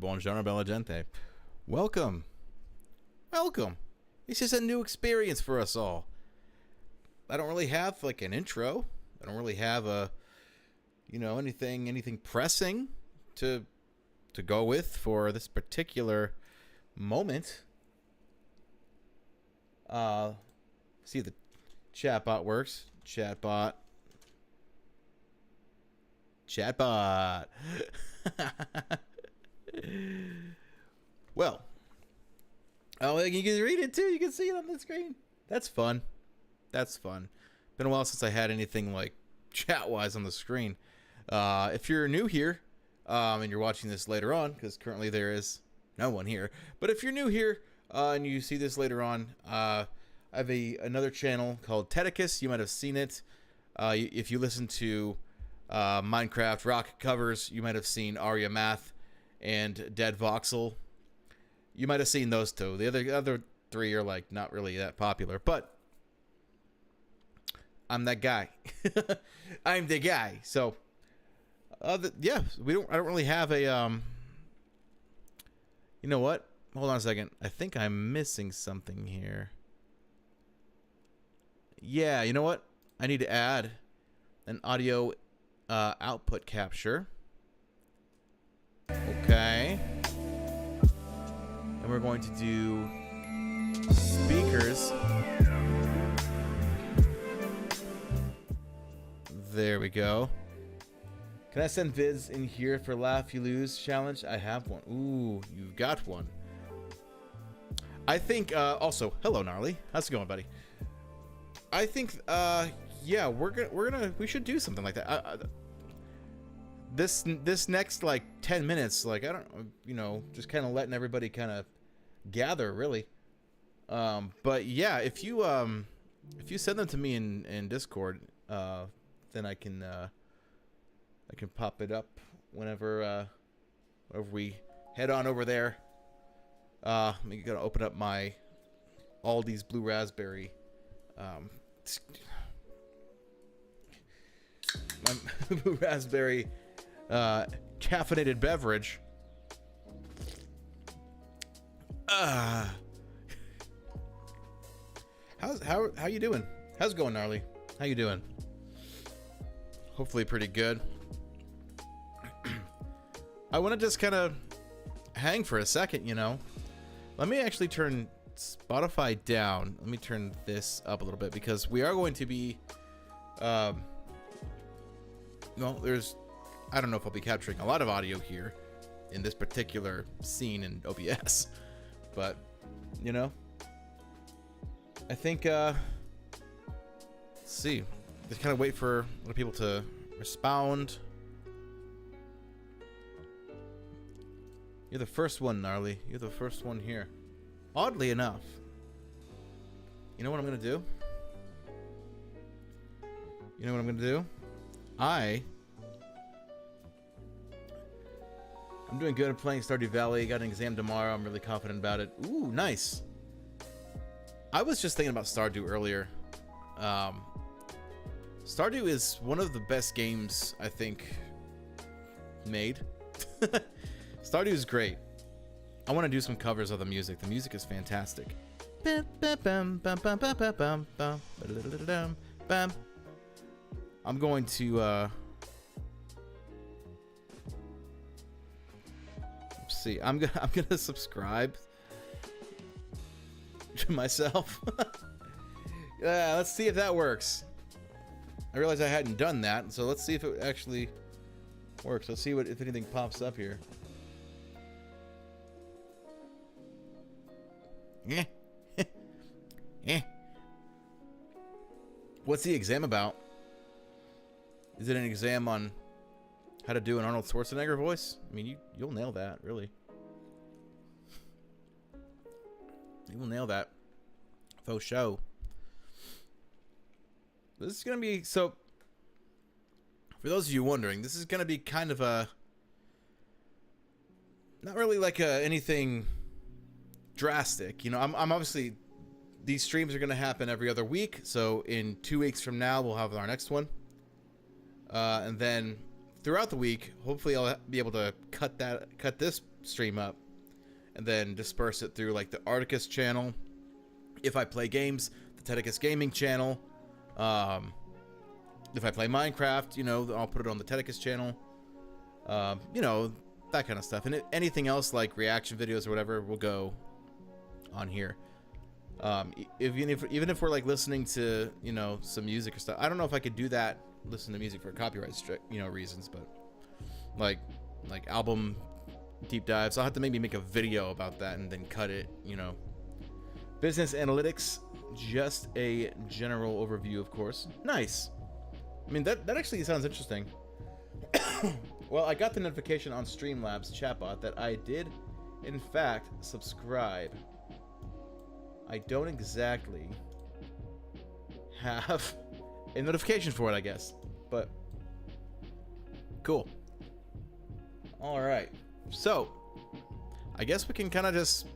Buongiorno, bella gente. Welcome. Welcome. This is a new experience for us all. I don't really have like an intro. I don't really have anything pressing to go with for this particular moment. See if the chatbot works. Chatbot. Well, you can read it too. You can see it on the screen. That's fun. Been a while since I had anything like chat-wise on the screen. If you're new here, and you're watching this later on, because currently there is no one here. But if you're new here and you see this later on, I have another channel called Tedicus. You might have seen it. If you listen to Minecraft rock covers, you might have seen Arya Math and Dead Voxel. You might have seen those two. The other three are like not really that popular, but I'm that guy. I'm the guy. So, yeah, I don't really have a You know what? Hold on a second. I think I'm missing something here. Yeah, you know what? I need to add an audio output capture. Okay. And we're going to do speakers. There we go. Can I send vids in here for Laugh You Lose challenge? I have one. Ooh, you've got one. I think, also, hello Gnarly. How's it going, buddy? I think, yeah, we should do something like that. This next like 10 minutes, like I don't, just kind of letting everybody kind of gather, really. But yeah, if you send them to me in Discord, then I can pop it up whenever we head on over there. I'm gonna open up my Aldi's Blue Raspberry. My Blue Raspberry caffeinated beverage. How you doing? How's it going, Gnarly? How you doing? Hopefully pretty good. I want to just kind of hang for a second, Let me actually turn Spotify down. Let me turn this up a little bit because we are going to be I don't know if I'll be capturing a lot of audio here in this particular scene in OBS, but I think let's see, just kind of wait for other people to respond. You're the first one, Gnarly. You're the first one here. Oddly enough, you know what I'm gonna do? I'm doing good at playing Stardew Valley. Got an exam tomorrow. I'm really confident about it. Ooh, nice. I was just thinking about Stardew earlier. Stardew is one of the best games, I think, made. Stardew is great. I want to do some covers of the music. The music is fantastic. I'm going to see. I'm gonna subscribe to myself. Yeah, let's see if that works. I realized I hadn't done that, so let's see if it actually works. Let's see if anything pops up here. Yeah. What's the exam about? Is it an exam on how to do an Arnold Schwarzenegger voice? I mean, you'll nail that, really. You will nail that. Faux show. This is going to be, so, for those of you wondering, this is going to be kind of a, not really like anything drastic. I'm obviously, these streams are going to happen every other week, so in 2 weeks from now, we'll have our next one. And then throughout the week, hopefully I'll be able to cut this stream up, and then disperse it through like the Articus channel. If I play games, the Tedicus Gaming channel. If I play Minecraft, you know, I'll put it on the Tedicus channel. You know, that kind of stuff. And anything else like reaction videos or whatever will go on here. Even if we're like listening to, you know, some music or stuff, I don't know if I could do that, listen to music for copyright reasons, but like album deep dives, I'll have to maybe make a video about that and then cut it, you know. Business analytics, just a general overview, of course. Nice. I mean, that actually sounds interesting. Well, I got the notification on Streamlabs chatbot that I did, in fact, subscribe. I don't exactly have a notification for it, I guess. But, cool. Alright. So, I guess we can kind of just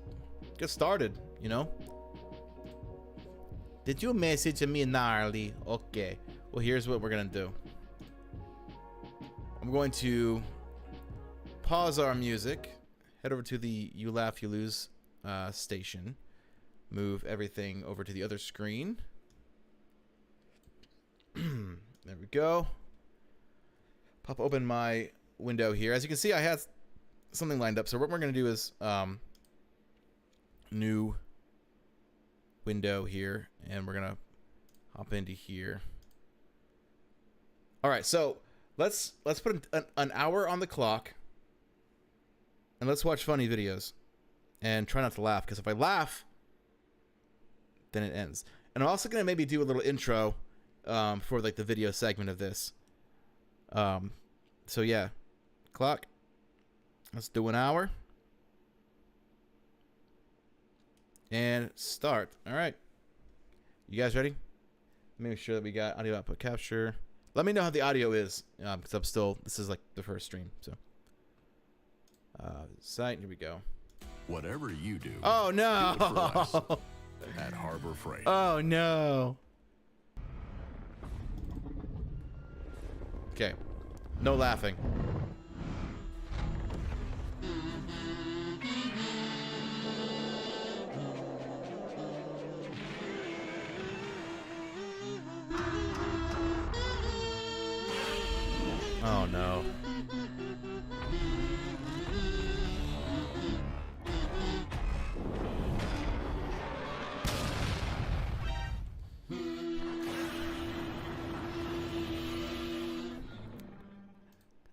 get started, you know? Did you message me, Gnarly? Okay. Well, here's what we're going to do. I'm going to pause our music, head over to the You Laugh, You Lose station, move everything over to the other screen. There we go. Pop open my window here. As you can see, I had something lined up. So what we're going to do is new window here, and we're going to hop into here. All right, so let's put an hour on the clock, and let's watch funny videos, and try not to laugh, because if I laugh, then it ends. And I'm also gonna maybe do a little intro for like the video segment of this. So yeah, clock. Let's do an hour, and start. All right, you guys ready? Make sure that we got audio output capture. Let me know how the audio is, because this is like the first stream, so. Site, here we go. Whatever you do. Oh, no. Do it for less at Harbor Freight. Oh, no. Okay. No laughing. Oh no.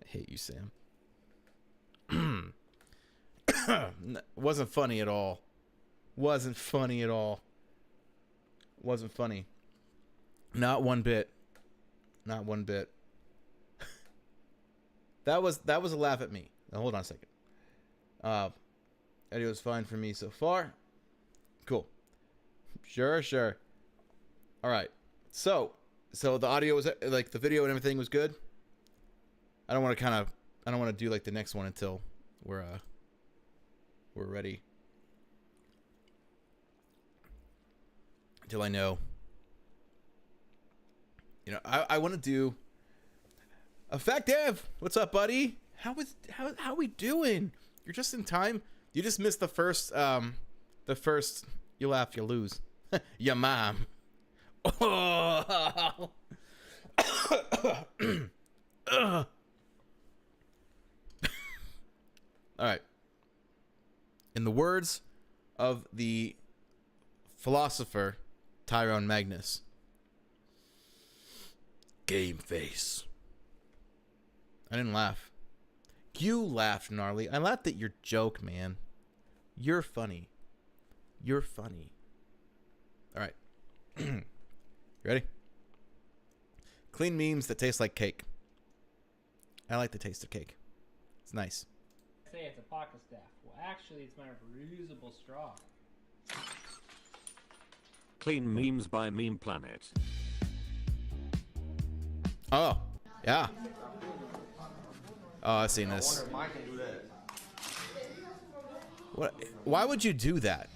I hate you, Sam. Wasn't funny at all. Wasn't funny at all. Wasn't funny. Not one bit. Not one bit. That was a laugh at me. Now, hold on a second. Audio is fine for me so far. Cool. Sure. All right. So the audio was like the video and everything was good. I don't want to do like the next one until we're ready. Until I know. You know, I want to do Effective. What's up, buddy? How we doing? You're just in time. You just missed the first You Laugh, You Lose. Your mom. Oh. All right. In the words of the philosopher Tyrone Magnus, game face. I didn't laugh. You laughed, Gnarly. I laughed at your joke, man. You're funny. You're funny. All right. You ready? Clean memes that taste like cake. I like the taste of cake. It's nice. Say it's a pocket staff. Well, actually, it's made of reusable straw. Clean memes by Meme Planet. Oh, yeah. Oh, I've seen this. I wonder if Mike can do that. What? Why would you do that?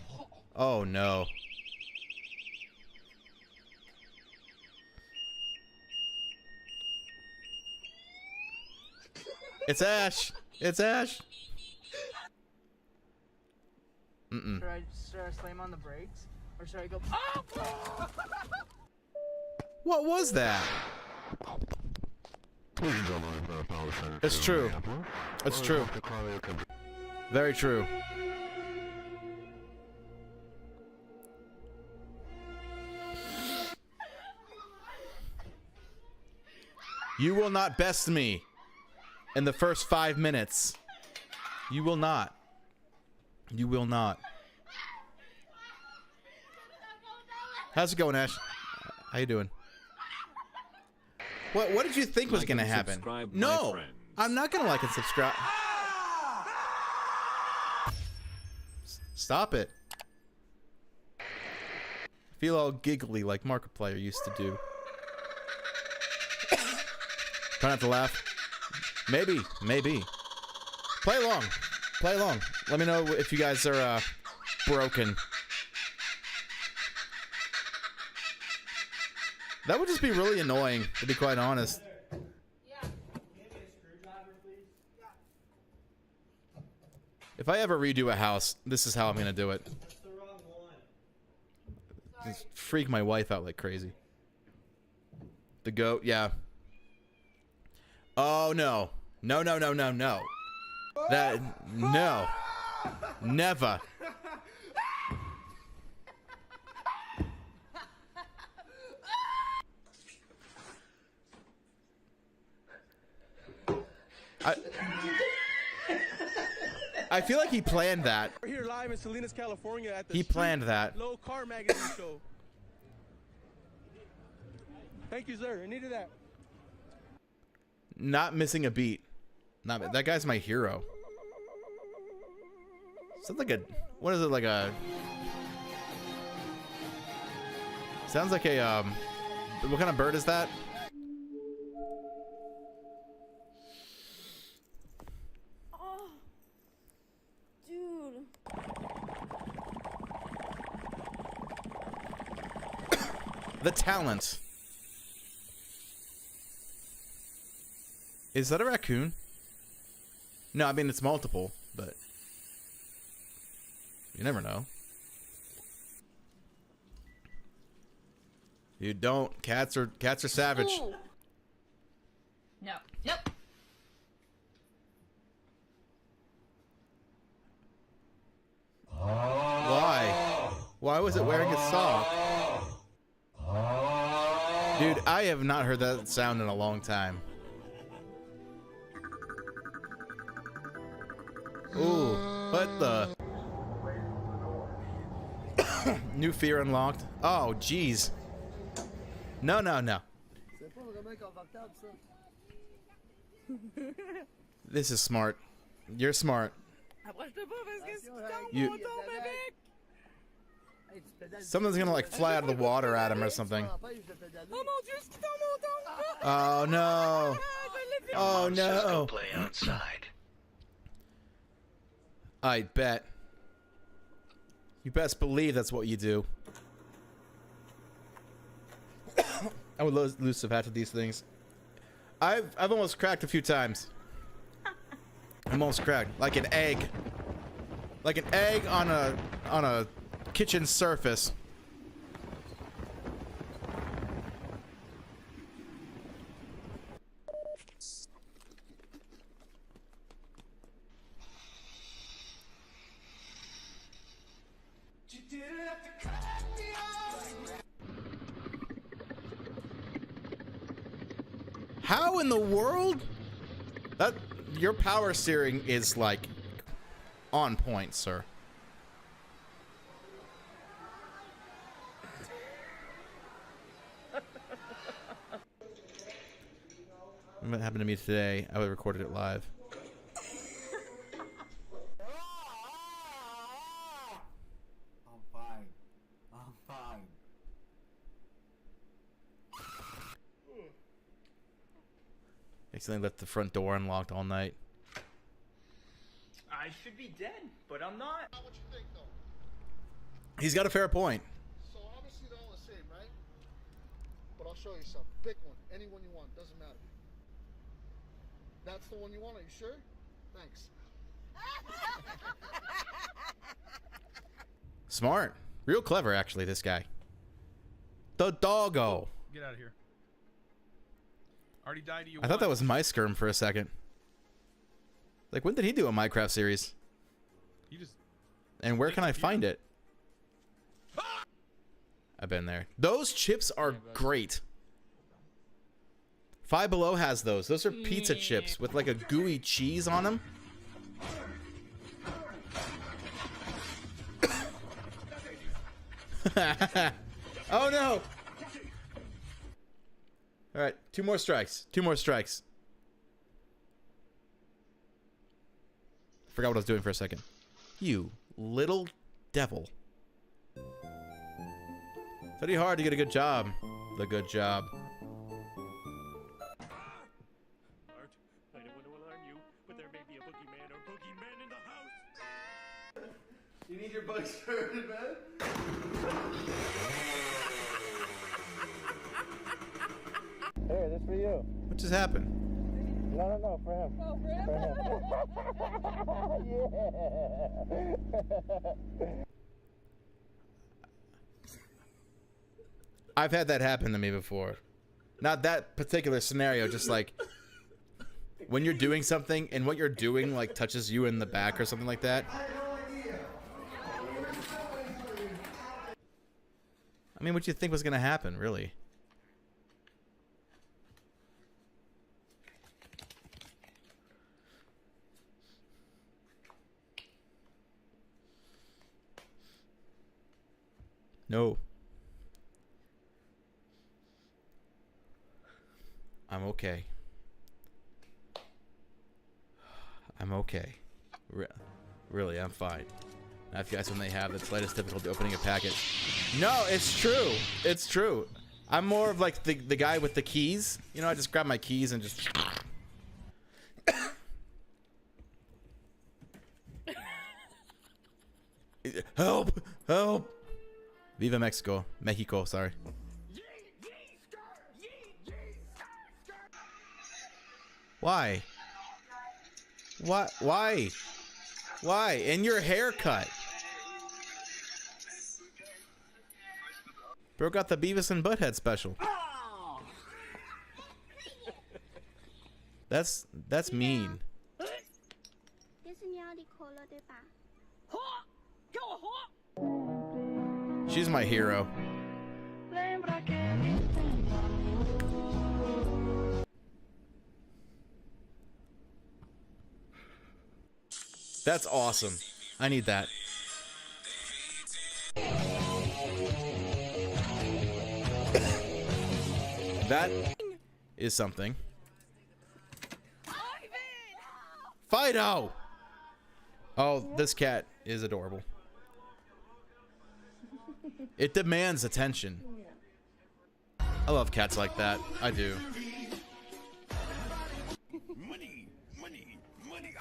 Oh no. It's Ash. It's Ash. Mm-mm. Should I slam on the brakes? Or should I go, oh! What was that? It's true. It's true. Very true. You will not best me in the first 5 minutes. You will not. You will not. How's it going, Ash? How you doing? What did you think was Like gonna and happen? subscribe, my No, friends. I'm not gonna like and subscribe. Stop it. I feel all giggly like Markiplier used to do. Try not to laugh. Maybe. Play along. Play along. Let me know if you guys are broken. That would just be really annoying, to be quite honest. If I ever redo a house, this is how I'm gonna do it. That's the wrong one. Just freak my wife out like crazy. The goat, yeah. Oh no. No. That, no. Never. I feel like he planned that. We're here live in Salinas, California at the He planned that. Low Car Magazine Show. Thank you, sir. I needed that. Not missing a beat. Not that guy's my hero. Sounds like a, what is it, like a, sounds like a what kind of bird is that? Oh, dude. The talent. Is that a raccoon? No, I mean it's multiple, but you never know. You don't. Cats are savage. Ooh. No. Nope. Why? Why was it wearing a sock? Dude, I have not heard that sound in a long time. Ooh, what the? New fear unlocked. Oh, jeez. No. This is smart. You're smart. You. Something's gonna like fly out of the water at him or something. Oh no. Oh no. Play outside. I bet. You best believe that's what you do. I would lose half of these things. I've almost cracked a few times. Almost cracked, like an egg. Like an egg on a kitchen surface. How in the world? That your power steering is like on point, sir. What happened to me today? I would have recorded it live. I'm fine. I'm fine. Accidentally left the front door unlocked all night. I should be dead, but I'm not. Not what you think, though. He's got a fair point. So obviously they're all the same, right? But I'll show you some. Pick one. Any one you want. Doesn't matter. That's the one you want. Are you sure? Thanks. Smart. Real clever, actually, this guy. The doggo. Get out of here. Already died to you. I thought that was my skirm for a second. Like, when did he do a Minecraft series? You just. And where can I find it? I've been there. Those chips are great. Five Below has those. Those are pizza chips with like a gooey cheese on them. Oh no! All right, 2 more strikes. 2 more strikes. Forgot what I was doing for a second. You little devil. Study hard to get a good job. The good job. Art, I don't want to alarm you, but there may be a boogeyman or boogeymen in the house. You need your bugs started, man? Here, this for you. What just happened? No, for him. Oh, really? I've had that happen to me before. Not that particular scenario, just like when you're doing something and what you're doing like touches you in the back or something like that. I mean, what do you think was gonna happen, really? No. I'm okay. I'm okay. Really, I'm fine. Now, if you guys only have the slightest difficulty opening a package. No, it's true. It's true. I'm more of like the guy with the keys. You know, I just grab my keys and just... Help! Help! Viva Mexico. Mexico, sorry. Why? What? Why? Why? And your haircut. Broke out the Beavis and Butthead special. That's mean. She's my hero. That's awesome. I need that. That is something. Fido! Oh, this cat is adorable. It demands attention. I love cats like that. I do. Money, money, money.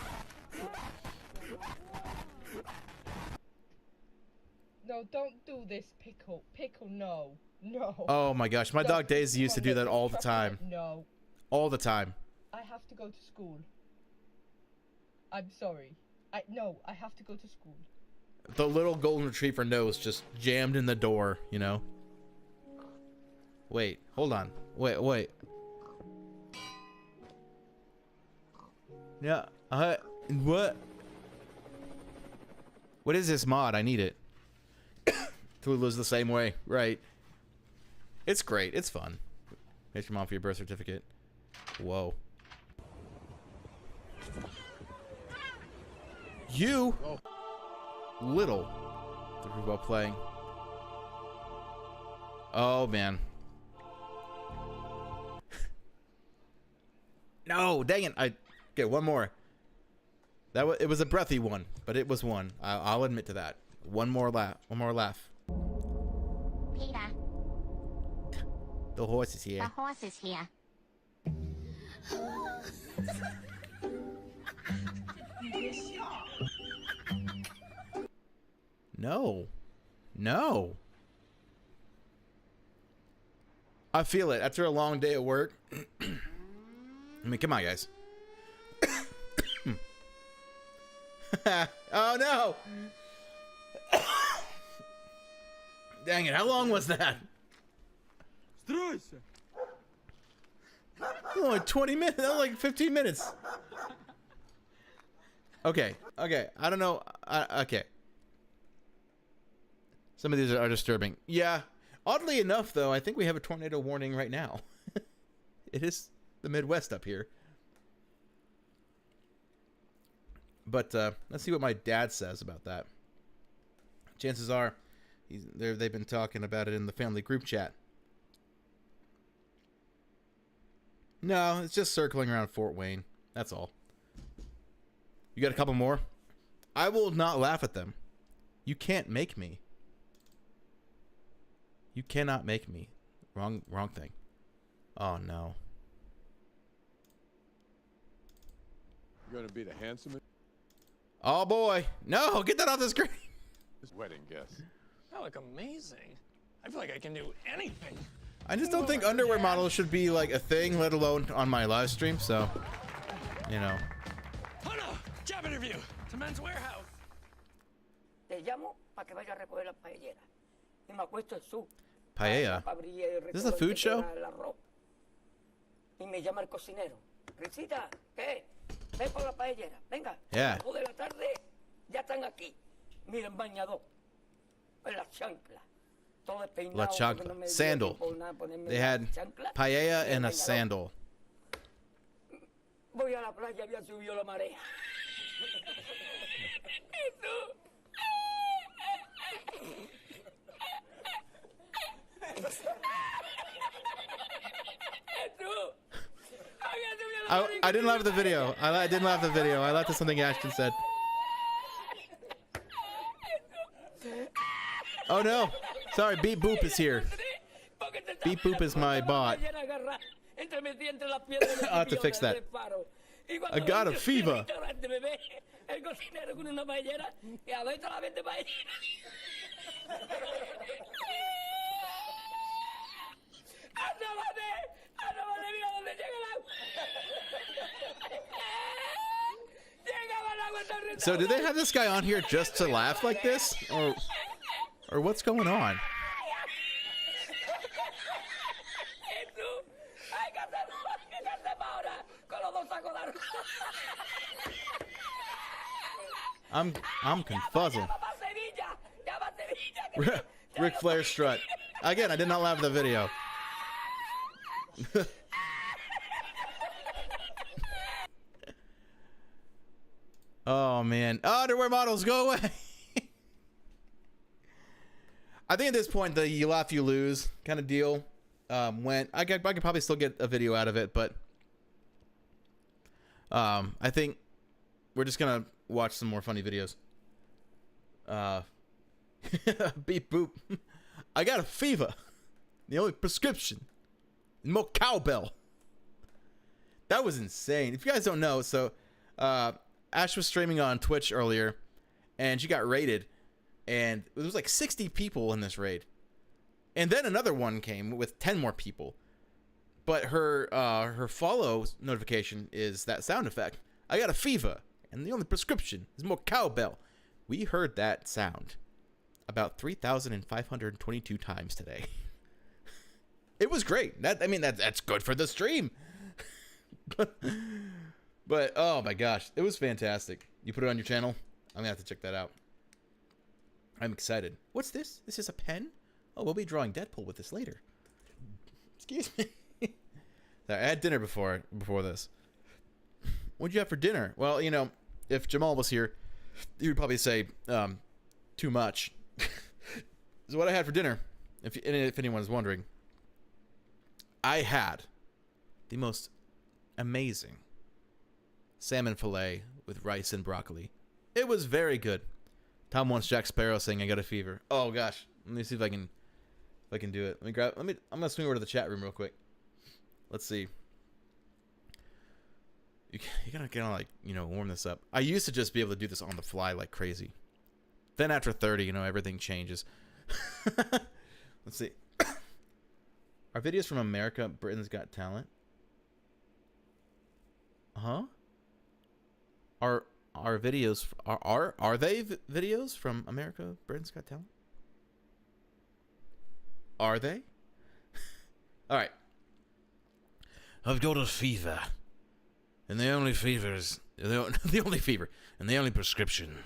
No, don't do this, Pickle. Pickle, no. No. Oh my gosh, my dog Daisy used to do that all the time. No. All the time. I have to go to school. I'm sorry. No, I have to go to school. The little golden retriever nose just jammed in the door, you know? Wait, hold on. Wait. Yeah, what? What is this mod? I need it. Tula's the same way, right? It's great. It's fun. Here's your mom for your birth certificate. Whoa. You little. They're well playing. Oh man. No, dang it. Okay, one more. It was a breathy one, but it was one. I'll admit to that. One more laugh. Peter, The horse is here. the horse is here. No. I feel it after a long day at work. I mean, come on, guys. Oh no. Dang it! How long was that? Only 20 minutes. That was like 15 minutes. Okay. Okay. I don't know. Okay. Some of these are disturbing. Yeah. Oddly enough, though, I think we have a tornado warning right now. It is the Midwest up here. But let's see what my dad says about that. Chances are, they've been talking about it in the family group chat. No, it's just circling around Fort Wayne. That's all. You got a couple more? I will not laugh at them. You can't make me. You cannot make me. Wrong thing. Oh no. You're gonna be the handsomest. Oh boy. No, get that off the screen. This wedding guest. I look amazing. I feel like I can do anything. I just don't think underwear models should be like a thing, let alone on my live stream, so you know. Oh no! Job interview to Men's Warehouse. Te llamo para que vaya a recoger la paellera. Y me acuesto en su. Paella. This is a food show? Y me llama el cocinero. Risita, ¿qué? Ven por la paellera. Venga. Yeah. A las 2 de la tarde ya están aquí. Miren, bañador. En la chancla. Todo despeinado. La chancla. Sandal. They had paella and a sandal. Voy a la playa, había subido la marea. ¿Y tú? I didn't laugh at the video. I didn't laugh at the video. I laughed at something Ashton said. Oh no. Sorry, Beep Boop is here. Beep Boop is my bot. I'll have to fix that. I got a fever. So did they have this guy on here just to laugh like this? Or what's going on? I'm confuzzled. Ric Flair strut. Again, I did not laugh at the video. Oh man. Oh, underwear models, go away. I think at this point the you laugh you lose kind of deal went. I could probably still get a video out of it, but I think we're just gonna watch some more funny videos. Beep boop. I got a fever. The only prescription. More cowbell. That was insane. If you guys don't know, so Ash was streaming on Twitch earlier, and she got raided, and there was like 60 people in this raid. And then another one came with 10 more people. But her follow notification is that sound effect. I got a fever, and the only prescription is more cowbell. We heard that sound about 3,522 times today. It was great. That's good for the stream. But oh my gosh, it was fantastic. You put it on your channel? I'm gonna have to check that out. I'm excited. What's this? This is a pen? Oh, we'll be drawing Deadpool with this later. Excuse me. I had dinner before this. What'd you have for dinner? Well, you know, if Jamal was here, he would probably say too much. So what I had for dinner, if anyone is wondering, I had the most amazing salmon fillet with rice and broccoli. It was very good. Tom wants Jack Sparrow saying I got a fever. Oh gosh, let me see if I can do it. I'm gonna swing over to the chat room real quick. Let's see. You gotta like, you know, warm this up. I used to just be able to do this on the fly like crazy. Then after 30, you know, everything changes. Let's see. Are videos from America Britain's Got Talent? Huh? Are videos are they videos from America Britain's Got Talent? Are they? All right. I've got a fever. And the only fever is... The only fever and the only prescription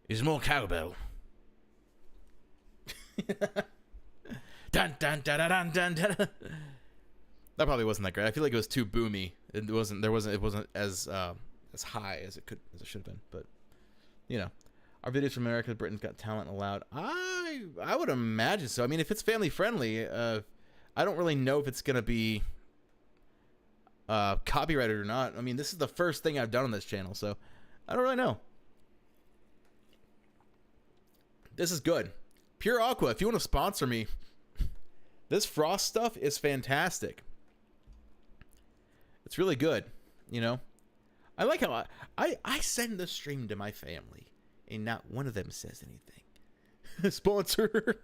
is more cowbell. Dun, dun, dun, dun, dun, dun. That probably wasn't that great. I feel like it was too boomy. It wasn't as high as it should have been. But you know, our videos from America, Britain's Got Talent allowed. I would imagine so. I mean, if it's family friendly, I don't really know if it's gonna be copyrighted or not. I mean, this is the first thing I've done on this channel, so I don't really know. This is good. Pure Aqua, if you want to sponsor me, this frost stuff is fantastic. It's really good, you know. I like how I send the stream to my family, and not one of them says anything. Sponsor.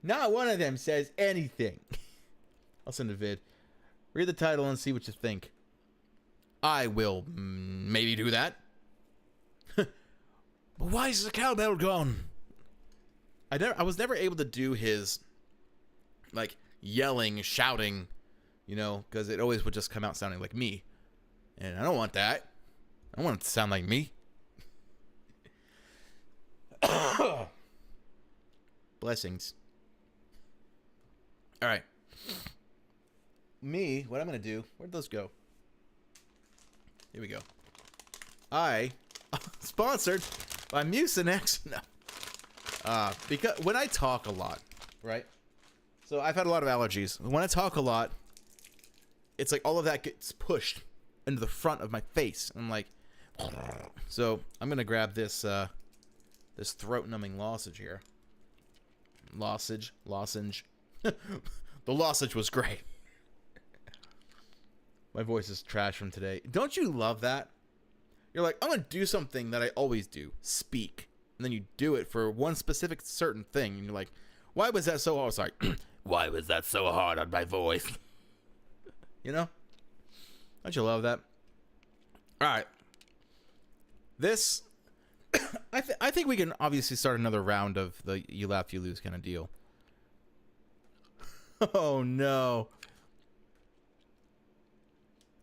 Not one of them says anything. I'll send a vid. Read the title and see what you think. I will maybe do that. But why is the cowbell gone? I was never able to do his like yelling, shouting, you know, because it always would just come out sounding like me. And I don't want that. I want it to sound like me. Blessings. All right. Me, what I'm going to do, where'd those go? Here we go. Sponsored by Mucinex. No. Because when I talk a lot, right? So I've had a lot of allergies. When I talk a lot, it's like all of that gets pushed into the front of my face. I'm like, so I'm gonna grab this this throat-numbing lozenge here. Lozenge. The lozenge was great. My voice is trash from today. Don't you love that? You're like, I'm gonna do something that I always do, speak. And then you do it for one specific certain thing, and you're like, why was that so hard? Sorry. Why was that so hard on my voice? You know? Don't you love that? Alright. This... I think we can obviously start another round of the you laugh, you lose kind of deal. Oh, no.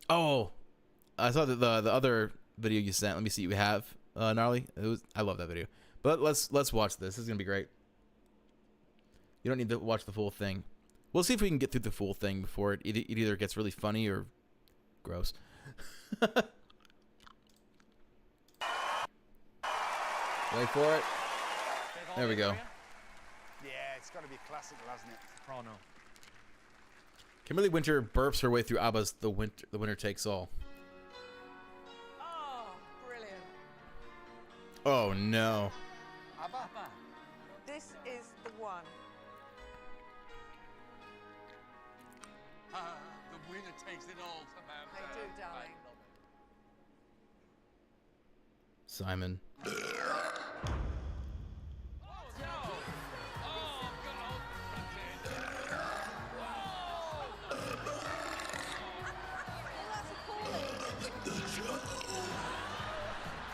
Oh. I saw the other video you sent. Let me see what you have, Gnarly. I love that video. But let's watch this. This is gonna be great. You don't need to watch the full thing. We'll see if we can get through the full thing before it either gets really funny or gross. Wait for it. There we go. Yeah, it's got to be classical, hasn't it? Soprano. Kimberly Winter burps her way through ABBA's The Winner Takes All. Oh, brilliant. Oh no. ABBA. This is the one. The winner takes it all, Samantha. They do, darling. Simon.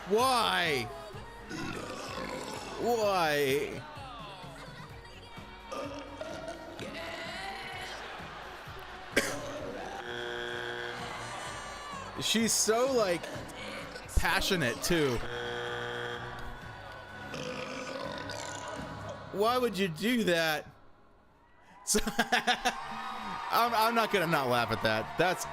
Why? Why? She's so, like, passionate, too. Why would you do that? So I'm not gonna not laugh at that. That's...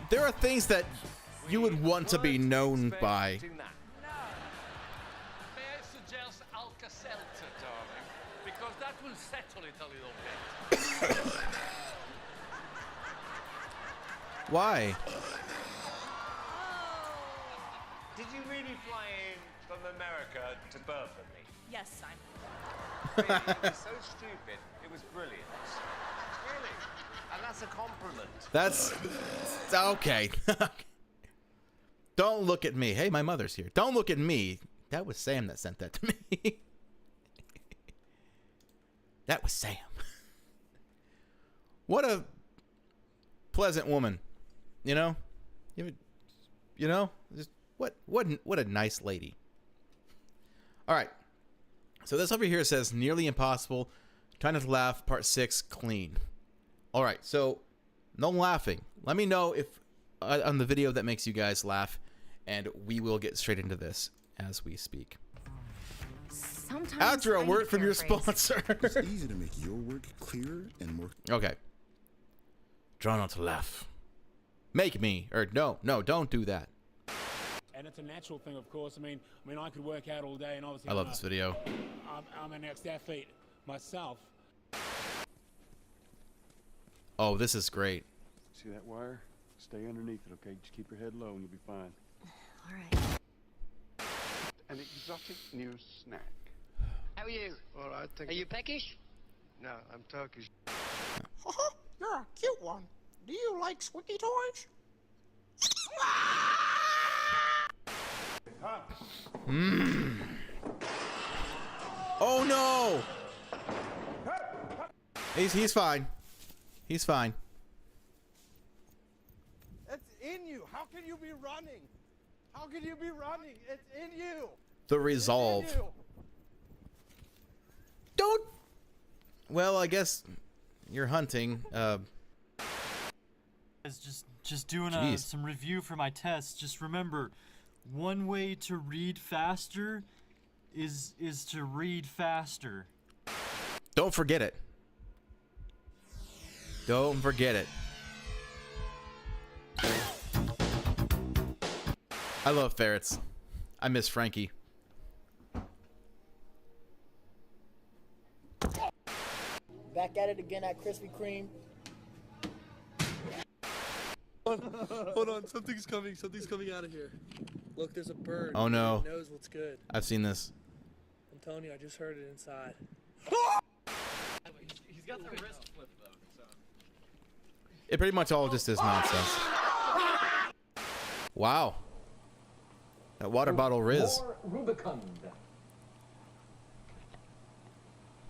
There are things that you would want to be known by. May I suggest Alka-Seltzer, darling? Because that will settle it a little bit. Why? Did you really fly in from America to Burford me? Yes, Simon. Really, it was so stupid. It was brilliant. Really. And that's a compliment. That's okay. Don't look at me. Hey, my mother's here. Don't look at me. That was Sam that sent that to me. That was Sam. What a pleasant woman. You know? You know? Just What a nice lady. All right. So this over here says nearly impossible. Try not to laugh. Part 6 clean. All right. So no laughing. Let me know if on the video that makes you guys laugh, and we will get straight into this as we speak. Sometimes After a I word need from your paraphrase. sponsor. It's easy to make your work clearer and more. Okay. Try not to laugh. Make me. Or no, don't do that. And it's a natural thing, of course. I mean, I could work out all day, and obviously I love this video. I'm an ex-athlete myself. Oh, this is great. See that wire? Stay underneath it, okay? Just keep your head low and you'll be fine. All right. An exotic new snack. How are you? All right, thank Are you peckish? No, I'm Turkish. You're a cute one. Do you like squeaky toys? Oh no! He's fine. He's fine. It's in you. How can you be running? How can you be running? It's in you. The resolve. It's in you. Don't. Well, I guess you're hunting. Just doing some review for my test. Just remember, one way to read faster is to read faster. Don't forget it. Don't forget it. I love ferrets. I miss Frankie. Back at it again at Krispy Kreme. Hold on, something's coming out of here. Look, there's a bird. Oh no. It knows what's good. I've seen this. I'm telling you, I just heard it inside. He's got the wrist flip though. So. It pretty much all just is nonsense. Wow. That water bottle Riz. More Rubicund.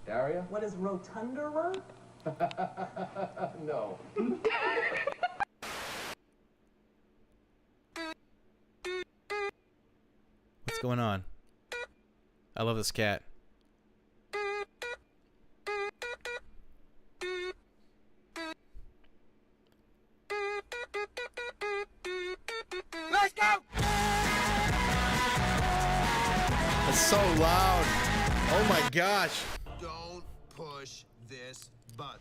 Daria? What is rotunderer? No. What's going on? I love this cat. Let's go! It's so loud. Oh my gosh. Don't push this button.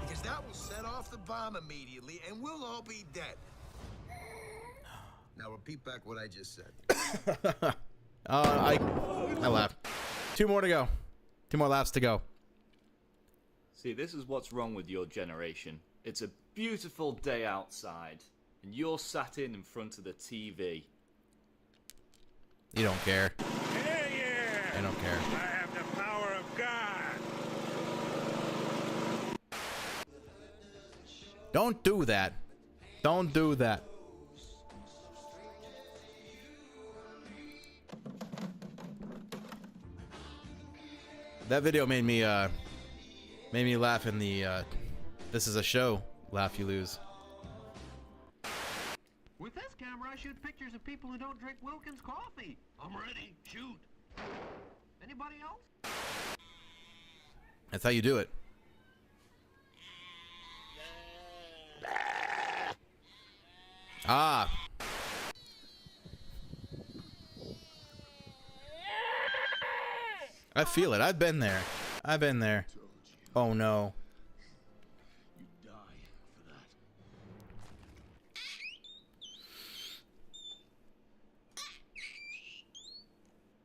Because that will set off the bomb immediately and we'll all be dead. Now repeat back what I just said. I laughed. 2 more to go. 2 more laps to go. See, this is what's wrong with your generation. It's a beautiful day outside, and you're sat in front of the TV. You don't care. Hell yeah! I don't care. I have the power of God. Don't do that. Don't do that. That video made me laugh in the this is a show laugh you lose. With this camera, I shoot pictures of people who don't drink Wilkins coffee. I'm ready. Shoot. Anybody else? That's how you do it. Ah. I feel it. I've been there. I've been there. Oh no. You die for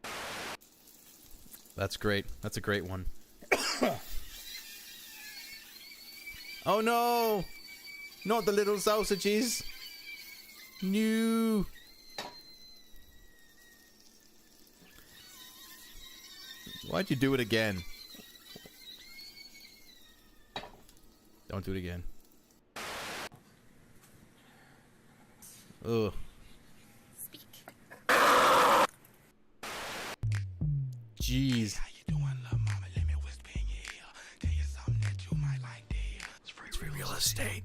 that. That's great. That's a great one. Oh no! Not the little sausages. No. Why'd you do it again? Don't do it again. Ugh. Jeez. It's free real estate.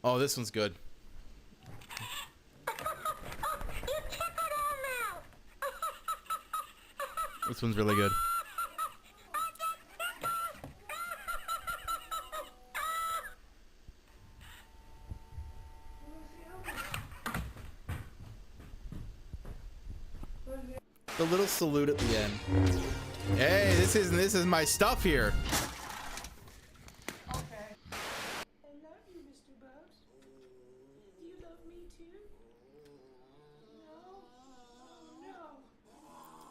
Oh, this one's good. This one's really good. The little salute at the end. Hey, this is my stuff here. Okay. I love you, Mr. Bugs. Do you love me too? No.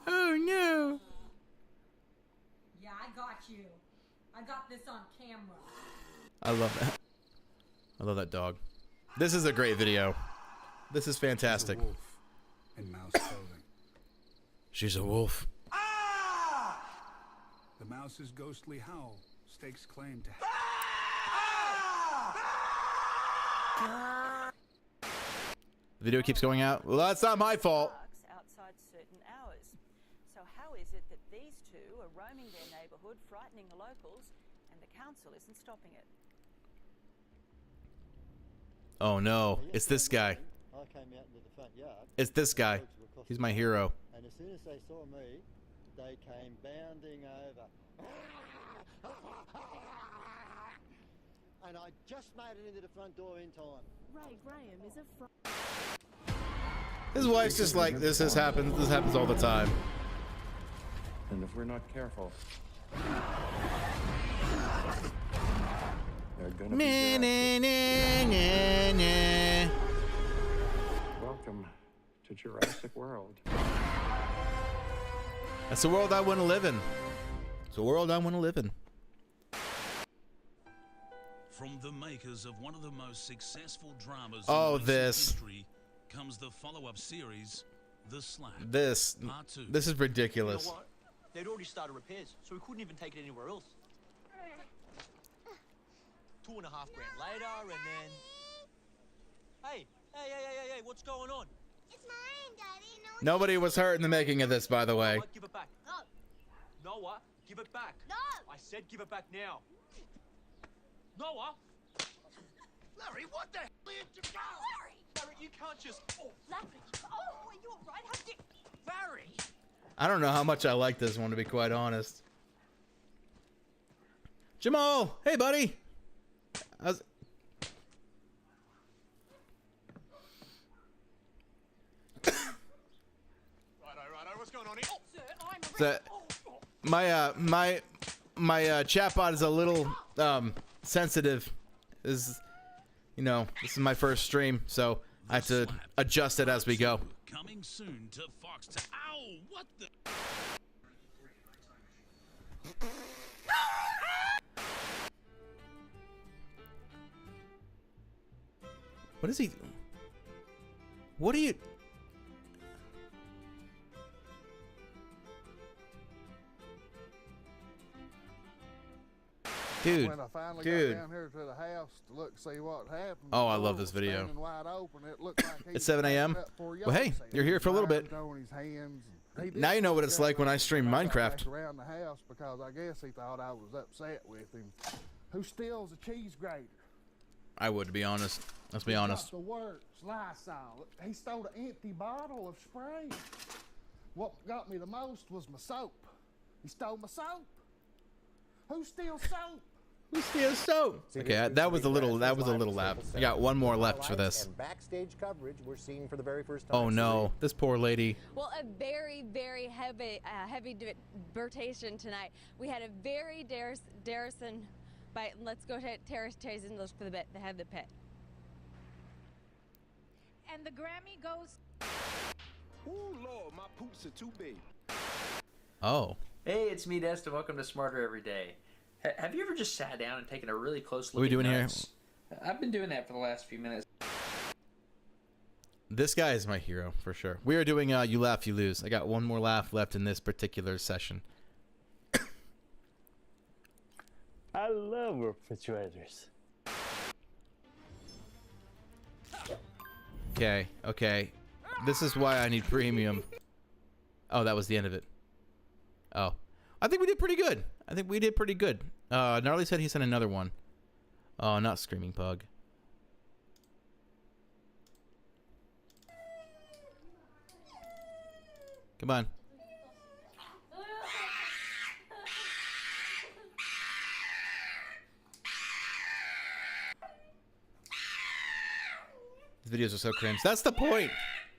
Oh no. Yeah, I got you. I got this on camera. I love that. I love that dog. This is a great video. This is fantastic. Wolf in mouse clothing. She's a wolf. The mouse's ghostly howl stakes claim to. The video keeps going out. Well, that's not my fault. Outside certain hours. So how is it that these two are roaming their neighbourhood, frightening the locals, and the council isn't stopping it? Oh no, it's this guy. I came out into the front yard. It's this guy. He's my hero. And as soon as they saw me, they came bounding over. And I just made it into the front door in time. Ray Graham is a His wife's just like, this happens. This happens all the time. And if we're not careful, they're gonna be Welcome to Jurassic World. That's the world I want to live in. It's the world I want to live in. From the makers of one of the most successful dramas Oh, in recent this. history comes the follow-up series, The Slap. This is ridiculous. You know what? They'd already started repairs, so we couldn't even take it anywhere else. $2.5 grand later, and then... Hey, what's going on? It's mine, Daddy. Nobody was hurt in the making of this, by the way. Give it back. No. Noah, give it back. No. I said give it back now. Noah! Larry, what the hell are you doing? Larry! Larry, you can't just... Oh, Larry! Oh, are you alright? How did... Larry! I don't know how much I like this one, to be quite honest. Jamal! Hey, buddy! How's... Righto, what's going on here? Oh, sir, I'm a... So, my chatbot is a little sensitive. This is my first stream, so I have to adjust it as we go. Coming soon to Fox. Ow! What the? What is he? What are you? Dude, when I finally dude. got down here to the house to look see what happened. Oh, I the love door this was video. standing wide open. It looked like he It's 7 a.m. was up for Well, hey, Yahtzee. you're here for a little bit. Throwing his hands and he did Now you know what it's go like when I stream back Minecraft. around the house because I guess he thought I was upset with him. Who steals a cheese grater? I would, to be honest. Let's be He honest. got the works, Lysol. He stole an empty bottle of spray. What got me the most was my soap. He stole my soap. Who steals soap? Who steals soap? Okay, that was a little laugh. I got one more left for this. And backstage coverage we're seeing for the very first time. Oh no, this poor lady. Well, a very, very heavy debatation tonight. We had a very Darrison, but let's go to Terrace and look for the bit. They have the pit. And the Grammy goes... Ooh, Lord, my poops are too big. Oh. Hey, it's me, Destin. Welcome to Smarter Every Day. Have you ever just sat down and taken a really close look What are we doing at here? nuts? I've been doing that for the last few minutes. This guy is my hero for sure. We are doing You Laugh, You Lose. I got one more laugh left in this particular session. I love refrigerators. Okay. This is why I need premium. Oh, that was the end of it. Oh. I think we did pretty good. Gnarly said he sent another one. Oh, not Screaming Pug. Come on. videos are so cringe. That's the point.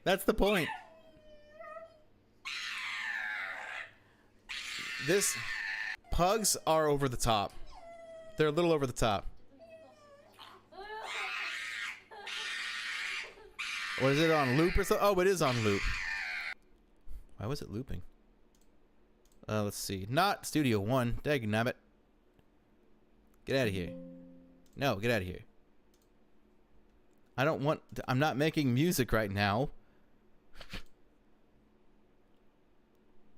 That's the point. This pugs are over the top. They're a little over the top. Or is it on loop or something? Oh, it is on loop. Why was it looping? Let's see. Not Studio One. Dagnabbit. Get out of here. No, get out of here. I don't want... I'm not making music right now.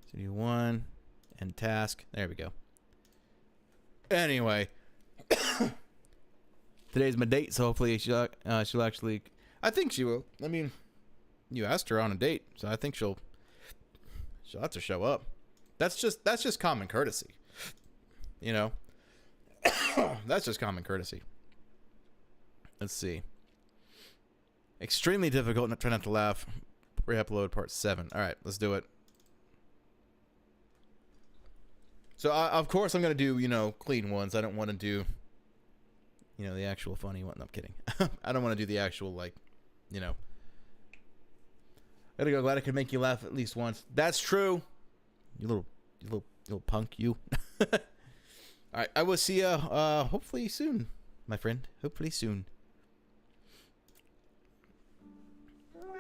Studio One. And task. There we go. Anyway. Today's my date, so hopefully she'll actually... I think she will. I mean, you asked her on a date, so I think she'll have to show up. That's just common courtesy. You know? That's just common courtesy. Let's see. Extremely difficult. Try not to laugh. Re-upload part 7. All right, let's do it. So, of course, I'm going to do, you know, clean ones. I don't want to do, you know, the actual funny one. No, I'm kidding. I don't want to do the actual, like, you know. There you go. Glad I could make you laugh at least once. That's true. You little punk, you. All right, I will see you hopefully soon, my friend. Hopefully soon.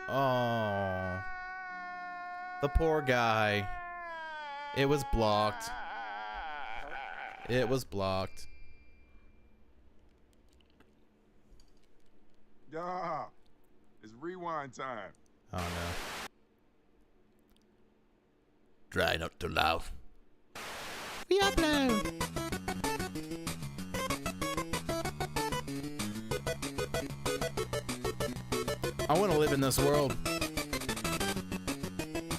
Oh, the poor guy. It was blocked. It was blocked. Yeah, it's rewind time. Oh no. Try not to laugh. We upload. I want to live in this world.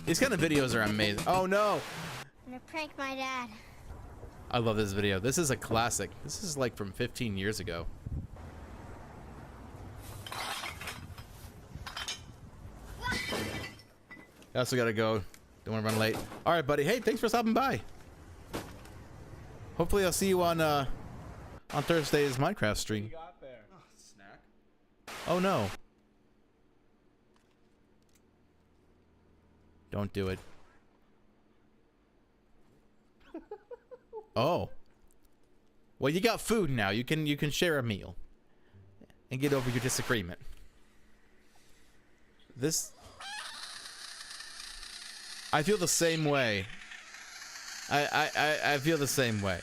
These kind of videos are amazing. Oh no! I'm gonna prank my dad. I love this video. This is a classic. This is like from 15 years ago. I also gotta go. Don't want to run late. All right, buddy. Hey, thanks for stopping by. Hopefully, I'll see you on Thursday's Minecraft stream. What you got there? Oh, snack. Oh no! Don't do it. Oh. Well, you got food now. You can share a meal and get over your disagreement. This. I feel the same way. I feel the same way.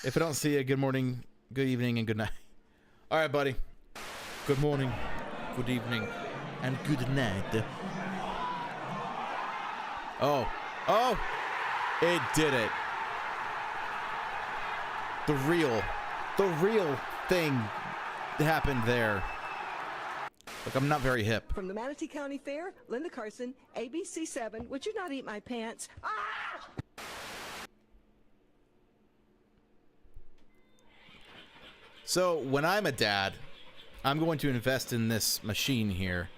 If I don't see you, good morning, good evening, and good night. All right, buddy. Good morning, good evening, and good night. Oh. Oh! It did it. The real thing happened there. Look, I'm not very hip. From the Manatee County Fair, Linda Carson, ABC 7. Would you not eat my pants? Ah! So, when I'm a dad, I'm going to invest in this machine here.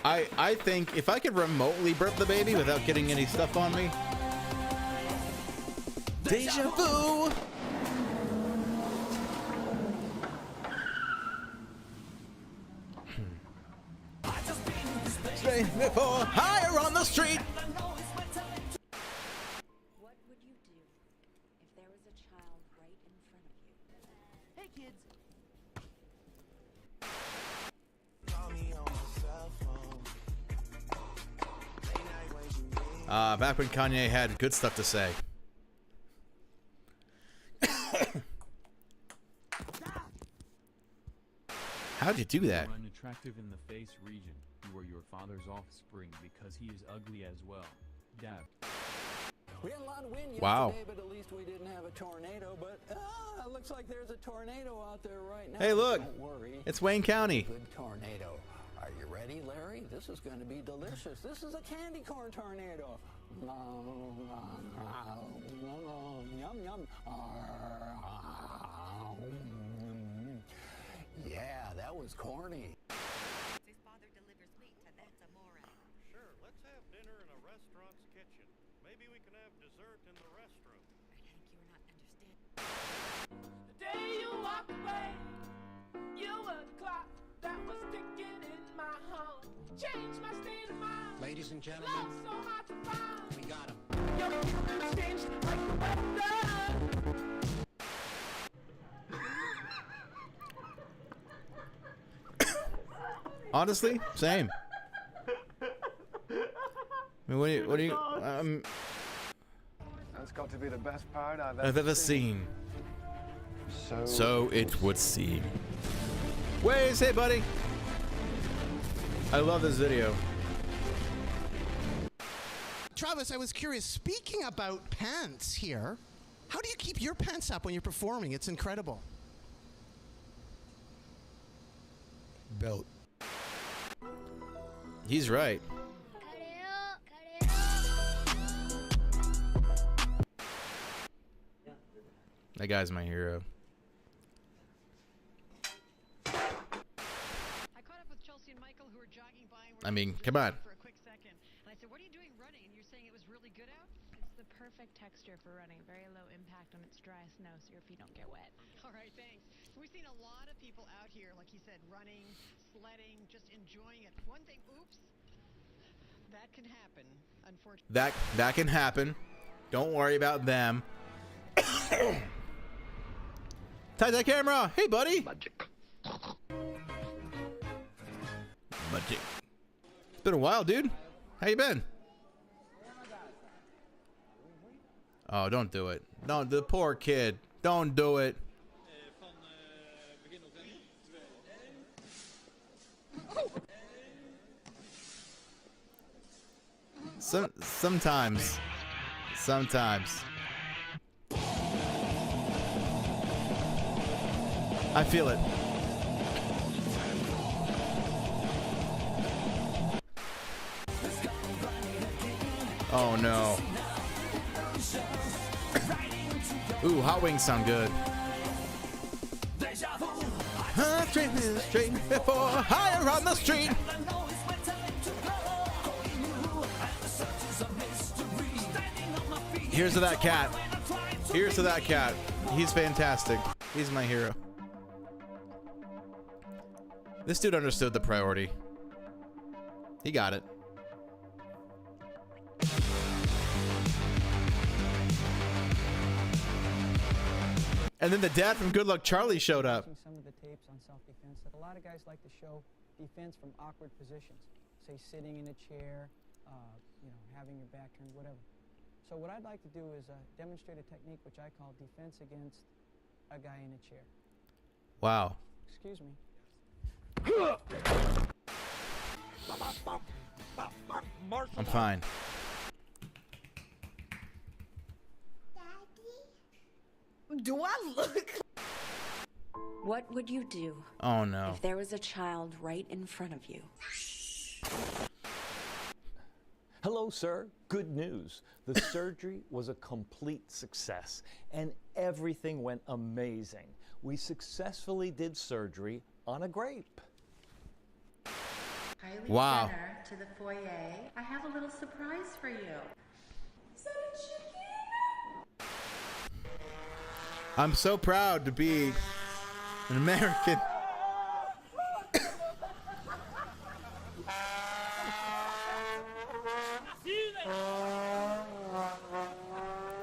I think if I could remotely burp the baby without getting any stuff on me. Deja vu! Straight before higher on the street. What would you do if there was a child right in front of you? Hey, kids. Back when Kanye had good stuff to say. How'd you do that? You are unattractive in the face region. You are your father's offspring because he is ugly as well. Dad. We had a lot of wind Wow. yesterday, but at least we didn't have a tornado. But it looks like there's a tornado out there right now. Hey, look. Don't worry. It's Wayne County. Good tornado. Are you ready, Larry? This is going to be delicious. This is a candy corn tornado. Yum, yum. Yeah, that was corny. His father delivers meat to that's amore. Sure, let's have dinner in a restaurant's kitchen. Maybe we can have dessert in the restroom. Hank, you're not understanding. The day you walked away, spot that was sticking in my home. Changed my state of mind. Ladies and gentlemen, Love so hard to find. we got him. Your mood changed like the weather. Honestly, same. I mean, what do you That's got to be the best part I've ever seen. So it would seem. Waze, hey buddy. I love this video. Travis, I was curious, speaking about pants here, how do you keep your pants up when you're performing? It's incredible. Belt. He's right. That guy's my hero. I caught up with Chelsea and Michael, who were jogging by. I mean, come on. For a quick second, and I said, "What are you doing running?" And you're saying it was really good out. It's the perfect texture for running. Very low impact on its dry snow, so your feet don't get wet. All right, thanks. We've seen a lot of people out here, like he said, running, sledding, just enjoying it. One thing, oops, that can happen, unfortunately. That can happen. Don't worry about them. Tie that camera. Hey, buddy. Magic. It's been a while, dude. How you been? Oh, don't do it. Don't. The poor kid. Don't do it. Sometimes. I feel it. Oh no. Ooh, hot wings sound good. Straight before higher on the street. Here's to that cat. Here's to that cat. He's fantastic. He's my hero. This dude understood the priority. He got it. And then the dad from Good Luck Charlie showed up. Some of the tapes on self-defense that a lot of guys like to show defense from awkward positions, say sitting in a chair, you know, having your back turned, whatever. So what I'd like to do is demonstrate a technique which I call defense against a guy in a chair. Wow. Excuse me. I'm fine. Do I look? What would you do? Oh no. If there was a child right in front of you? Hello, sir. Good news. The surgery was a complete success, and everything went amazing. We successfully did surgery on a grape. Kylie Wow. Jenner to the foyer. I have a little surprise for you. Is that a chicken? I'm so proud to be an American.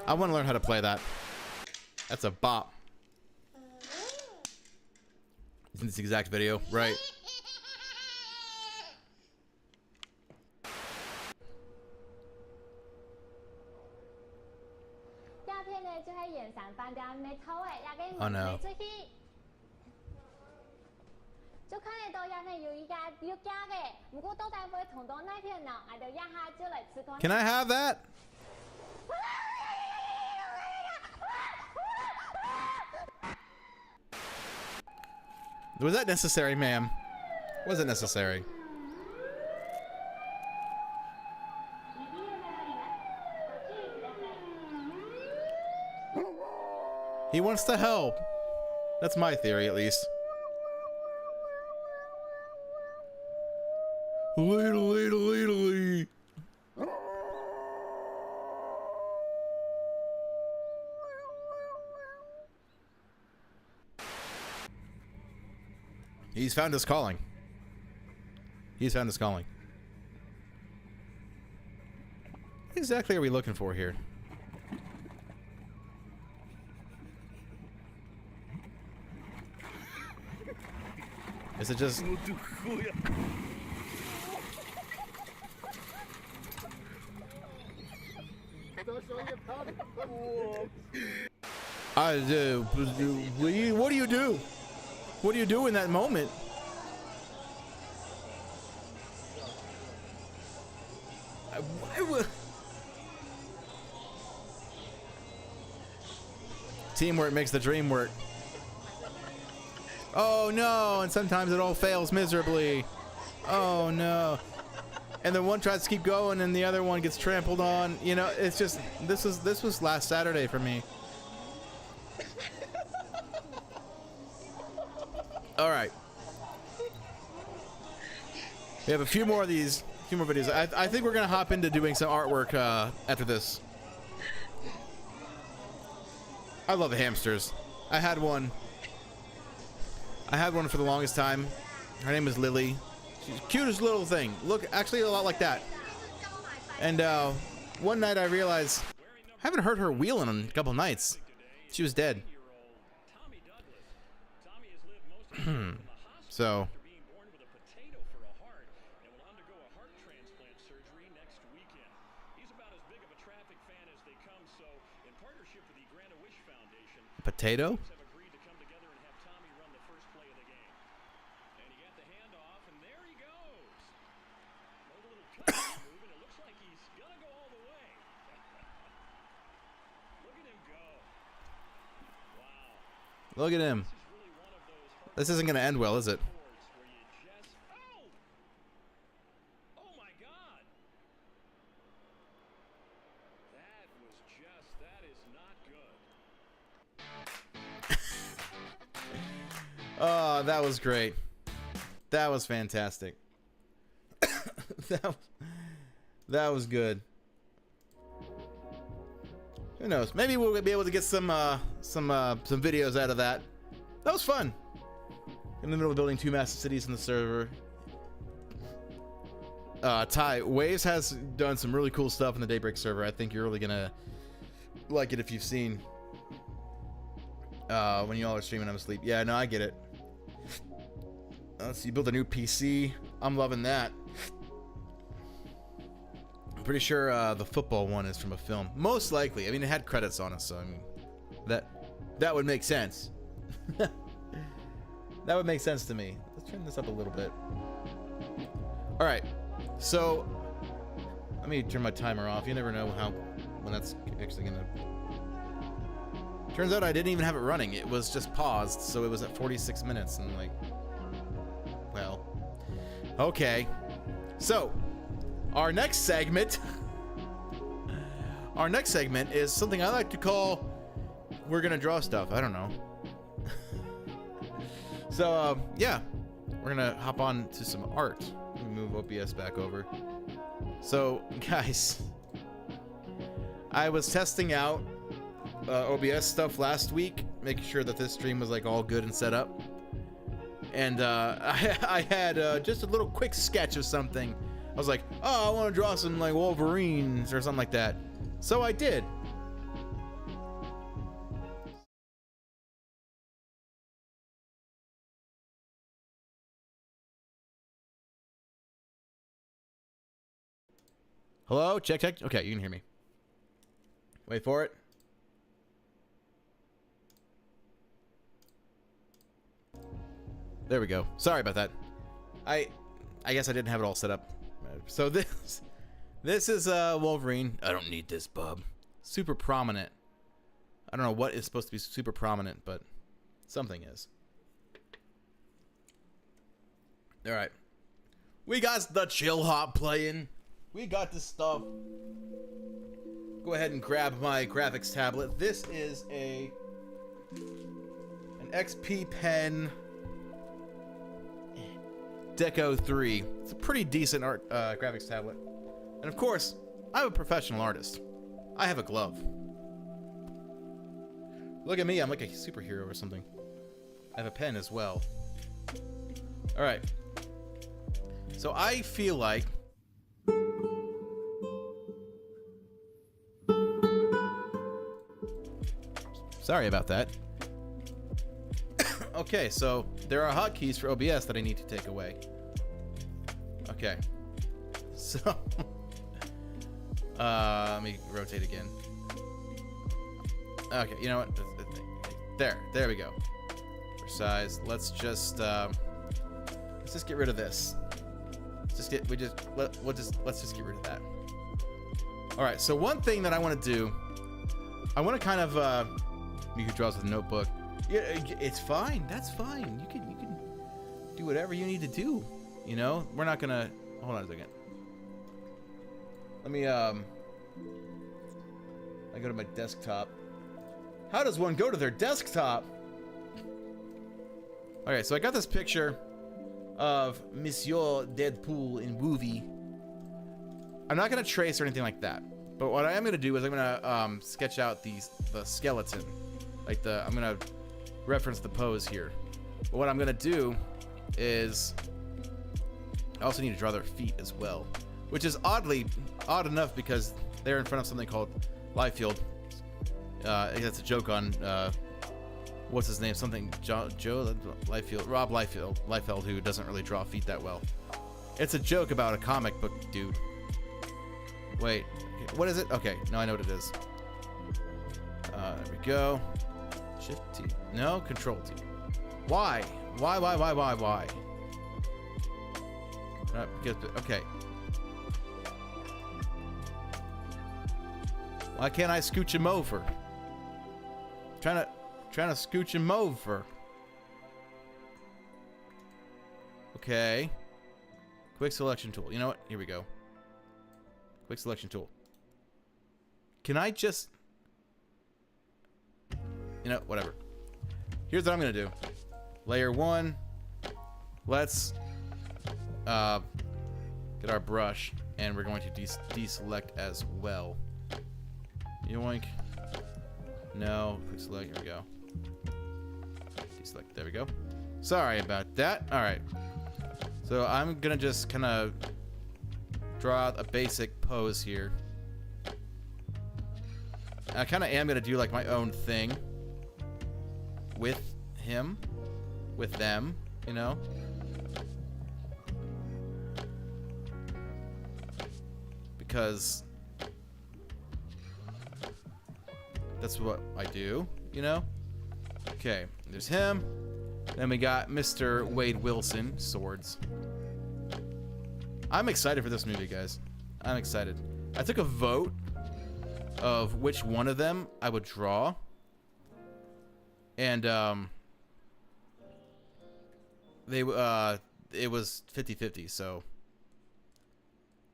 I want to learn how to play that. That's a bop. Isn't this the exact video? Right. Oh no. 做看得到鸦片有依家要加嘅，不過到底會同到那片呢？我哋一下就嚟吃飯。 Can I have that? Was that necessary, ma'am? Was it necessary? He wants to help. That's my theory, at least. Ladle. He's found his calling. He's found his calling. What exactly are we looking for here? Is it just... what do you do? What do you do in that moment? Teamwork makes the dream work. Oh no, and sometimes it all fails miserably. Oh no. And then one tries to keep going and the other one gets trampled on. You know, it's just, this was last Saturday for me. All right. We have a few more of these, videos. I think we're gonna hop into doing some artwork after this. I love the hamsters. I had one for the longest time. Her name is Lily. She's the cutest little thing. Look, actually a lot like that. And one night I realized I haven't heard her wheeling in a couple nights. She was dead. So. Potato? Look at him. This isn't going to end well, is it? Oh, that was great. That was fantastic. that was good. Who knows? Maybe we'll be able to get some videos out of that. That was fun. In the middle of building 2 massive cities in the server. Ty, Waves has done some really cool stuff in the Daybreak server. I think you're really gonna like it if you've seen when you all are streaming I'm asleep. Yeah, no, I get it. So you built a new PC. I'm loving that. I'm pretty sure the football one is from a film. Most likely. I mean, it had credits on it, so I mean, that would make sense. That would make sense to me. Let's turn this up a little bit. All right. So let me turn my timer off. You never know when that's actually gonna. Turns out I didn't even have it running. It was just paused, so it was at 46 minutes, and like, well, okay. So our next segment is something I like to call "We're gonna draw stuff." I don't know. So yeah, we're gonna hop on to some art. Let me move OBS back over. So guys, I was testing out OBS stuff last week, making sure that this stream was like all good and set up. And I had just a little quick sketch of something. I was like, oh, I want to draw some like Wolverines or something like that. So I did. Hello? Check. Okay, you can hear me. Wait for it. There we go. Sorry about that. I guess I didn't have it all set up. So this is Wolverine. I don't need this, bub. Super prominent. I don't know what is supposed to be super prominent, but something is. All right. We got the chill hop playing. We got this stuff. Go ahead and grab my graphics tablet. This is an XP Pen Deco 3. It's a pretty decent art graphics tablet. And of course, I'm a professional artist. I have a glove. Look at me, I'm like a superhero or something. I have a pen as well. All right. So I feel like sorry about that. Okay, so there are hotkeys for OBS that I need to take away. Okay. So let me rotate again. Okay, you know what? There we go. For size, let's just get rid of this. Let's just get rid of that. All right. So one thing that I want to do, I want to kind of you can draw with a notebook. Yeah, it's fine. That's fine. You can do whatever you need to do. You know, we're not gonna. Hold on a second. Let me I go to my desktop. How does one go to their desktop? Okay, so I got this picture of Monsieur Deadpool in movie. I'm not gonna trace or anything like that, but what I am gonna do is I'm gonna sketch out the skeleton, like I'm gonna reference the pose here. But what I'm gonna do is I also need to draw their feet as well, which is odd enough because they're in front of something called Liefeld. That's a joke on what's his name? Something Joe Liefeld, Rob Liefeld, who doesn't really draw feet that well. It's a joke about a comic book dude. Wait, what is it? Okay, now I know what it is. There we go. Shift T. No, Control T. Why? Why? Okay. Why can't I scooch him over? Trying to scooch him over. Okay. Quick selection tool. You know what? Here we go. Quick selection tool. Can I just... You know, whatever. Here's what I'm going to do. Layer 1. Let's get our brush, and we're going to deselect as well. Yoink. No. Quick select. Here we go. Deselect. There we go. Sorry about that. All right. So I'm going to just kind of draw out a basic pose here. I kind of am going to do like my own thing with him, with them, you know? Because that's what I do, you know? Okay, there's him. Then we got Mr. Wade Wilson, swords. I'm excited for this movie, guys. I'm excited. I took a vote of which one of them I would draw. And it was 50-50, so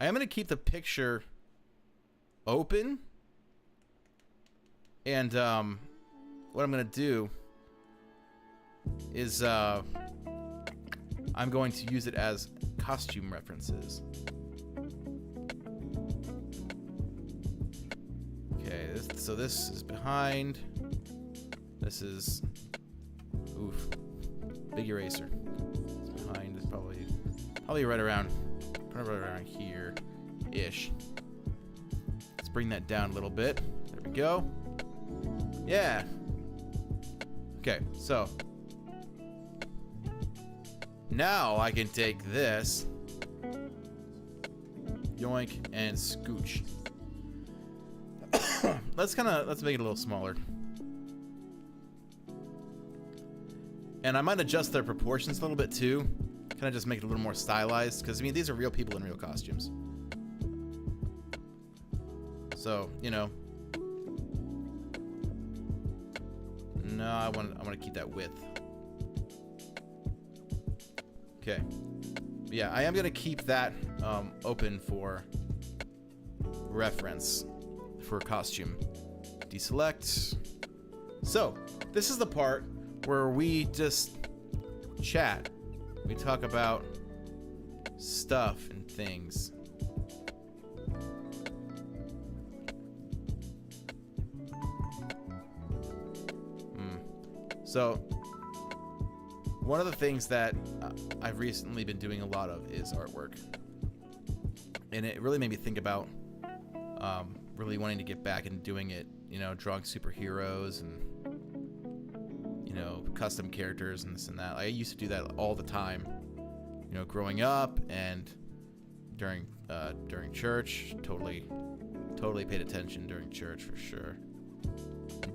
I am going to keep the picture open. And what I'm going to do is I'm going to use it as costume references. Okay, so this is behind. This is oof, big eraser. It's behind. It's probably right around here, ish. Let's bring that down a little bit. There we go. Yeah. Okay, so now I can take this, yoink, and scooch. let's make it a little smaller. And I might adjust their proportions a little bit too. Kind of just make it a little more stylized, because I mean these are real people in real costumes. So, you know. No, I want to keep that width. Okay. Yeah, I am going to keep that open for reference for costume. Deselect. So, this is the part where we just chat. We talk about stuff and things. So, One of the things that I've recently been doing a lot of is artwork. And it really made me think about really wanting to get back and doing it, you know, drawing superheroes and, you know, custom characters and this and that. I used to do that all the time, you know, growing up and during church. Totally paid attention during church for sure.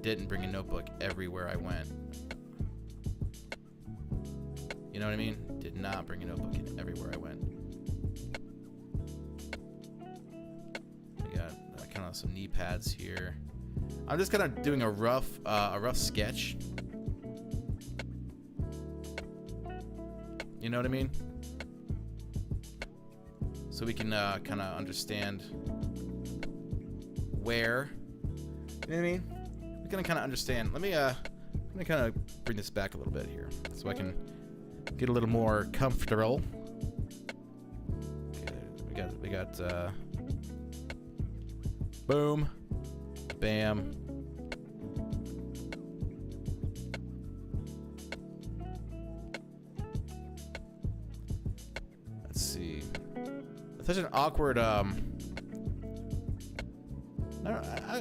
Didn't bring a notebook everywhere I went. You know what I mean? Did not bring a notebook everywhere I went. We got kind of some knee pads here. I'm just kind of doing a rough sketch. You know what I mean? So we can kind of understand where. You know what I mean? We're gonna kind of understand. Let me kind of bring this back a little bit here, so I can get a little more comfortable. Okay, we got boom, bam. Let's see. It's such an awkward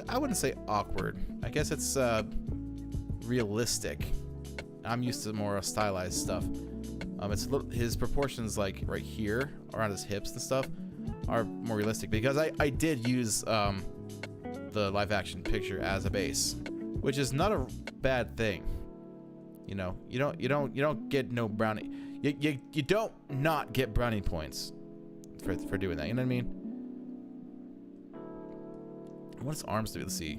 I wouldn't say awkward. I guess it's realistic. I'm used to more stylized stuff. His proportions, like right here around his hips and stuff, are more realistic because I did use the live action picture as a base, which is not a bad thing. You know, you don't get no brownie. You don't not get brownie points for doing that. You know what I mean? What his arms do? Let's see.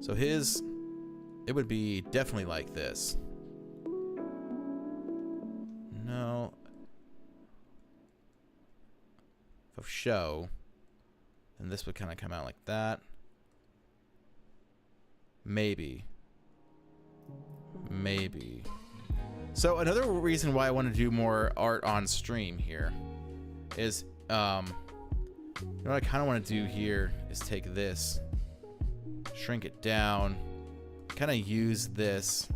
So it would be definitely like this. No. For show. And this would kind of come out like that. Maybe. So another reason why I want to do more art on stream here is, you know what I kind of want to do here is take this, shrink it down, kind of use this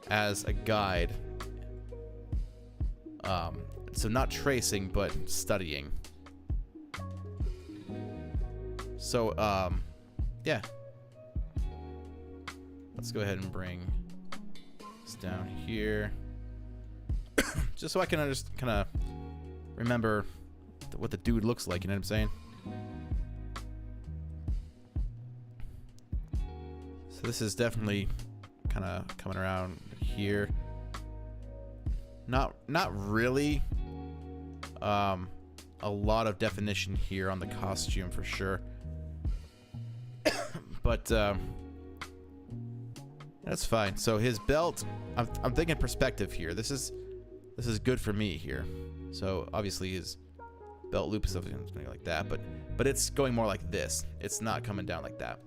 as a guide. So not tracing, but studying. So, yeah. Let's go ahead and bring this down here. Just so I can just kind of remember what the dude looks like, you know what I'm saying? So this is definitely kind of coming around here. Not really a lot of definition here on the costume for sure. But that's fine. So his belt, I'm thinking perspective here. This is good for me here. So obviously his belt loop stuff is going like that, but it's going more like this. It's not coming down like that.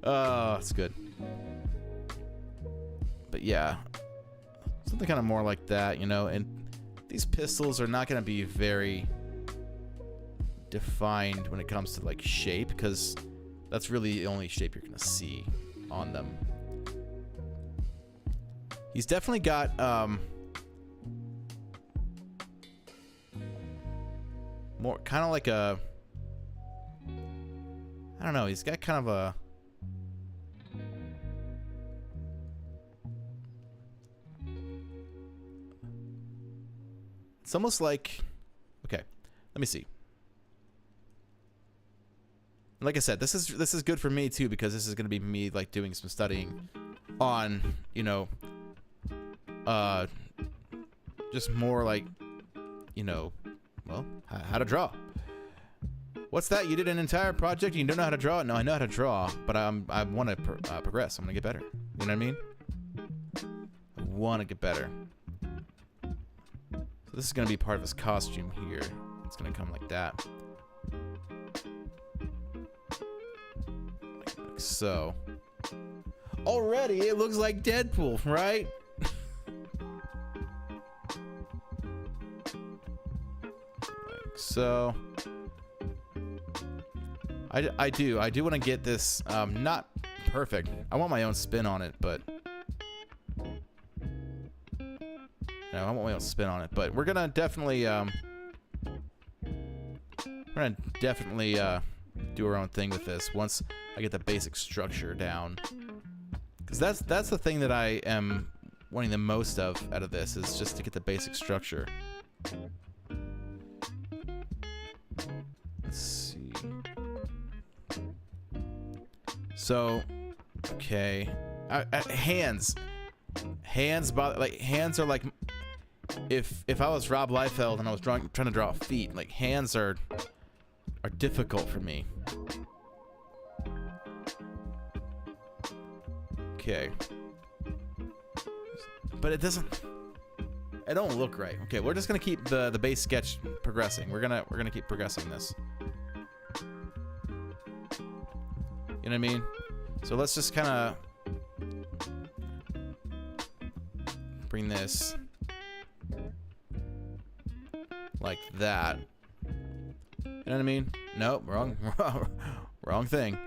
Oh, it's good. But yeah, something kind of more like that, you know. And these pistols are not going to be very defined when it comes to like shape, because that's really the only shape you're going to see on them. He's definitely got more kind of like a, I don't know, he's got kind of a, it's almost like, okay, let me see. Like I said, this is good for me too, because this is going to be me like doing some studying on, you know, just more like, you know, well, how to draw. What's that? You did an entire project and you don't know how to draw? No, I know how to draw, but I want to progress. I'm going to get better. You know what I mean? I want to get better. So this is going to be part of his costume here. It's going to come like that. Like so. Already, it looks like Deadpool, right? Like so. I do want to get this not perfect. I want my own spin on it, but no, I want my own spin on it. But we're gonna definitely do our own thing with this once I get the basic structure down. Because that's the thing that I am wanting the most of out of this, is just to get the basic structure. Let's see. So, okay, hands bother, like hands are like, if I was Rob Liefeld and I was trying to draw feet, like hands are difficult for me. Okay, but it don't look right. Okay, we're just gonna keep the base sketch progressing. We're gonna keep progressing this. You know what I mean? So let's just kind of bring this like that. You know what I mean? Nope, wrong thing.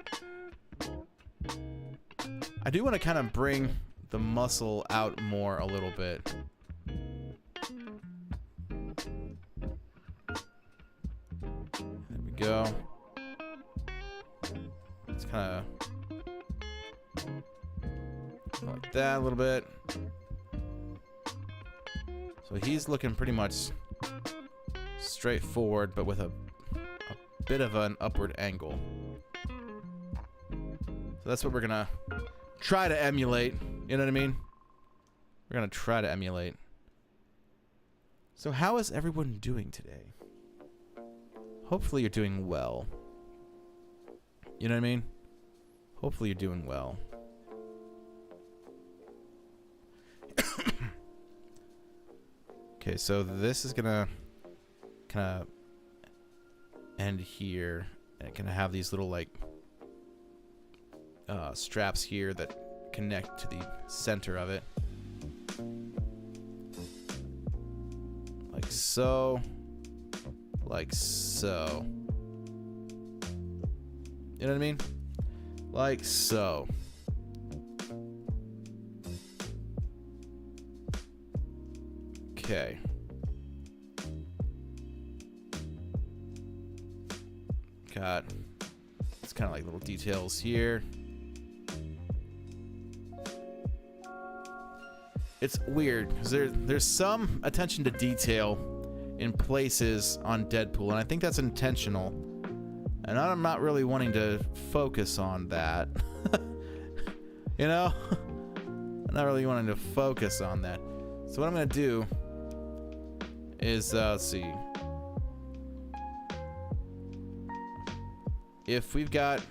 I do want to kind of bring the muscle out more a little bit. There we go. It's kind of like that a little bit. So he's looking pretty much straightforward, but with a bit of an upward angle. So that's what we're gonna try to emulate. You know what I mean? We're gonna try to emulate. So how is everyone doing today? Hopefully you're doing well. You know what I mean? Hopefully you're doing well. Okay, so this is gonna kind of end here, and gonna have these little like straps here that connect to the center of it, like so, like so. You know what I mean? Like so. Okay. Got, it's kind of like little details here. It's weird because there's some attention to detail in places on Deadpool, and I think that's intentional. And I'm not really wanting to focus on that. You know? I'm not really wanting to focus on that. So what I'm going to do is, let's see. If we've got...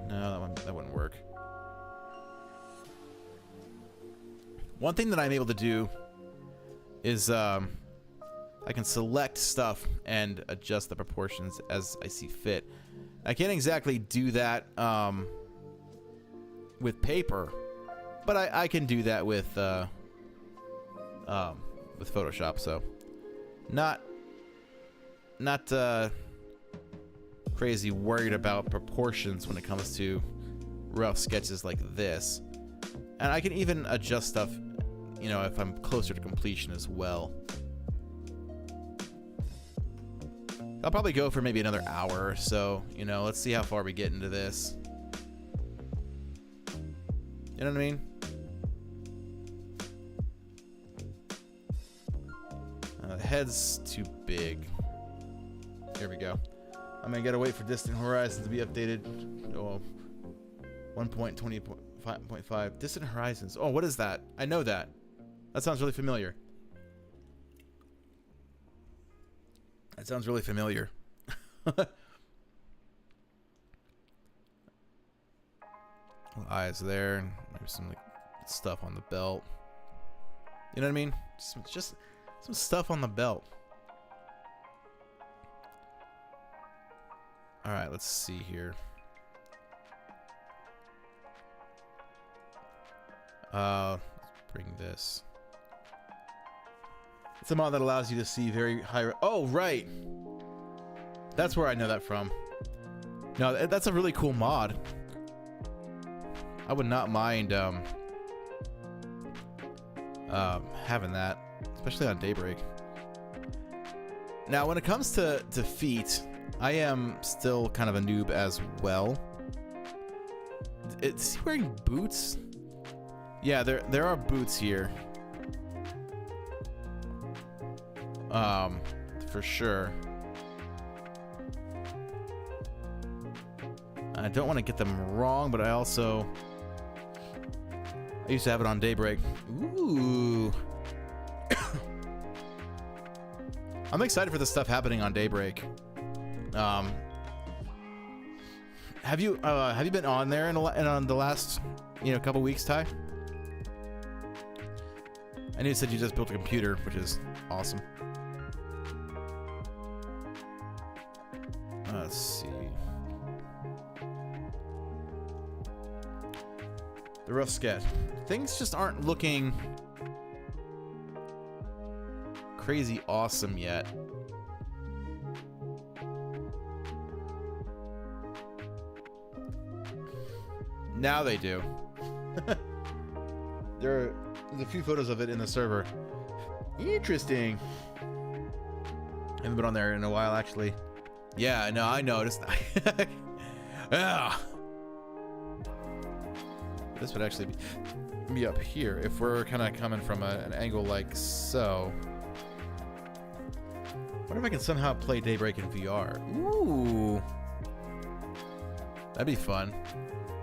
No, that wouldn't work. One thing that I'm able to do is I can select stuff and adjust the proportions as I see fit. I can't exactly do that with paper, but I can do that with Photoshop. So not crazy worried about proportions when it comes to rough sketches like this. And I can even adjust stuff, you know, if I'm closer to completion as well. I'll probably go for maybe another hour or so, you know, let's see how far we get into this. You know what I mean? The head's too big. Here we go. I'm gonna gotta wait for Distant Horizons to be updated. Oh, 1.20.5. Distant Horizons. Oh, what is that? I know that. That sounds really familiar. That sounds really familiar. Eyes there, and maybe some like stuff on the belt. You know what I mean? Just some stuff on the belt. All right, let's see here. Let's bring this. It's a mod that allows you to see very high. Oh, right. That's where I know that from. No, that's a really cool mod. I would not mind having that, especially on Daybreak. Now, when it comes to feet, I am still kind of a noob as well. Is he wearing boots? Yeah, there are boots here. For sure. I don't want to get them wrong, but I used to have it on Daybreak. Ooh. I'm excited for this stuff happening on Daybreak. Have you been on there in the last couple weeks, Ty? I know you said you just built a computer, which is awesome. Let's see. The rough sketch. Things just aren't looking crazy awesome yet. Now they do. There's a few photos of it in the server. Interesting. Haven't been on there in a while, actually. Yeah, no, I noticed. Yeah. This would actually be up here if we're kind of coming from an angle like so. What if I can somehow play Daybreak in VR? Ooh. That'd be fun.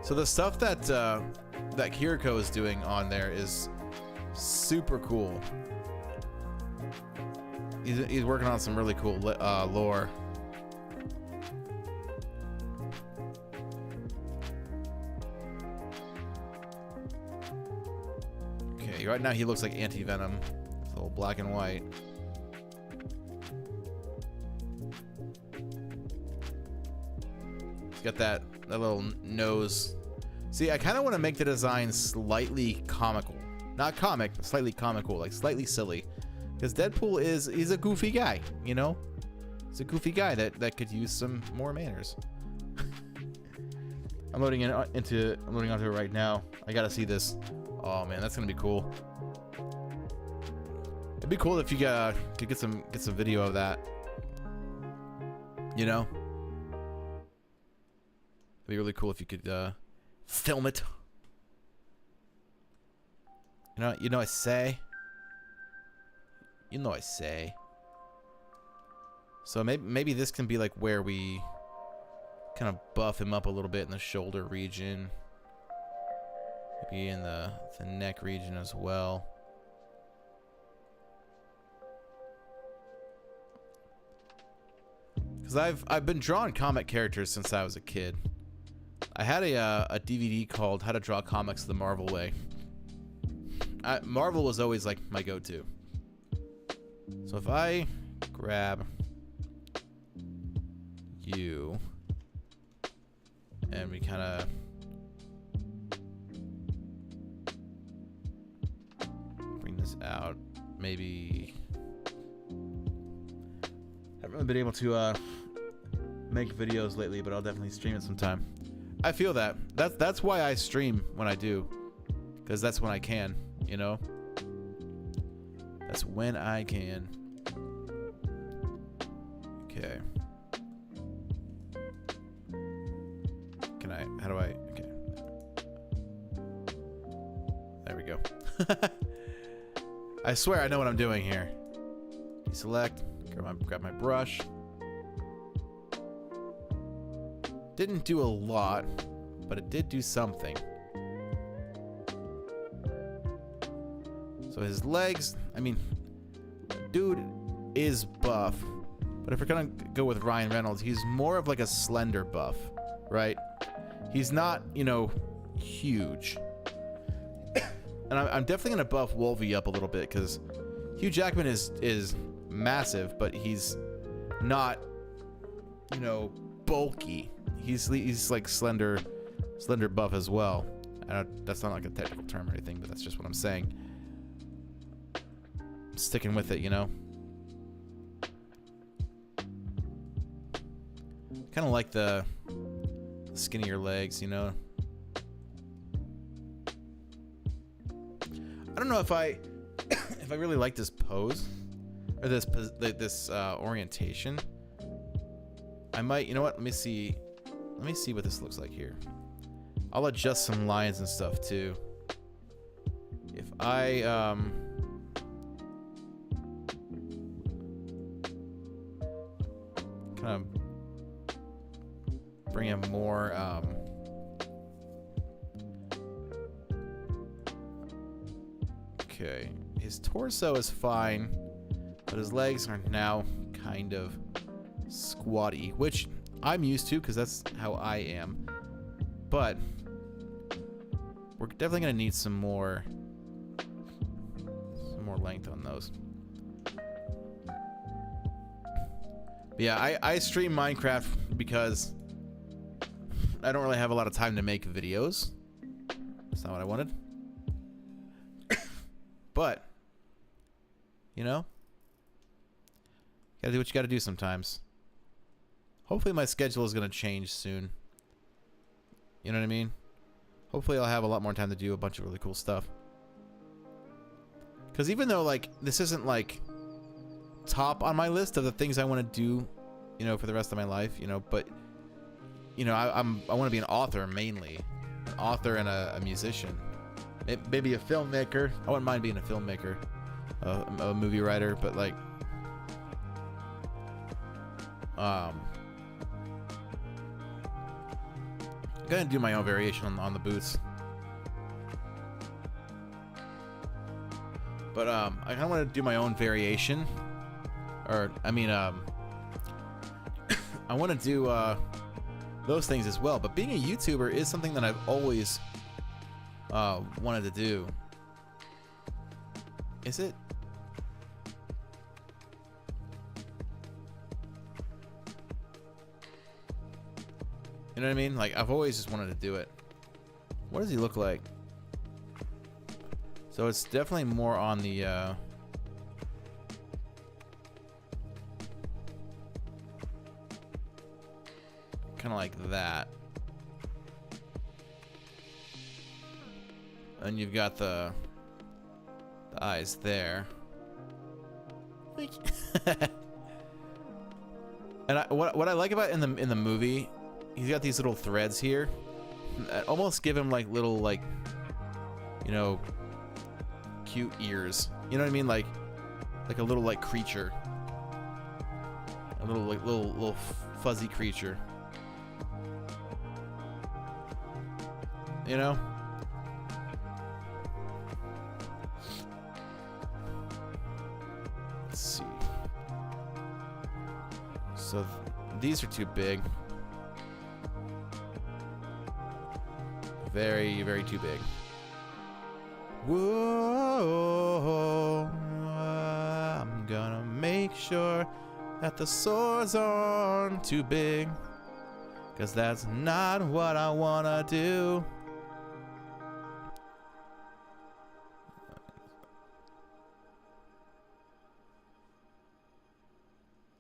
So the stuff that Kiriko is doing on there is super cool. He's working on some really cool lore. Okay, right now he looks like Anti-Venom. It's a little black and white. He's got that little nose. See, I kind of want to make the design slightly comical. Not comic, but slightly comical, like slightly silly. Because Deadpool he's a goofy guy, you know? He's a goofy guy that could use some more manners. I'm loading onto it right now. I gotta see this. Oh man, that's gonna be cool. It'd be cool if you could get some video of that. You know? It'd be really cool if you could film it. You know I say. You know I say. So maybe this can be like where we kind of buff him up a little bit in the shoulder region. Maybe in the neck region as well. Because I've been drawing comic characters since I was a kid. I had a DVD called How to Draw Comics the Marvel Way. Marvel was always like my go-to. So if I grab you and we kind of bring this out, maybe haven't really been able to make videos lately, but I'll definitely stream it sometime. I feel that's why I stream when I do, because that's when I can, you know. That's when I can. Okay. How do I? Okay. There we go. I swear I know what I'm doing here. Deselect, grab my brush. Didn't do a lot, but it did do something. So his legs, I mean, dude is buff, but if we're gonna go with Ryan Reynolds, he's more of like a slender buff, right? He's not, you know, huge. And I'm definitely gonna buff Wolvie up a little bit because Hugh Jackman is massive, but he's not, you know, bulky. He's like slender buff as well. That's not like a technical term or anything, but that's just what I'm saying. I'm sticking with it, you know. kind of like the skinnier legs, you know. I don't know if I if I really like this pose or this orientation. I might, you know what? Let me see what this looks like here. I'll adjust some lines and stuff too. If I kind of bring in more okay, his torso is fine, but his legs are now kind of squatty, which I'm used to because that's how I am. But we're definitely gonna need some more length on those. But yeah, I stream Minecraft because I don't really have a lot of time to make videos. That's not what I wanted. But you know, gotta do what you gotta do sometimes. Hopefully my schedule is gonna change soon. You know what I mean? Hopefully I'll have a lot more time to do a bunch of really cool stuff. Because even though like this isn't like top on my list of the things I want to do, you know, for the rest of my life, you know, but you know, I want to be an author mainly, an author and a musician, maybe a filmmaker. I wouldn't mind being a filmmaker, a movie writer, but like, I'm gonna do my own variation on the boots. But I kind of want to do my own variation, or I mean, I want to do those things as well. But being a YouTuber is something that I've always wanted to do. Is it? You know what I mean? Like I've always just wanted to do it. What does he look like? So it's definitely more on the kind of like that. And you've got the eyes there. And what I like about in the movie, he's got these little threads here that almost give him like little, like, you know, cute ears. You know what I mean? Like a little like creature, a little like little fuzzy creature. You know? Let's see. So these are too big. Very, very too big. Whoa, I'm gonna make sure that the swords aren't too big, 'cause that's not what I wanna do.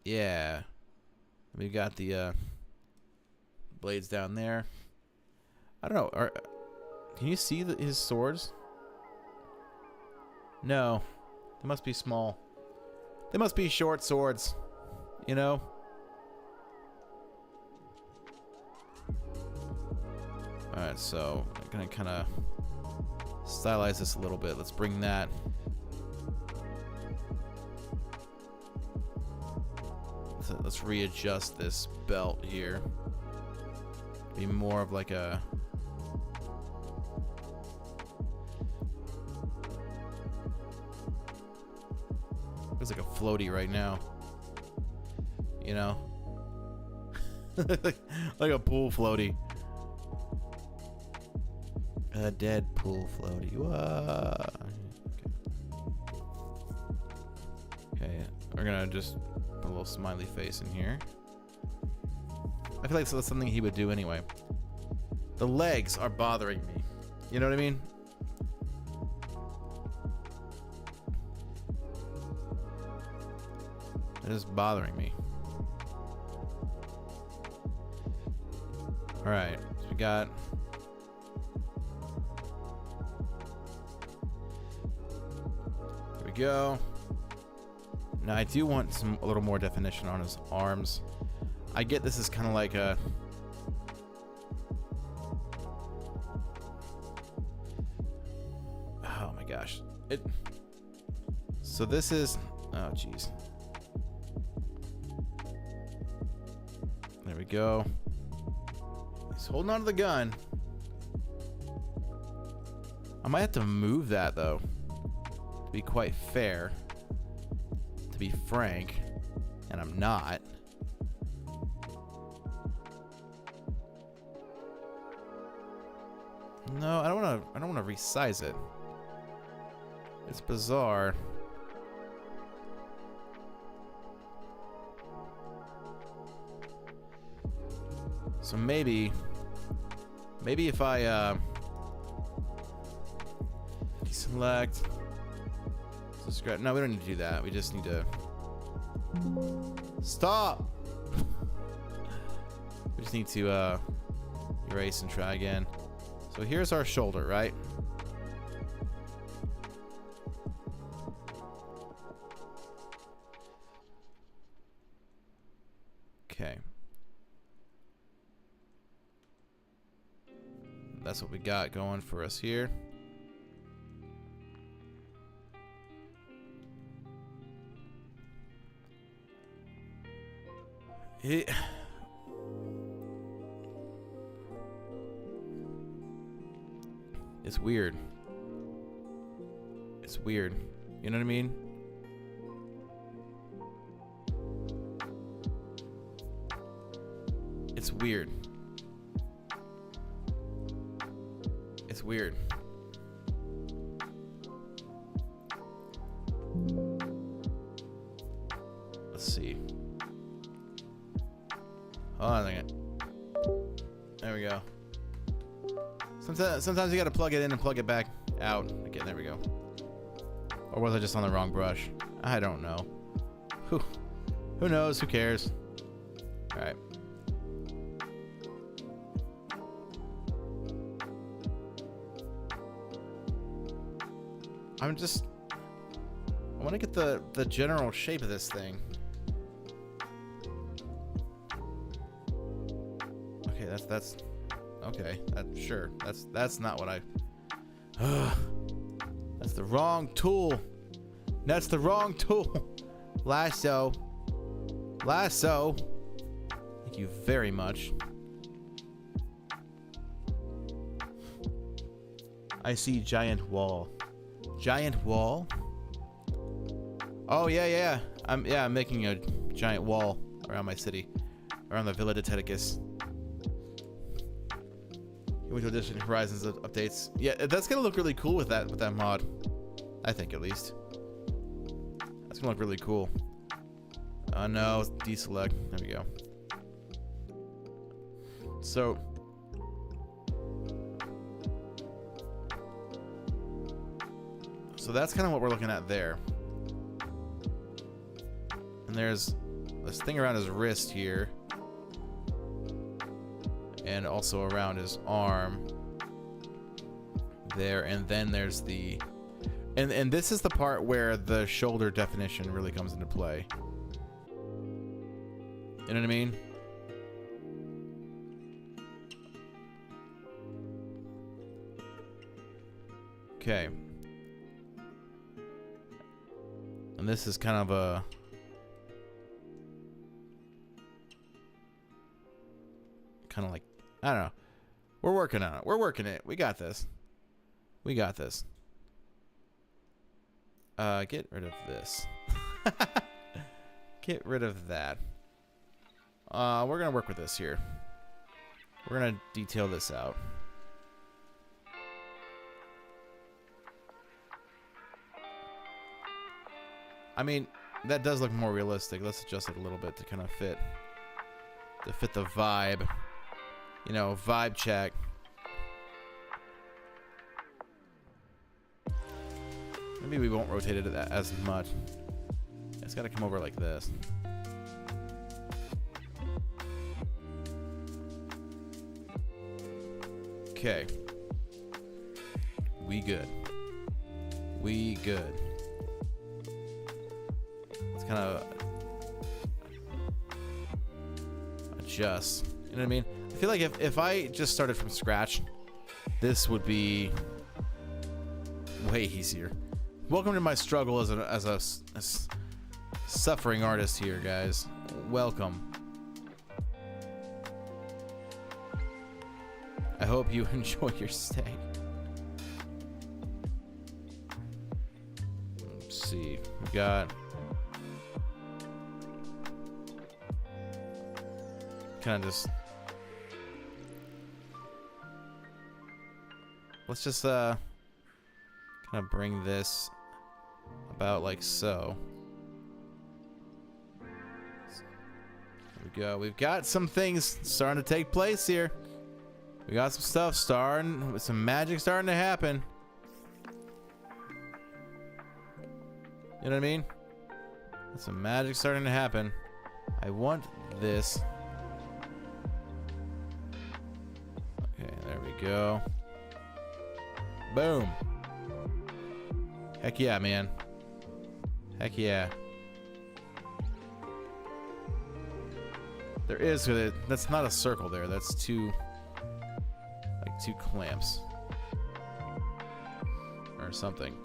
Yeah. We got the blades down there. I don't know. Can you see his swords? No. They must be small. They must be short swords. You know? Alright, so I'm gonna kind of stylize this a little bit. Let's bring that. Let's readjust this belt here. Be more of like a... It's like a floaty right now. You know? Like a pool floaty. A dead pool floaty. Whoa. Okay, we're gonna just put a little smiley face in here. I feel like that's something he would do anyway. The legs are bothering me. You know what I mean? It is bothering me. Alright, so we got... Here we go. Now I do want a little more definition on his arms. I get this is kind of like a... Oh my gosh. So this is... Oh jeez. There we go. He's holding on to the gun. I might have to move that though, to be quite fair. To be frank, and I'm not. No, I don't want to resize it. It's bizarre. So maybe if I deselect, subscribe. No, we don't need to do that. We just need to stop. We just need to erase and try again. So here's our shoulder, right? Okay. That's what we got going for us here. It's weird. It's weird. You know what I mean? It's weird. It's weird. Let's see. Hold on a second. There we go. Sometimes you gotta plug it in and plug it back out. Okay, there we go. Or was I just on the wrong brush? I don't know. Who knows? Who cares? Alright. I want to get the general shape of this thing. Okay, that's okay. Sure. That's not what I. That's the wrong tool. That's the wrong tool. Lasso. Thank you very much. I see giant wall. Giant wall? Oh yeah. I'm making a giant wall around my city, around the Villa de Teticus. Winter Edition Horizons updates. Yeah, that's gonna look really cool with that mod. I think at least. That's gonna look really cool. No, deselect. There we go. So that's kind of what we're looking at there. And there's this thing around his wrist here. And also around his arm. There, and then there's the... And this is the part where the shoulder definition really comes into play. You know what I mean? Okay. And this is kind of a... kind of like... I don't know. We're working on it. We're working it. We got this. We got this. Get rid of this. Get rid of that. We're gonna work with this here. We're gonna detail this out. I mean, that does look more realistic. Let's adjust it a little bit to kind of fit the vibe. You know, vibe check. Maybe we won't rotate it as much. It's got to come over like this. Okay. We good. We good. Let's kind of adjust. You know what I mean? I feel like if I just started from scratch, this would be way easier. Welcome to my struggle as a suffering artist here, guys. Welcome. I hope you enjoy your stay. Let's see. We got kind of just let's just kind of bring this about like so. There we go. We've got some things starting to take place here. We got some stuff starting, with some magic starting to happen. You know what I mean? Some magic starting to happen. I want this. Okay, there we go. Boom. Heck yeah, man. Heck yeah. There is, that's not a circle there. That's two clamps. Or something.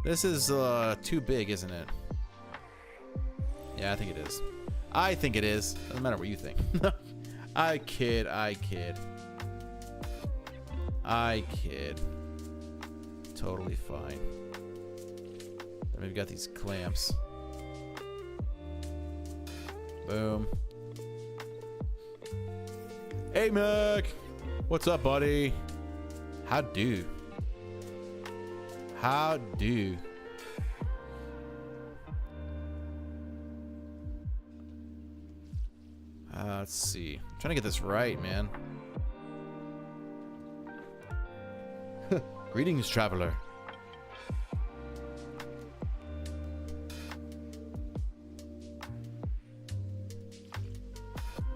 This is too big, isn't it? Yeah, I think it is. I think it is. Doesn't matter what you think. I kid. Totally fine. Then we've got these clamps. Boom. Hey, Mac! What's up, buddy? How do? Let's see. I'm trying to get this right, man. Greetings, traveler.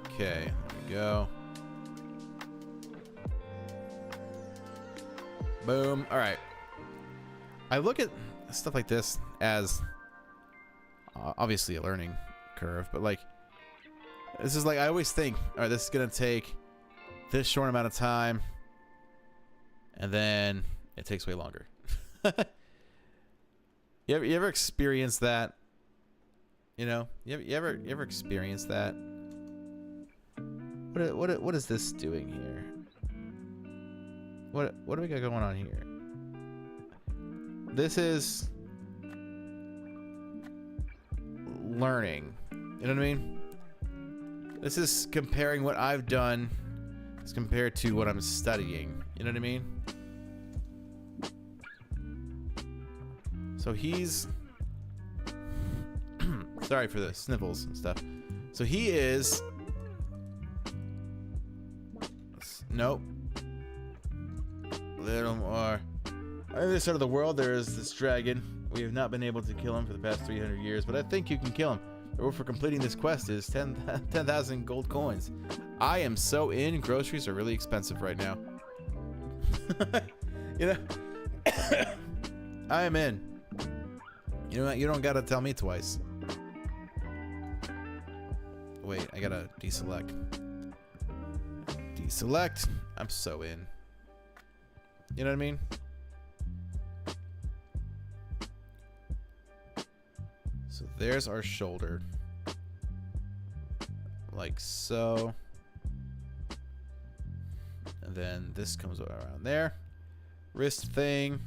Okay, there we go. Boom. All right. I look at stuff like this as obviously a learning curve, but like this is like I always think, all right, this is gonna take this short amount of time, and then it takes way longer. You ever experienced that? You know, you ever experienced that? What is this doing here? What do we got going on here? This is learning. You know what I mean? This is comparing what I've done as compared to what I'm studying. You know what I mean? So he's sorry for the sniffles and stuff. So he is nope. Little more. On the other side of the world, there is this dragon. We have not been able to kill him for the past 300 years, but I think you can kill him. The reward for completing this quest is 10,000 gold coins. I am so in. Groceries are really expensive right now. You know, I am in. You know what? You don't gotta tell me twice. Wait, I gotta deselect. Deselect. I'm so in. You know what I mean? So there's our shoulder. Like so. And then this comes around there. Wrist thing.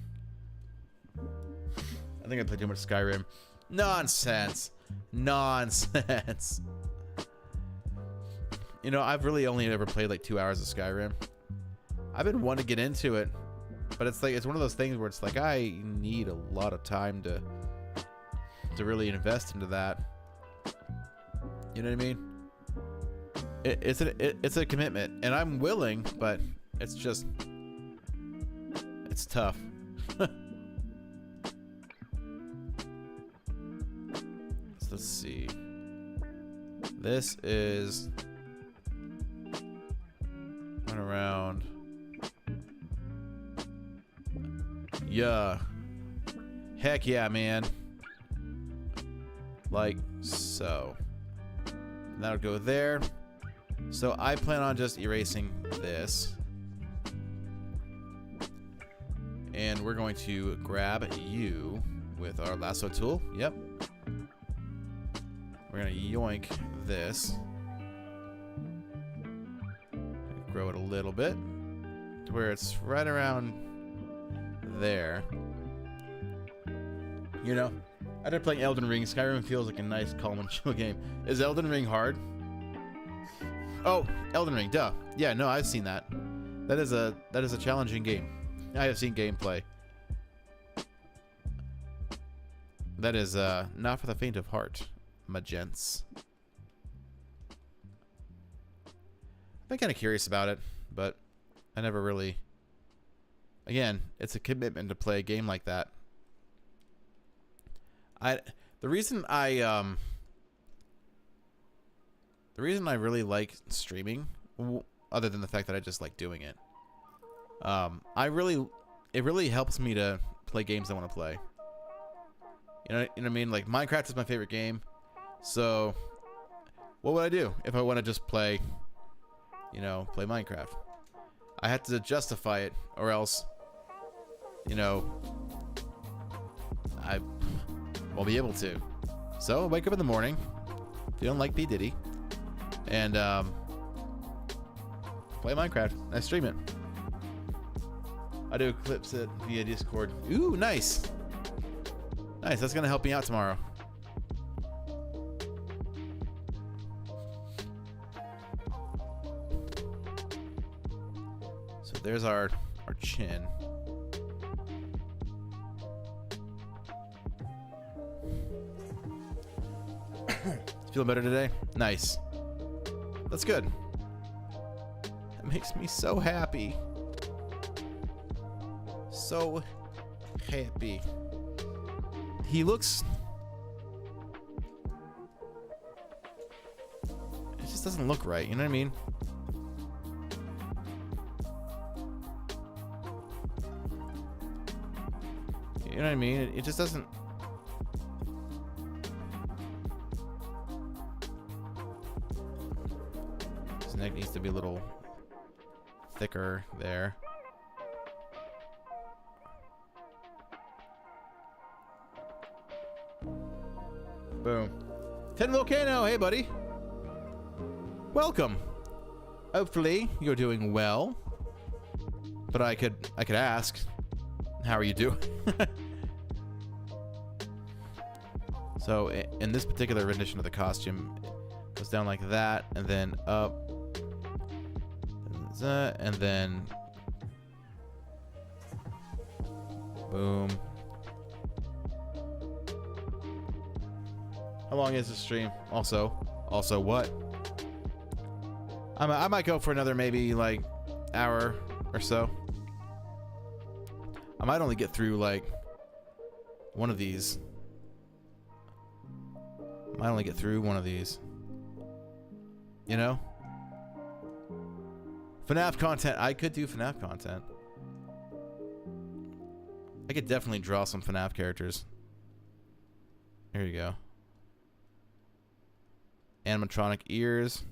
I think I played too much Skyrim. Nonsense. Nonsense. You know, I've really only ever played like 2 hours of Skyrim. I've been wanting to get into it, but it's like it's one of those things where it's like I need a lot of time to really invest into that. You know what I mean? It's a commitment, and I'm willing, but it's just it's tough. So let's see. This is run around. Yeah. Heck yeah, man. Like so. That'll go there. So I plan on just erasing this. And we're going to grab you with our lasso tool. Yep. We're going to yoink this. Grow it a little bit to where it's right around there. You know, after playing Elden Ring, Skyrim feels like a nice, calm and chill game. Is Elden Ring hard? Oh, Elden Ring, duh. Yeah, no, I've seen that. That is a challenging game. I have seen gameplay. That is not for the faint of heart, my gents. I've been kind of curious about it, but I never really... Again, it's a commitment to play a game like that. The reason I really like streaming, other than the fact that I just like doing it, it really helps me to play games I want to play. You know what I mean? Like, Minecraft is my favorite game, so what would I do if I want to just play, you know, play Minecraft? I have to justify it, or else, you know, I won't be able to. So I wake up in the morning, feeling like P. Diddy, and play Minecraft. I stream it. I do clips it via Discord. Ooh, nice. Nice, that's gonna help me out tomorrow. So there's our chin. Feeling better today? Nice. That's good. That makes me so happy. So happy. He looks... It just doesn't look right, you know what I mean? You know what I mean? It just doesn't... His neck needs to be a little thicker there. Boom. Ten Volcano, hey buddy. Welcome. Hopefully you're doing well. But I could ask, how are you doing? So in this particular rendition of the costume, it goes down like that, and then up, and then boom. How long is the stream? Also what? I might go for another maybe like hour or so. I might only get through like one of these. Might only get through one of these. You know? FNAF content. I could do FNAF content. I could definitely draw some FNAF characters. Here you go. Animatronic ears.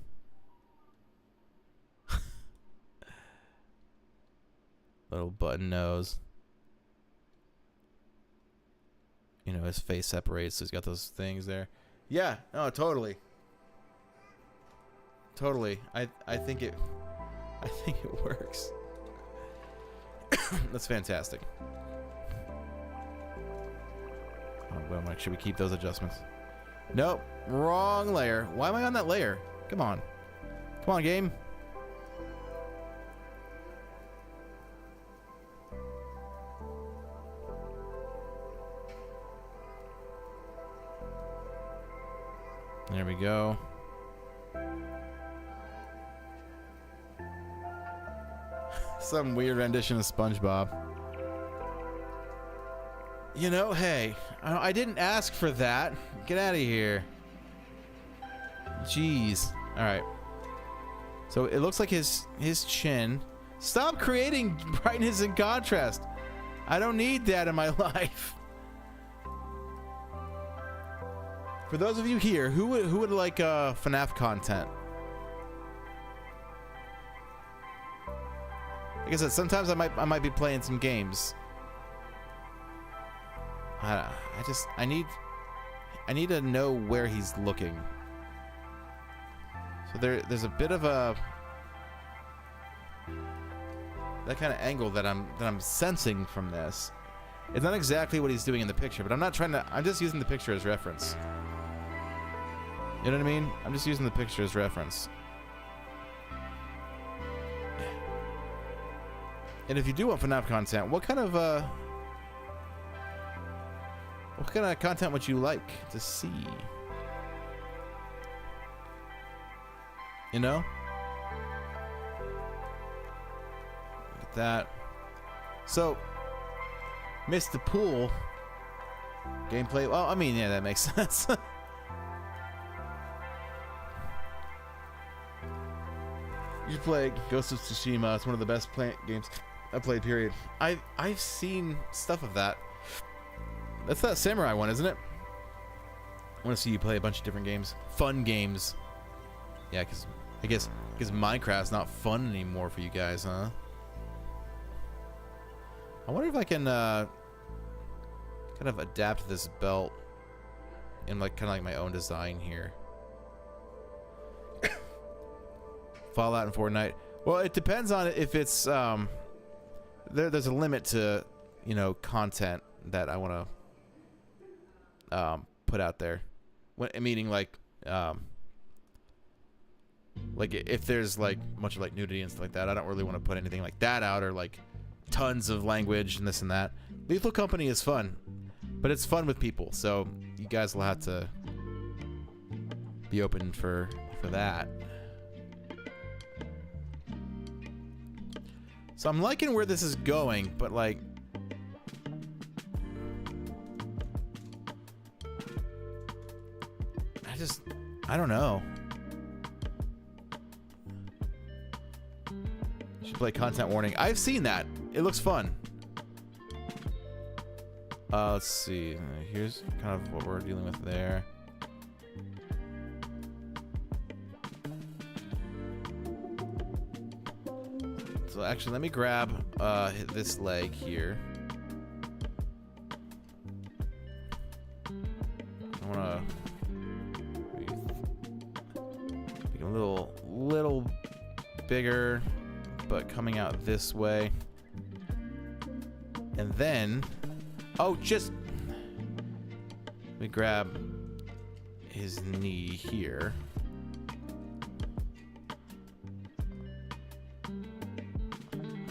Little button nose. You know, his face separates, so he's got those things there. Yeah, no, totally. Totally. I think it works. That's fantastic. Oh, well, should we keep those adjustments? Nope. Wrong layer. Why am I on that layer? Come on. Come on, game. There we go. Some weird rendition of SpongeBob. You know, hey, I didn't ask for that. Get out of here. Jeez. All right. So it looks like his chin. Stop creating brightness and contrast. I don't need that in my life. For those of you here, who would like FNAF content? Like I said, sometimes I might be playing some games. I need to know where he's looking. So there's a bit of a that kind of angle that I'm sensing from this. It's not exactly what he's doing in the picture, but I'm just using the picture as reference. You know what I mean? I'm just using the picture as reference. And if you do want FNAF content, what kind of content would you like to see? You know? Look at that. So, Mr. Pool gameplay. Well, I mean, yeah, that makes sense. You should play Ghost of Tsushima. It's one of the best games I've played, period. I've seen stuff of that. That's that samurai one, isn't it? I want to see you play a bunch of different games. Fun games. Yeah, because I guess Minecraft's not fun anymore for you guys, huh? I wonder if I can kind of adapt this belt in like kind of like my own design here. Fallout and Fortnite. Well, it depends on if it's there's a limit to, you know, content that I want to put out there. Meaning like if there's like much of like nudity and stuff like that, I don't really want to put anything like that out, or like tons of language and this and that. Lethal Company is fun, but it's fun with people, so you guys will have to be open for that. So I'm liking where this is going, but like I don't know. You should play content warning. I've seen that. It looks fun. Let's see. Here's kind of what we're dealing with there. So actually, let me grab this leg here. I want to make it a little bigger, but coming out this way. And then, let me grab his knee here.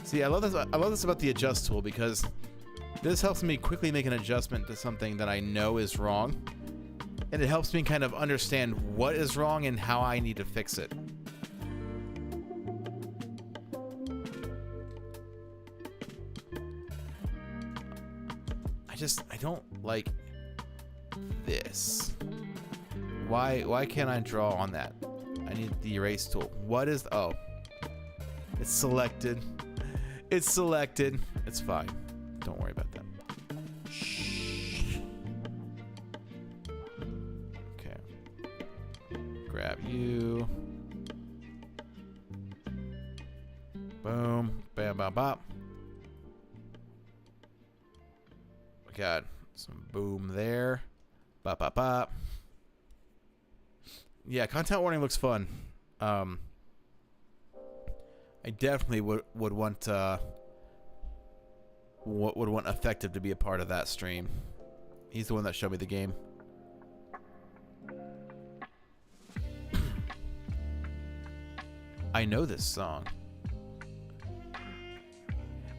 See, I love this about the adjust tool, because this helps me quickly make an adjustment to something that I know is wrong, and it helps me kind of understand what is wrong and how I need to fix it. I don't like this. Why can't I draw on that? I need the erase tool. What is, oh, it's selected. It's selected. It's fine. Don't worry about that. Shh. Okay. Grab you. Boom. Bam, bam, bop. Got some boom there. Bop, bop, bop. Yeah, content warning looks fun. I definitely would want Effective to be a part of that stream. He's the one that showed me the game. I know this song.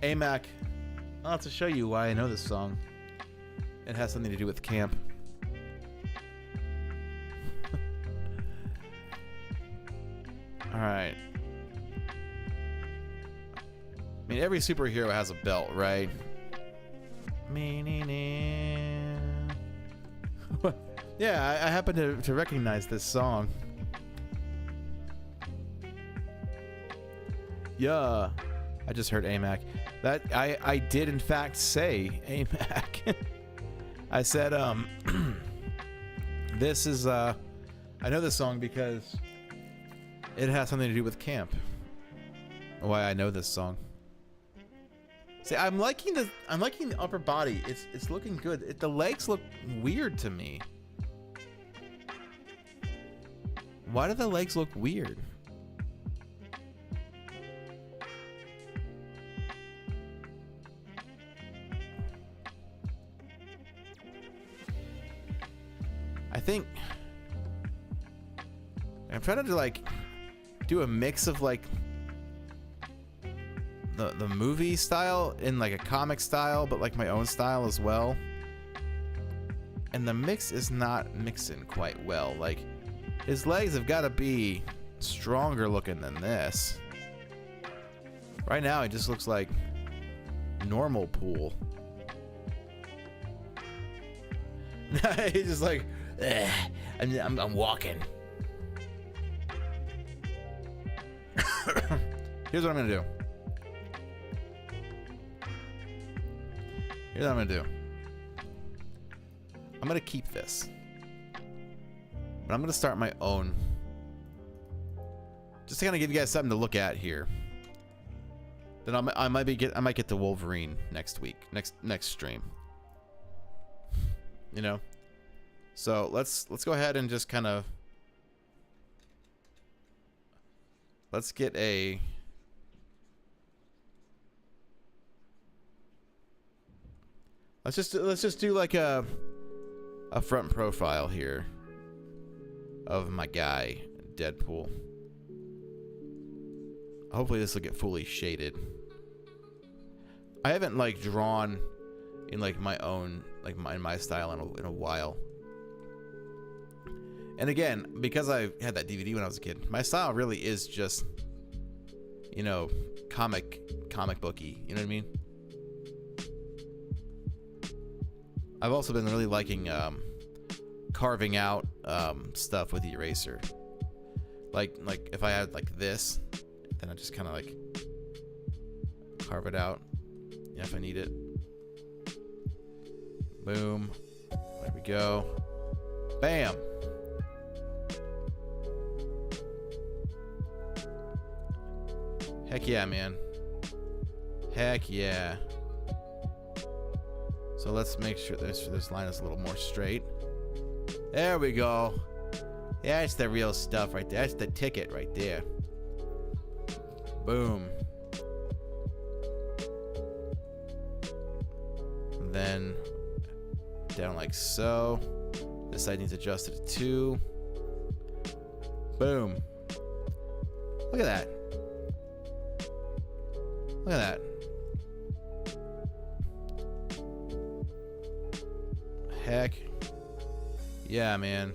AMAC, I'll have to show you why I know this song. It has something to do with camp. Alright. I mean, every superhero has a belt, right? Yeah, I happen to recognize this song. Yeah. I just heard AMAC. That I did in fact say AMAC. I said this is I know this song because it has something to do with camp. Why I know this song. See, I'm liking the upper body. It's looking good. The legs look weird to me. Why do the legs look weird? I think I'm trying to like do a mix of like the movie style in like a comic style, but like my own style as well. And the mix is not mixing quite well. Like his legs have got to be stronger looking than this. Right now it just looks like normal pool. He's just like, I'm walking. Here's what I'm gonna do. Here's what I'm gonna do. I'm gonna keep this, but I'm gonna start my own. Just to kind of give you guys something to look at here. Then I might get to Wolverine next week, next stream. You know, so let's go ahead and just kind of let's just do like a front profile here of my guy Deadpool. Hopefully this will get fully shaded. I haven't like drawn in like my own like my style in a while. And again, because I had that DVD when I was a kid, my style really is just, you know, comic booky. You know what I mean? I've also been really liking carving out stuff with the eraser. Like if I had like this, then I just kind of like carve it out, yeah, if I need it. Boom. There we go. Bam. Heck yeah, man. Heck yeah. So let's make sure this line is a little more straight. There we go. Yeah, that's the real stuff right there. That's the ticket right there. Boom. And then down like so. This side needs adjusted to 2. Boom. Look at that. Look at that. Heck. Yeah, man.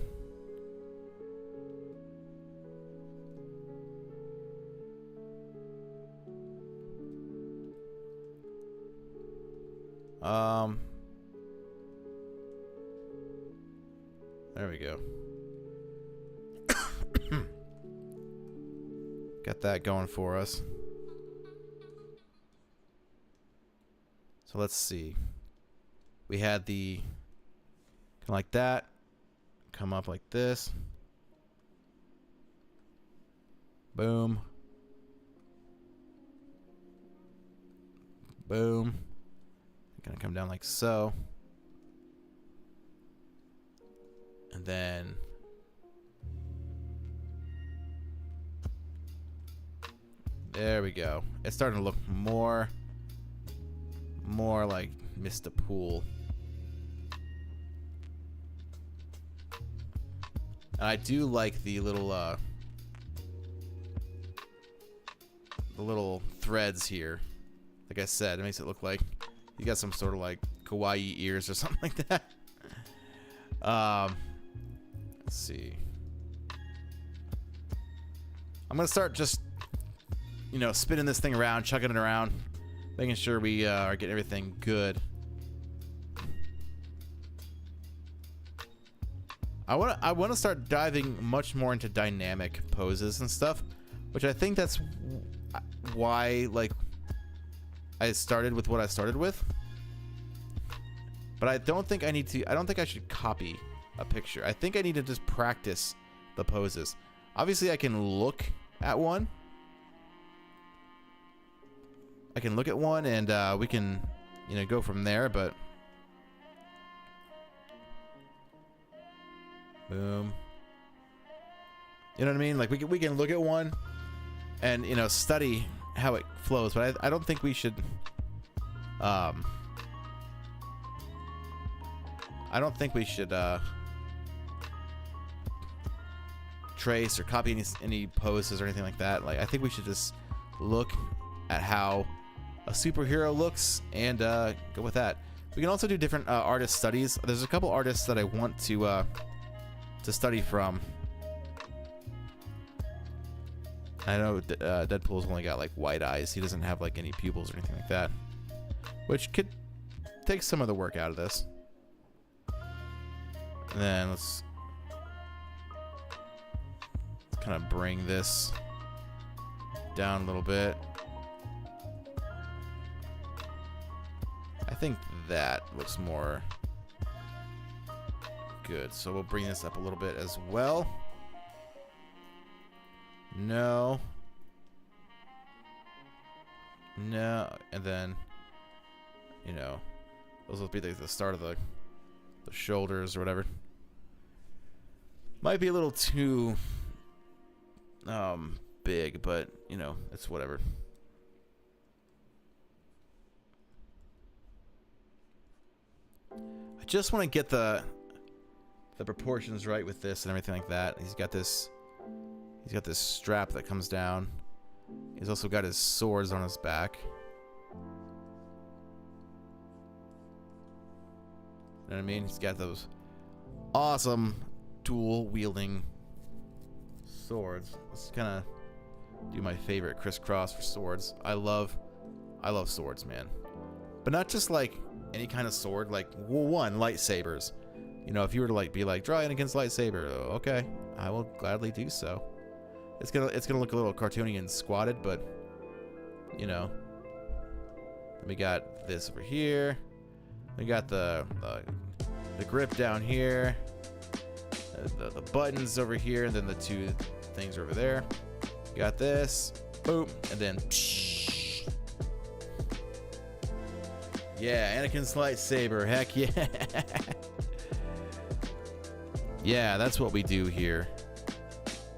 There we go. Got that going for us. So let's see. We had the kind of like that. Come up like this. Boom. Boom. Gonna come down like so. And then there we go. It's starting to look more like Mr. Pool. And I do like the little threads here. Like I said, it makes it look like you got some sort of like kawaii ears or something like that. Let's see. I'm gonna start just, you know, spinning this thing around, chucking it around, making sure we are getting everything good. I want to start diving much more into dynamic poses and stuff, which I think that's why, like, I started with what I started with. But I don't think I need to. I don't think I should copy a picture. I think I need to just practice the poses. Obviously, I can look at one. I can look at one, and we can, you know, go from there. But boom. You know what I mean? Like we can look at one, and you know, study how it flows. But I don't think we should. I don't think we should trace or copy any poses or anything like that. Like, I think we should just look at how a superhero looks and go with that. We can also do different artist studies. There's a couple artists that I want to study from. I know Deadpool's only got like white eyes. He doesn't have like any pupils or anything like that, which could take some of the work out of this. And then let's kind of bring this down a little bit. I think that looks more good. So we'll bring this up a little bit as well. No. No. And then, you know, those will be the start of the shoulders or whatever. Might be a little too big, but you know, it's whatever. I just want to get the proportions right with this and everything like that. He's got this strap that comes down. He's also got his swords on his back. You know what I mean? He's got those awesome dual-wielding swords. Let's kind of do my favorite crisscross for swords. I love swords, man. But not just like any kind of sword. Like, well, one, lightsabers. You know, if you were to like be like drawing against lightsaber, okay, I will gladly do so. It's gonna look a little cartoony and squatted, but you know. We got this over here. We got the grip down here, the buttons over here, and then the two things over there. Got this, boom, and then psh. Yeah, Anakin's lightsaber, heck yeah. Yeah, that's what we do here.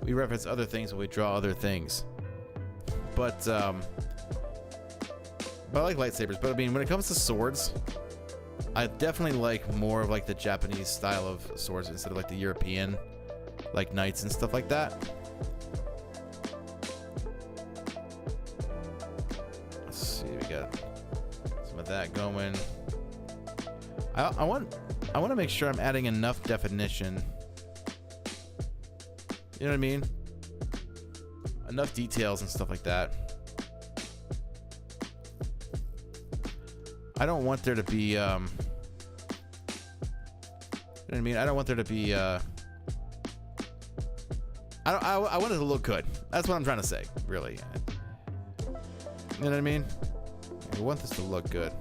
We reference other things when we draw other things. But I like lightsabers, but I mean, when it comes to swords, I definitely like more of like the Japanese style of swords instead of like the European, like knights and stuff like that. Let's see, we got some of that going. I want to make sure I'm adding enough definition. You know what I mean? Enough details and stuff like that. I don't want there to be, you know what I mean? I don't want there to be, I want it to look good. That's what I'm trying to say, really. You know what I mean? I want this to look good.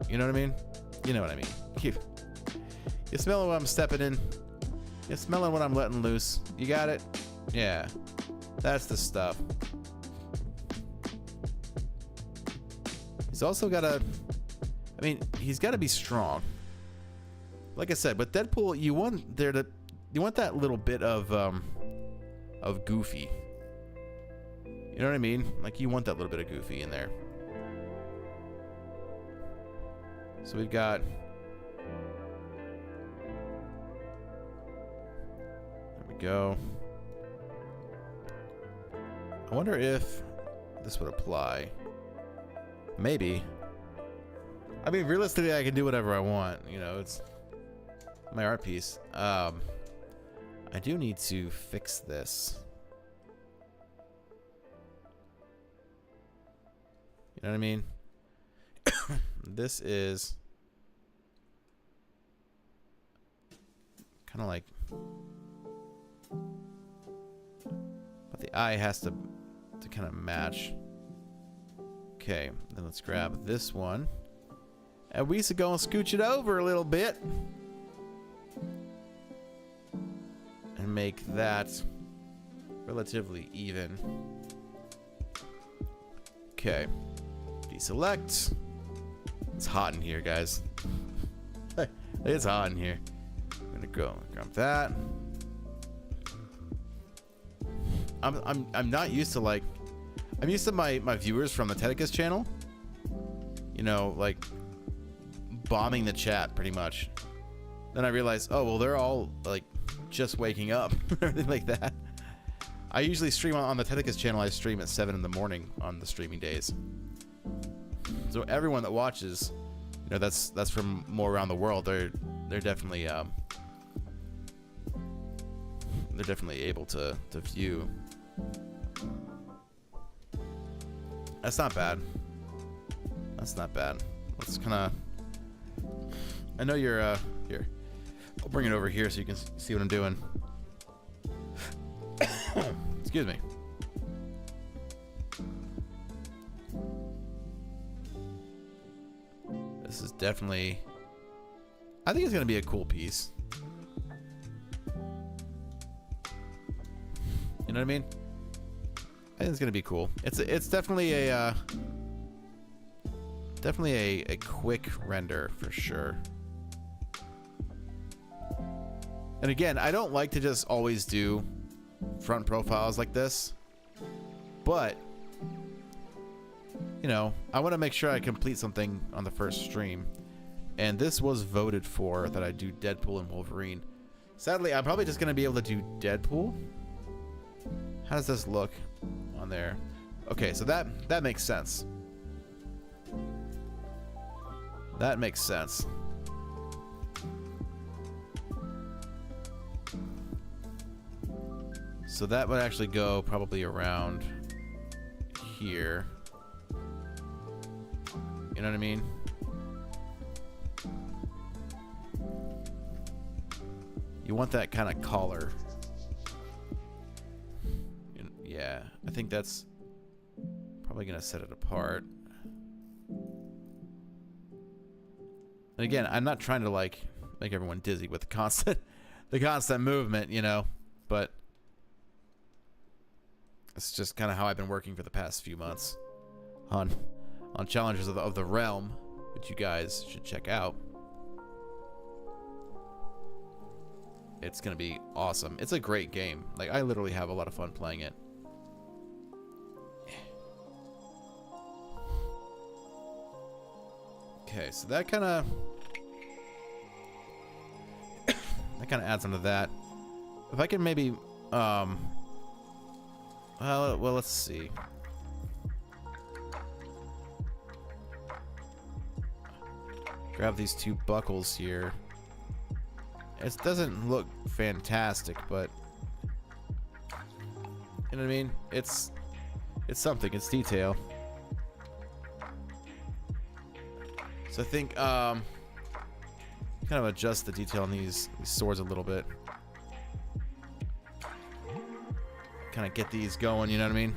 You know what I mean? You know what I mean. You smelling what I'm stepping in? You smelling what I'm letting loose? You got it? Yeah. That's the stuff. He's also got to, I mean, he's got to be strong. Like I said, with Deadpool, you want that little bit of goofy. You know what I mean? Like, you want that little bit of goofy in there. So we've got, there we go. I wonder if this would apply. Maybe. I mean, realistically, I can do whatever I want. You know, it's my art piece. I do need to fix this. You know what I mean? This is kind of like, but the eye has to to kind of match. Okay, then let's grab this one. And we used to go and scooch it over a little bit. And make that relatively even. Okay. Deselect. It's hot in here, guys. It's hot in here. I'm gonna go grab that. I'm not used to like, I'm used to my viewers from the Tedicus channel, you know, like bombing the chat pretty much. Then I realized, oh well, they're all like just waking up, everything like that. I usually stream on the Tedicus channel. I stream at 7 in the morning on the streaming days. So everyone that watches, you know, that's from more around the world. They're definitely able to view. That's not bad. That's not bad. Let's kind of. I know you're here. I'll bring it over here so you can see what I'm doing. Excuse me. This is definitely. I think it's gonna be a cool piece. You know what I mean? I think it's gonna be cool. It's definitely a quick render for sure. And again, I don't like to just always do front profiles like this, but you know, I want to make sure I complete something on the first stream, and this was voted for that I do Deadpool and Wolverine. Sadly, I'm probably just gonna be able to do Deadpool. How does this look on there? Okay, so that makes sense. That makes sense. So that would actually go probably around here. You know what I mean? You want that kind of collar. Yeah, I think that's probably gonna set it apart. And again, I'm not trying to like make everyone dizzy with the constant movement, you know, but it's just kind of how I've been working for the past few months on Challengers of the Realm, which you guys should check out. It's gonna be awesome. It's a great game. Like, I literally have a lot of fun playing it. Okay, so that kind of adds onto that. If I can maybe well, let's see. Grab these two buckles here. It doesn't look fantastic, but you know what I mean? It's something. It's detail. So I think kind of adjust the detail on these swords a little bit. Kind of get these going, you know what I mean?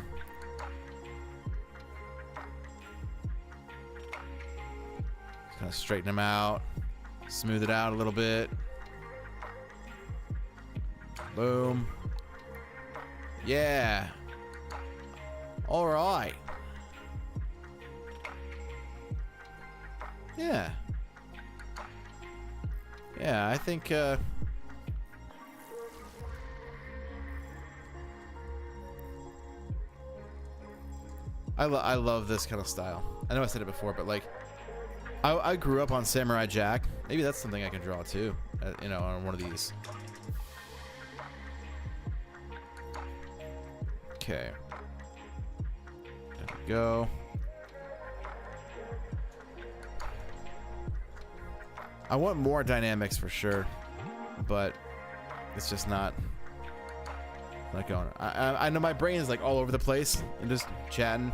Kind of straighten them out, smooth it out a little bit. Boom. Yeah. All right. Yeah. Yeah, I think I love this kind of style. I know I said it before, but like I grew up on Samurai Jack. Maybe that's something I can draw too, you know, on one of these. Okay. There we go. I want more dynamics for sure, but it's just not going. I know my brain is like all over the place and just chatting,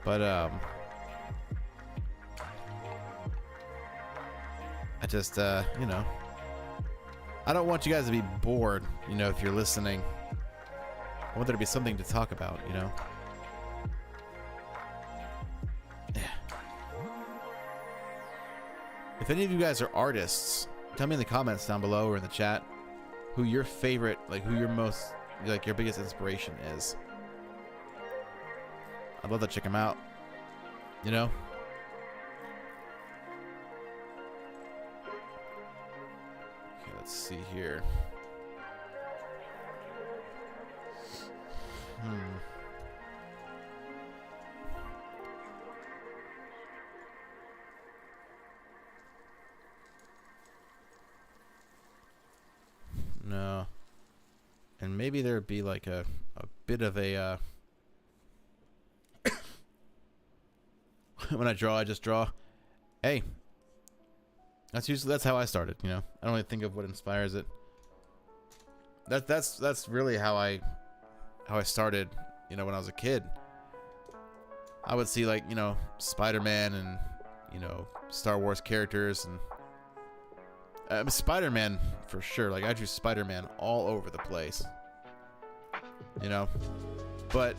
but I just you know, I don't want you guys to be bored, you know, if you're listening. want there to be something to talk about, you know? Yeah. If any of you guys are artists, tell me in the comments down below or in the chat who your favorite, like who your most, like your biggest inspiration is. I'd love to check them out, you know? Okay, let's see here. No. And maybe there'd be like a bit of a when I draw, I just draw. Hey. That's how I started, you know. I don't really think of what inspires it. That's really how I started, you know, when I was a kid. I would see, like, you know, Spider-Man and, you know, Star Wars characters, and Spider-Man for sure. Like, I drew Spider-Man all over the place, you know. But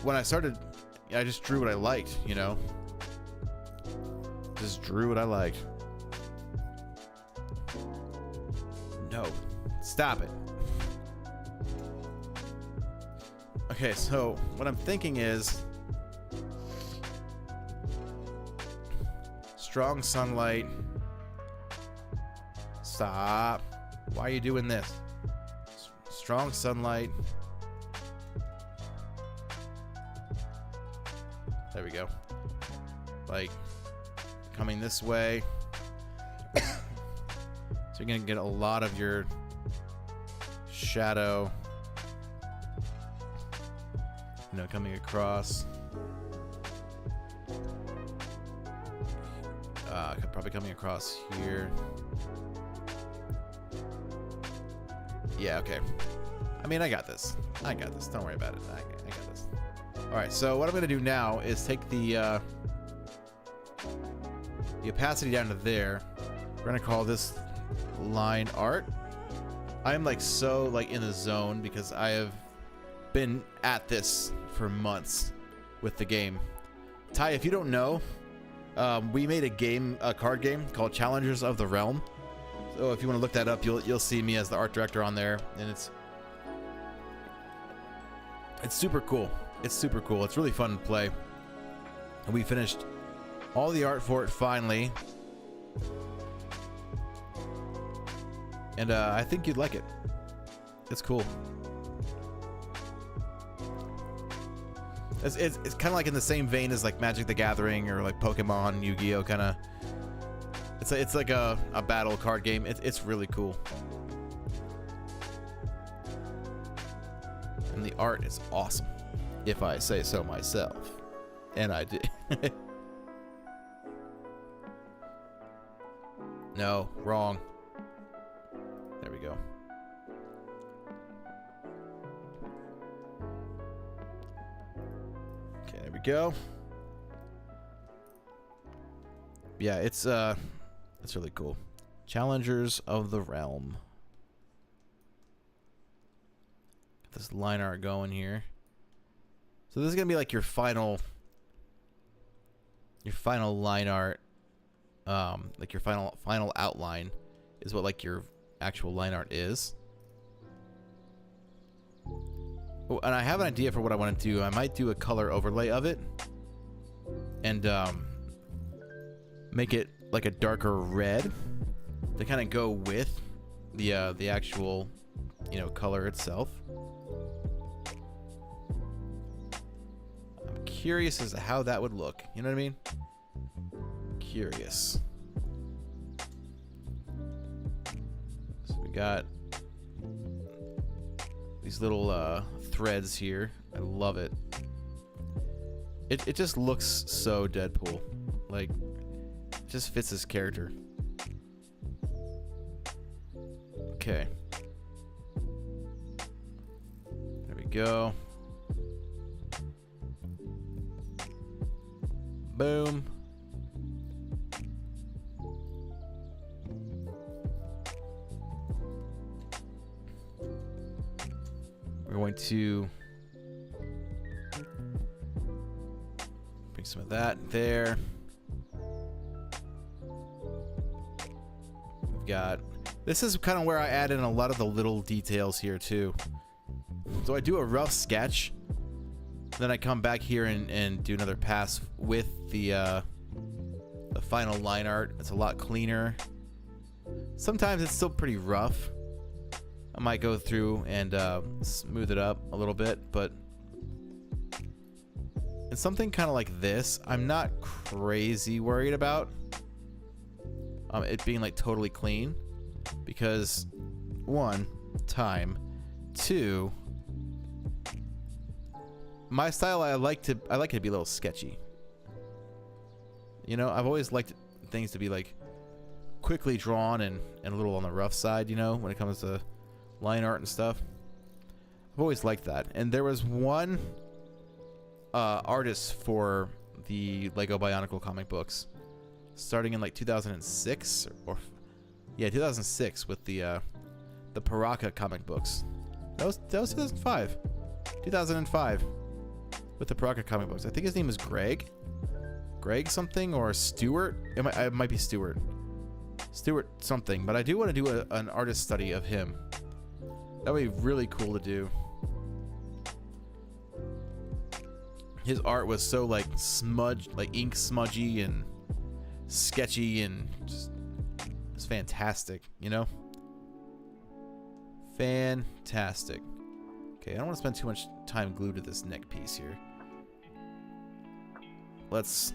when I started, I just drew what I liked, you know. Just drew what I liked. No, stop it. Okay, so what I'm thinking is strong sunlight. Stop. Why are you doing this? Strong sunlight. There we go. Like coming this way. So you're gonna get a lot of your shadow, you know, coming across. Probably coming across here. Yeah, okay. I mean, I got this. I got this. Don't worry about it. I got this. All right, so what I'm going to do now is take the opacity down to there. We're going to call this line art. I'm like so like in the zone because I have been at this for months with the game. Ty, if you don't know, we made a card game called Challengers of the Realm. So if you want to look that up, you'll see me as the art director on there, and it's super cool. It's super cool. It's really fun to play. And we finished all the art for it finally, and I think you'd like it. It's cool. It's kind of like in the same vein as like Magic the Gathering or like Pokemon, Yu-Gi-Oh, kind of. It's like a battle card game. It's really cool. And the art is awesome, if I say so myself. And I did. No, wrong. There we go. Okay, there we go. Yeah, it's really cool. Challengers of the Realm. Get this line art going here. So this is gonna be like your final line art. Like your final outline is what like your actual line art is. Oh, and I have an idea for what I want to do. I might do a color overlay of it and make it like a darker red to kind of go with the actual, you know, color itself. I'm curious as to how that would look. You know what I mean? Curious. So we got these little threads here. I love it. It just looks so Deadpool. Like, it just fits his character. Okay. There we go. Boom. to bring some of that there. We've got, this is kind of where I add in a lot of the little details here too. So I do a rough sketch, then I come back here and do another pass with the final line art. It's a lot cleaner. Sometimes it's still pretty rough. I might go through and smooth it up a little bit, but in something kind of like this, I'm not crazy worried about it being like totally clean, because one, time, two, my style, I like it to be a little sketchy. You know, I've always liked things to be like quickly drawn and a little on the rough side, you know, when it comes to line art and stuff. I've always liked that. And there was one artist for the Lego Bionicle comic books starting in like 2006 or yeah, 2006 with the Paraka comic books. That was 2005. 2005 with the Paraka comic books. I think his name is Greg something, or Stewart. It might be Stewart something, but I do want to do an artist study of him. That would be really cool to do. His art was so like ink smudgy and sketchy, and just, it's fantastic, you know? Fantastic. Okay, I don't want to spend too much time glued to this neck piece here. Let's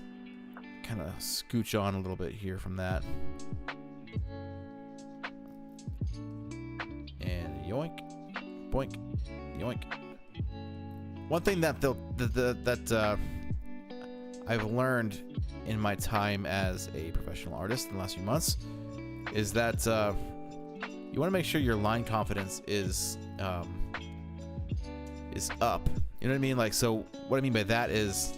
kind of scooch on a little bit here from that. And yoink, boink, yoink. One thing that I've learned in my time as a professional artist in the last few months is that you want to make sure your line confidence is up. You know what I mean? Like, so what I mean by that is,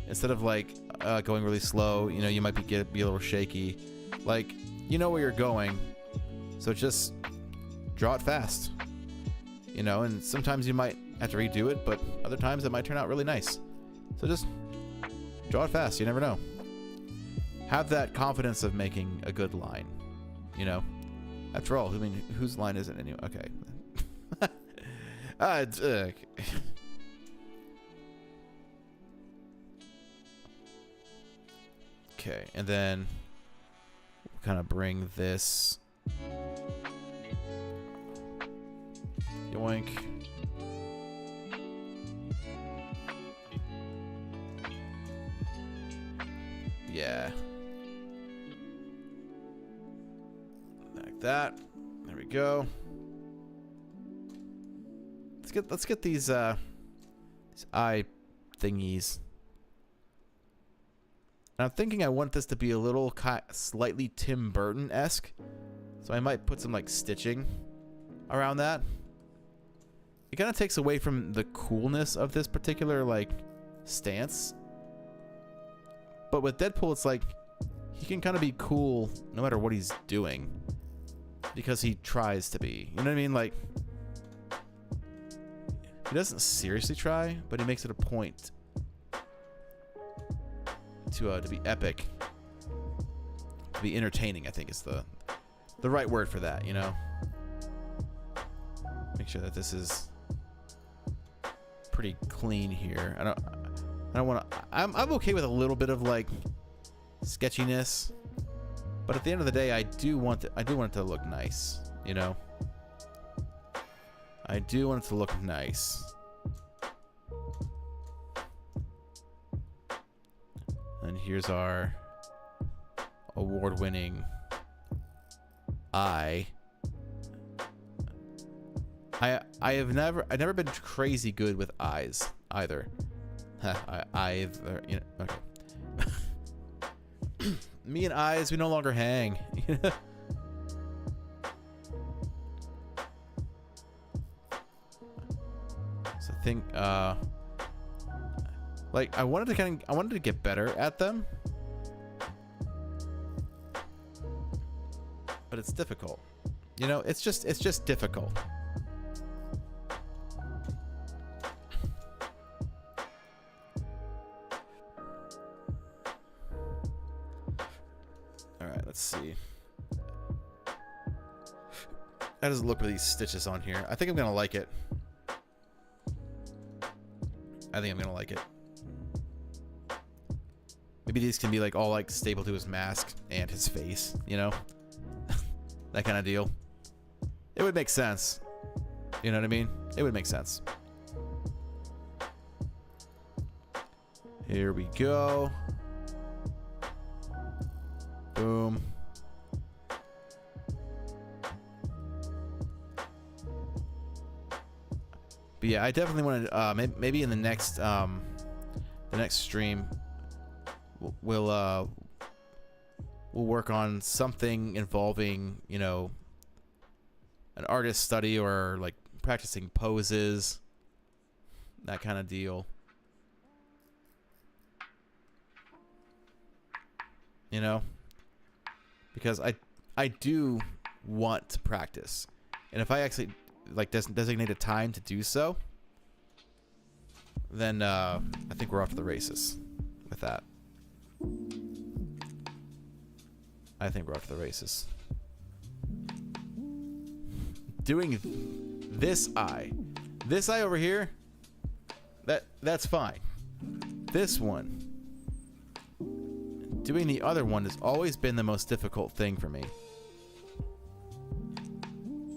instead of like going really slow, you know, you might be a little shaky. Like, you know where you're going, so just draw it fast. You know, and sometimes you might have to redo it, but other times it might turn out really nice. So just draw it fast. You never know. Have that confidence of making a good line. You know, after all, I mean, whose line is it anyway? Okay. Okay, and then we'll kind of bring this. Yoink. Yeah. Like that. There we go. Let's get these eye thingies. And I'm thinking I want this to be a little slightly Tim Burton-esque, so I might put some like stitching around that. It kind of takes away from the coolness of this particular like stance. But with Deadpool, it's like he can kind of be cool no matter what he's doing, because he tries to be. You know what I mean? Like, he doesn't seriously try, but he makes it a point to be epic, to be entertaining. I think is the right word for that. You know, make sure that this is pretty clean here. I don't want to. I'm okay with a little bit of like sketchiness, but at the end of the day, I do want it to look nice. You know, I do want it to look nice. And here's our award-winning eye. I've never been crazy good with eyes either. Either, you know, okay. Me and eyes, we no longer hang. So I think like I wanted to get better at them, but it's difficult. You know, it's just difficult. Let's see. How does it look with these stitches on here? I think I'm gonna like it. I think I'm gonna like it. Maybe these can be like all like stapled to his mask and his face, you know? That kind of deal. It would make sense. You know what I mean? It would make sense. Here we go. Boom. But yeah, I definitely want to maybe in the next stream we'll work on something involving, you know, an artist study or like practicing poses, that kind of deal. You know, because I do want to practice, and if I actually like designate a time to do so, then I think we're off to the races with that. I think we're off to the races. Doing this eye over here, that's fine. This one, doing the other one has always been the most difficult thing for me.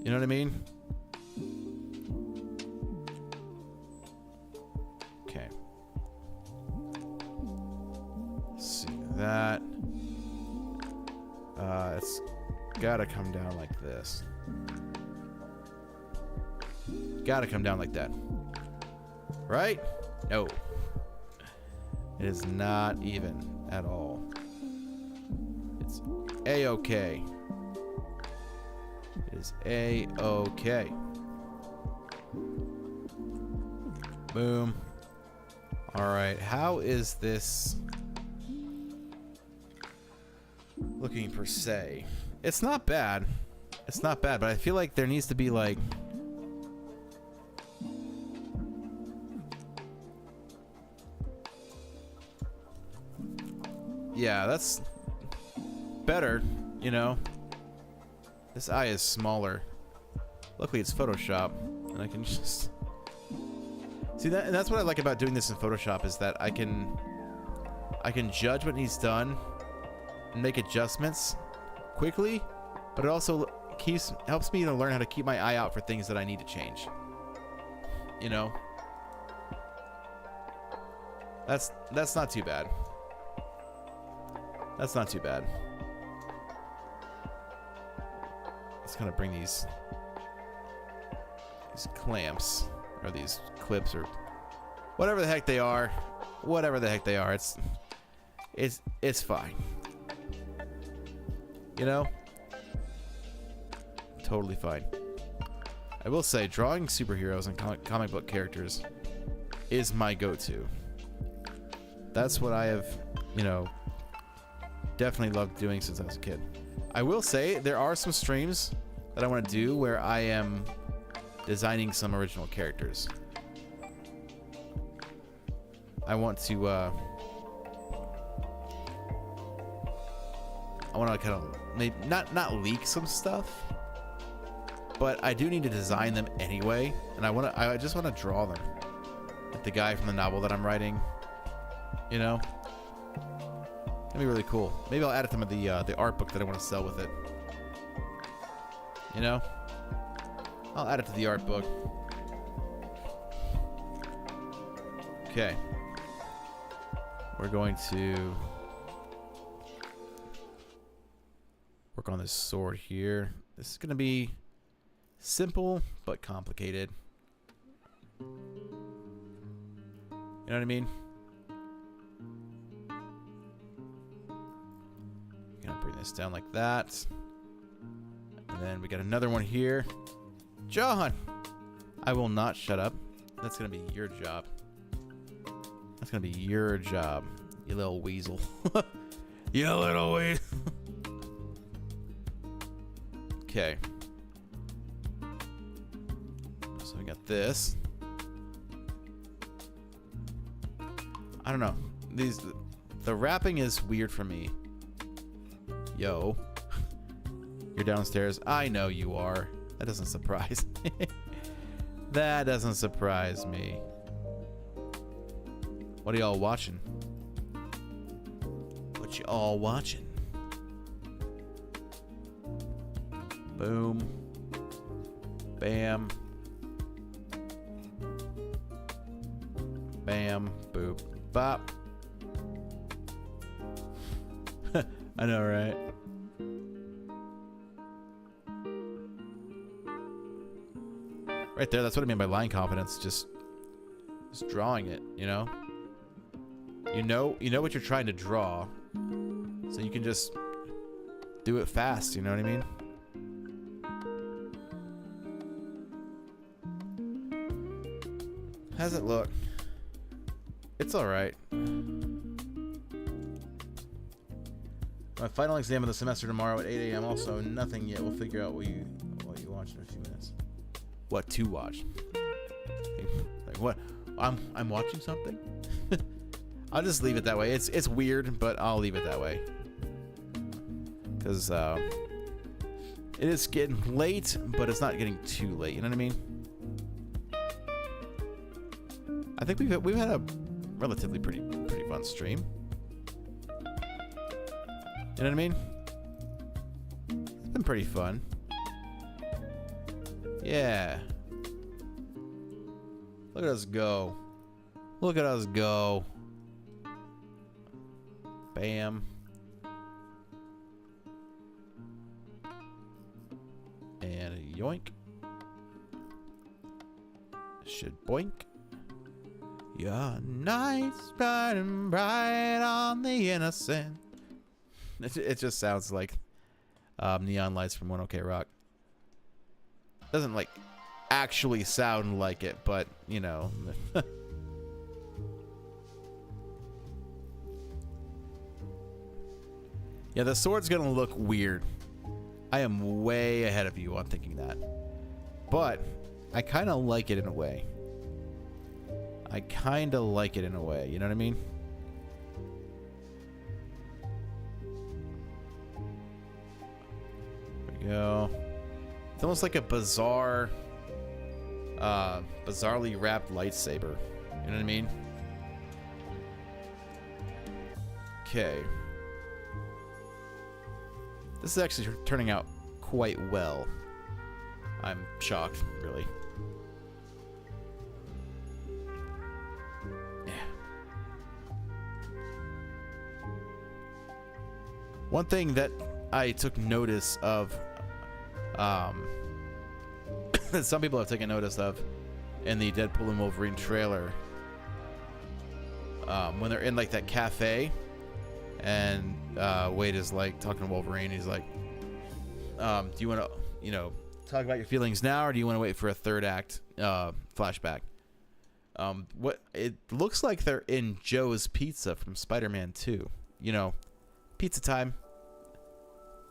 You know what I mean? Okay. Let's see that. It's gotta come down like this. Gotta come down like that. Right? No. It is not even at all. It's A-okay. It is A-okay. Boom. Alright, how is this looking per se? It's not bad. It's not bad, but I feel like there needs to be like... Yeah, that's better, you know. This eye is smaller. Luckily it's Photoshop, and I can just... See, that, and that's what I like about doing this in Photoshop, is that I can judge what needs done and make adjustments quickly, but it also helps me to learn how to keep my eye out for things that I need to change. You know? That's not too bad. That's not too bad. Let's kind of bring these clamps, or these clips, or whatever the heck they are. Whatever the heck they are. It's fine. You know? Totally fine. I will say, drawing superheroes and comic book characters is my go-to. That's what I have, you know, definitely loved doing since I was a kid. I will say there are some streams that I want to do where I am designing some original characters. I want to kind of maybe not leak some stuff, but I do need to design them anyway, and I just want to draw them, like the guy from the novel that I'm writing. You know, it'd be really cool. Maybe I'll add it to the art book that I want to sell with it. You know, I'll add it to the art book. Okay, we're going to work on this sword here. This is going to be simple but complicated. You know what I mean? Gonna bring this down like that. And then we got another one here. John! I will not shut up. That's gonna be your job. That's gonna be your job, you little weasel. You little weasel. Okay. So we got this. I don't know. The wrapping is weird for me. Yo. You're downstairs. I know you are. That doesn't surprise me. That doesn't surprise me. What are y'all watching? What you all watching? Boom. Bam. Bam. Boop. Bop. I know, right? Right there, that's what I mean by line confidence. Just drawing it, you know? You know what you're trying to draw. So you can just do it fast, you know what I mean? How's it look? It's alright. My final exam of the semester tomorrow at 8 a.m. Also, nothing yet. We'll figure out what you watch in a few minutes. What to watch? Like what? I'm watching something. I'll just leave it that way. It's weird, but I'll leave it that way. Because it is getting late, but it's not getting too late. You know what I mean? I think we've had a relatively pretty fun stream. You know what I mean? It's been pretty fun. Yeah. Look at us go. Look at us go. Bam. And a yoink. Should boink. Your night's shining bright on the innocent. It just sounds like neon lights from 1OK Rock. Doesn't like actually sound like it, but you know. Yeah, the sword's gonna look weird. I am way ahead of you on thinking that, but I kind of like it in a way. I kind of like it in a way. You know what I mean? There we go. It's almost like a bizarrely wrapped lightsaber. You know what I mean? Okay. This is actually turning out quite well. I'm shocked, really. Yeah. One thing that I took notice of, that some people have taken notice of in the Deadpool and Wolverine trailer, when they're in like that cafe and Wade is like talking to Wolverine, he's like, do you want to, talk about your feelings now, or do you want to wait for a third act flashback? What it looks like they're in Joe's Pizza from Spider-Man 2. Pizza time.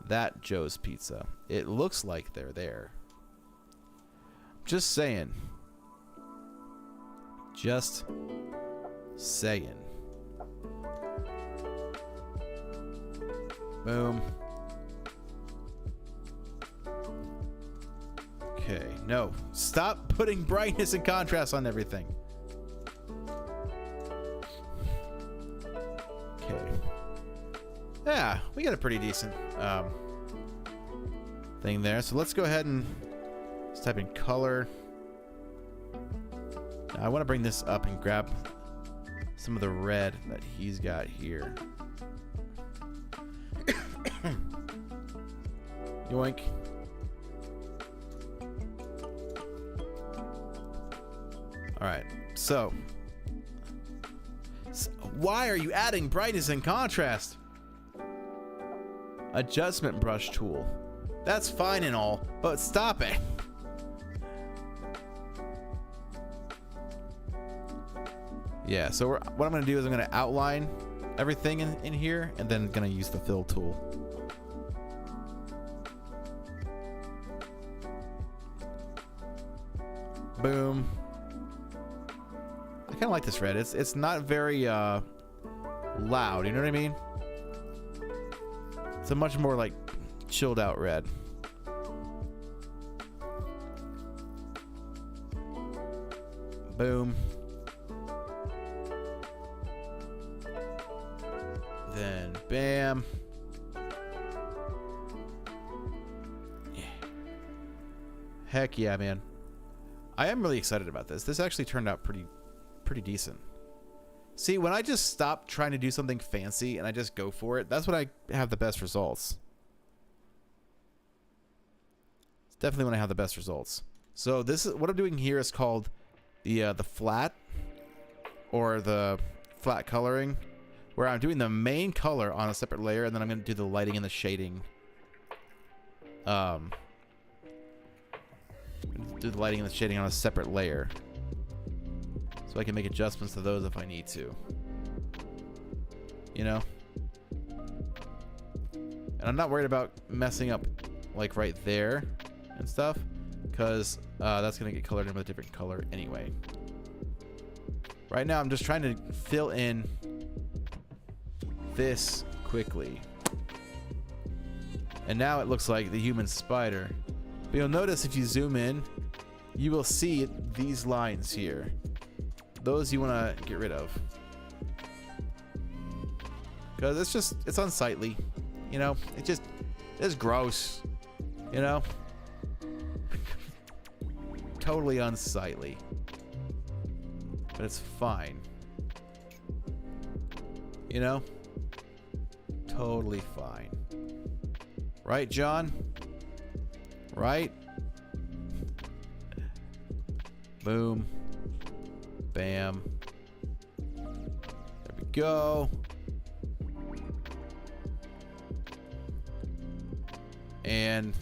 That Joe's Pizza. It looks like they're there. Just saying. Just saying. Boom. Okay, no. Stop putting brightness and contrast on everything. Okay. Yeah, we got a pretty decent thing there. So let's go ahead and let's type in color. Now, I want to bring this up and grab some of the red that he's got here. Yoink. Alright, so why are you adding brightness and contrast? Adjustment brush tool. That's fine and all, but stop it. Yeah, so what I'm going to do is I'm going to outline everything in here, and then going to use the fill tool. Boom. I kind of like this red. It's not very loud, you know what I mean? It's a much more like chilled out red. Boom. Then bam. Yeah. Heck yeah, man. I am really excited about this. This actually turned out pretty decent. See, when I just stop trying to do something fancy and I just go for it, that's when I have the best results. It's definitely when I have the best results. So this is what I'm doing here is called the flat, or the flat coloring, where I'm doing the main color on a separate layer, and then I'm going to do the lighting and the shading. Do the lighting and the shading on a separate layer, so I can make adjustments to those if I need to. You know? And I'm not worried about messing up like right there and stuff, because that's going to get colored in with a different color anyway. Right now I'm just trying to fill in this quickly. And now it looks like the human spider. But you'll notice if you zoom in, you will see these lines here. Those you want to get rid of. Because it's unsightly. You know, it's gross. You know? Totally unsightly. But it's fine. You know? Totally fine. Right, John? Right? Boom. Bam. There we go. And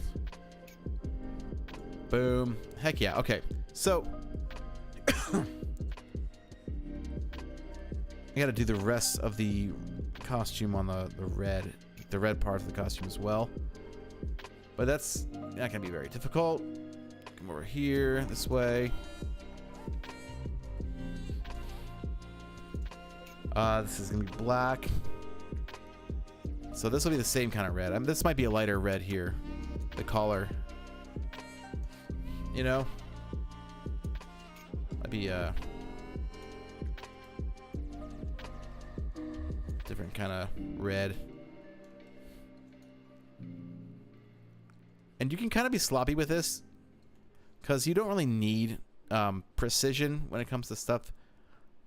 boom. Heck yeah. Okay. So I gotta do the rest of the costume on the red part of the costume as well. But that's not gonna be very difficult. Come over here, this way. This is gonna be black. So this will be the same kind of red. I mean, this might be a lighter red here. The collar. You know? That'd be a different kind of red. And you can kind of be sloppy with this, because you don't really need precision when it comes to stuff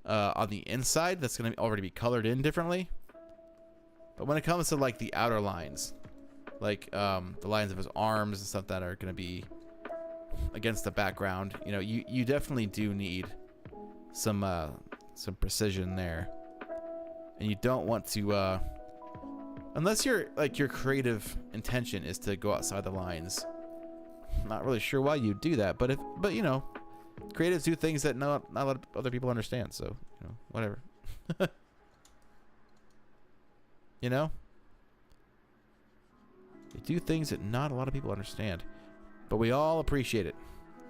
on the inside that's going to already be colored in differently. But when it comes to like the outer lines, like the lines of his arms and stuff that are going to be against the background, you know, you definitely do need some precision there. And you don't want to unless your creative intention is to go outside the lines. I'm not really sure why you do that, but you know, creatives do things that not a lot of other people understand, so, you know, whatever. You know? They do things that not a lot of people understand, but we all appreciate it,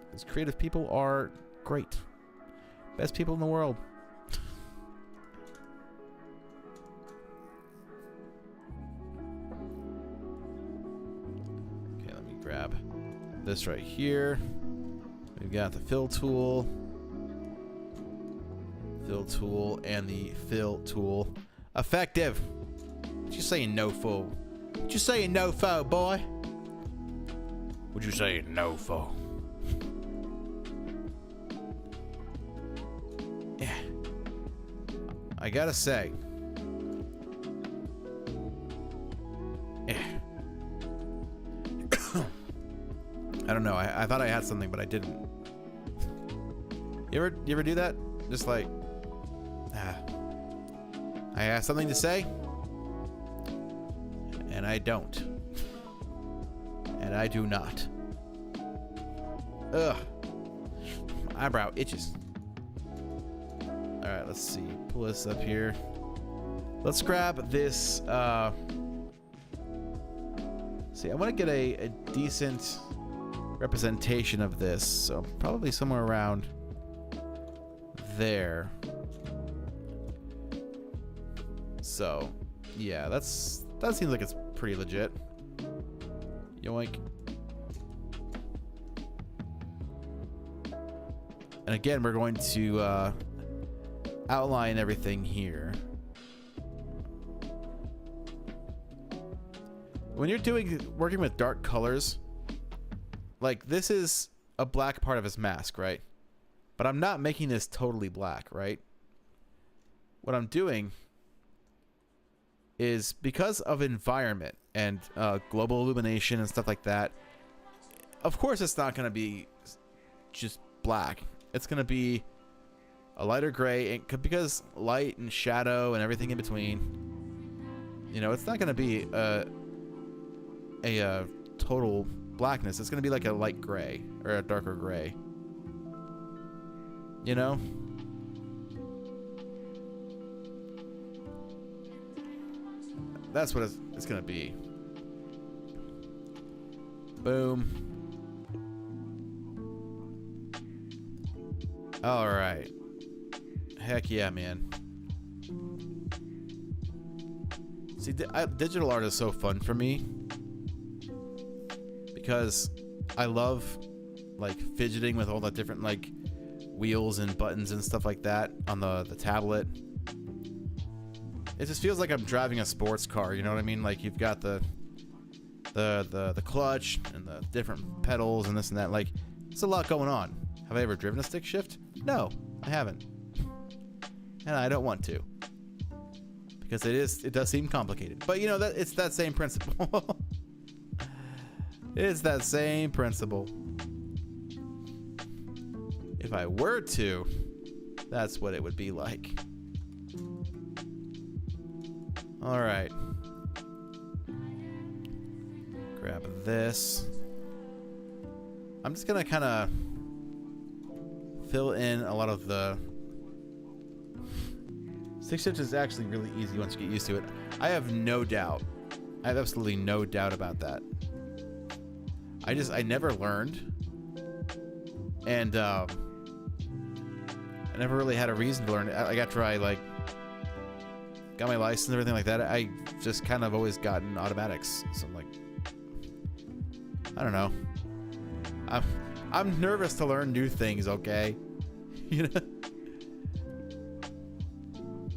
because creative people are great. Best people in the world. Okay, let me grab this right here. We've got the fill tool, and the fill tool. Effective. What you saying, no-fo? What you saying, no-fo, boy? What you saying, no-fo? Yeah. I gotta say. Yeah. I don't know. I thought I had something, but I didn't. You ever do that? Just like, I have something to say, and I don't. And I do not. Ugh. Eyebrow itches. Alright, let's see. Pull this up here. Let's grab this. See, I want to get a decent representation of this. So probably somewhere around there. So, yeah, that seems like it's pretty legit. Yoink. And again, we're going to outline everything here. When you're working with dark colors, like this is a black part of his mask, right? But I'm not making this totally black, right? What I'm doing is because of environment and global illumination and stuff like that, of course it's not going to be just black. It's going to be a lighter gray, and because light and shadow and everything in between, you know, it's not going to be a total blackness. It's going to be like a light gray or a darker gray, you know? That's what it's going to be. Boom. All right. Heck yeah, man. See, digital art is so fun for me because I love like fidgeting with all the different like wheels and buttons and stuff like that on the tablet. It just feels like I'm driving a sports car, you know what I mean? Like you've got the clutch and the different pedals and this and that. Like it's a lot going on. Have I ever driven a stick shift? No, I haven't. And I don't want to. Because it does seem complicated. But you know, that it's that same principle. It's that same principle. If I were to, that's what it would be like. All right. Grab this. I'm just gonna kind of fill in a lot of the stick shift is actually really easy once you get used to it. I have no doubt. I have absolutely no doubt about that. I never learned, and I never really had a reason to learn it. Like after I like got my license and everything like that, I just kind of always gotten automatics. So I'm like, I don't know. I'm nervous to learn new things. Okay, you know.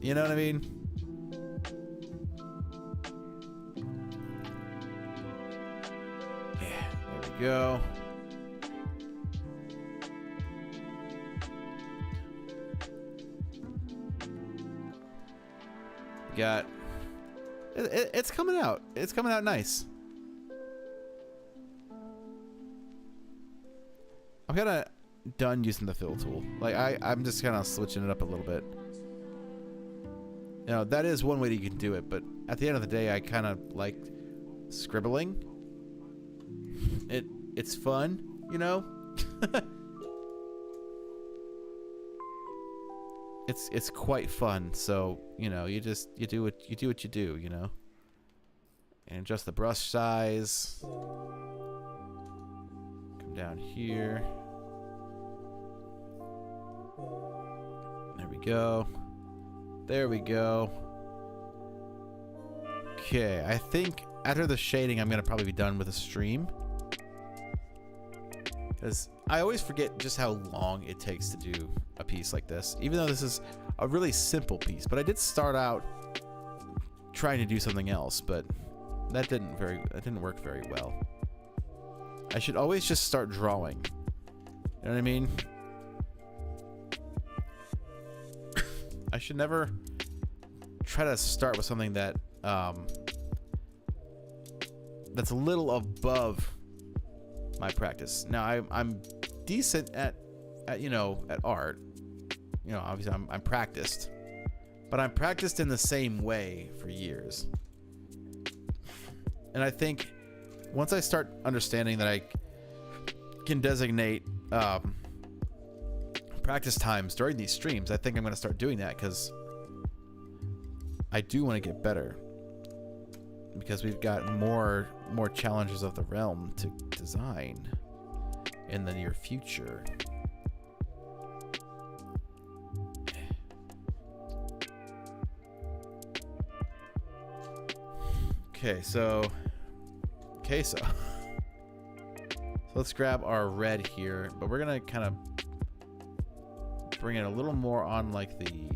You know what I mean? Yeah, there we go. Got it's coming out. It's coming out nice. I'm kind of done using the fill tool. Like I'm just kind of switching it up a little bit. You know, that is one way that you can do it, but at the end of the day, I kind of like scribbling. It's fun, you know. It's quite fun. So you know, you do what you do, you know, and adjust the brush size. Come down here. There we go. There we go. Okay, I think after the shading, I'm going to probably be done with the stream. Because I always forget just how long it takes to do a piece like this. Even though this is a really simple piece. But I did start out trying to do something else. But that didn't work very well. I should always just start drawing. You know what I mean? I should never try to start with something that that's a little above my practice. Now I'm decent at you know, at art. You know, obviously I'm practiced, but I'm practiced in the same way for years. And I think once I start understanding that I can designate practice times during these streams, I think I'm going to start doing that because I do want to get better, because we've got more challenges of the realm to design in the near future. Okay, so let's grab our red here, but we're gonna kind of bring it a little more on like the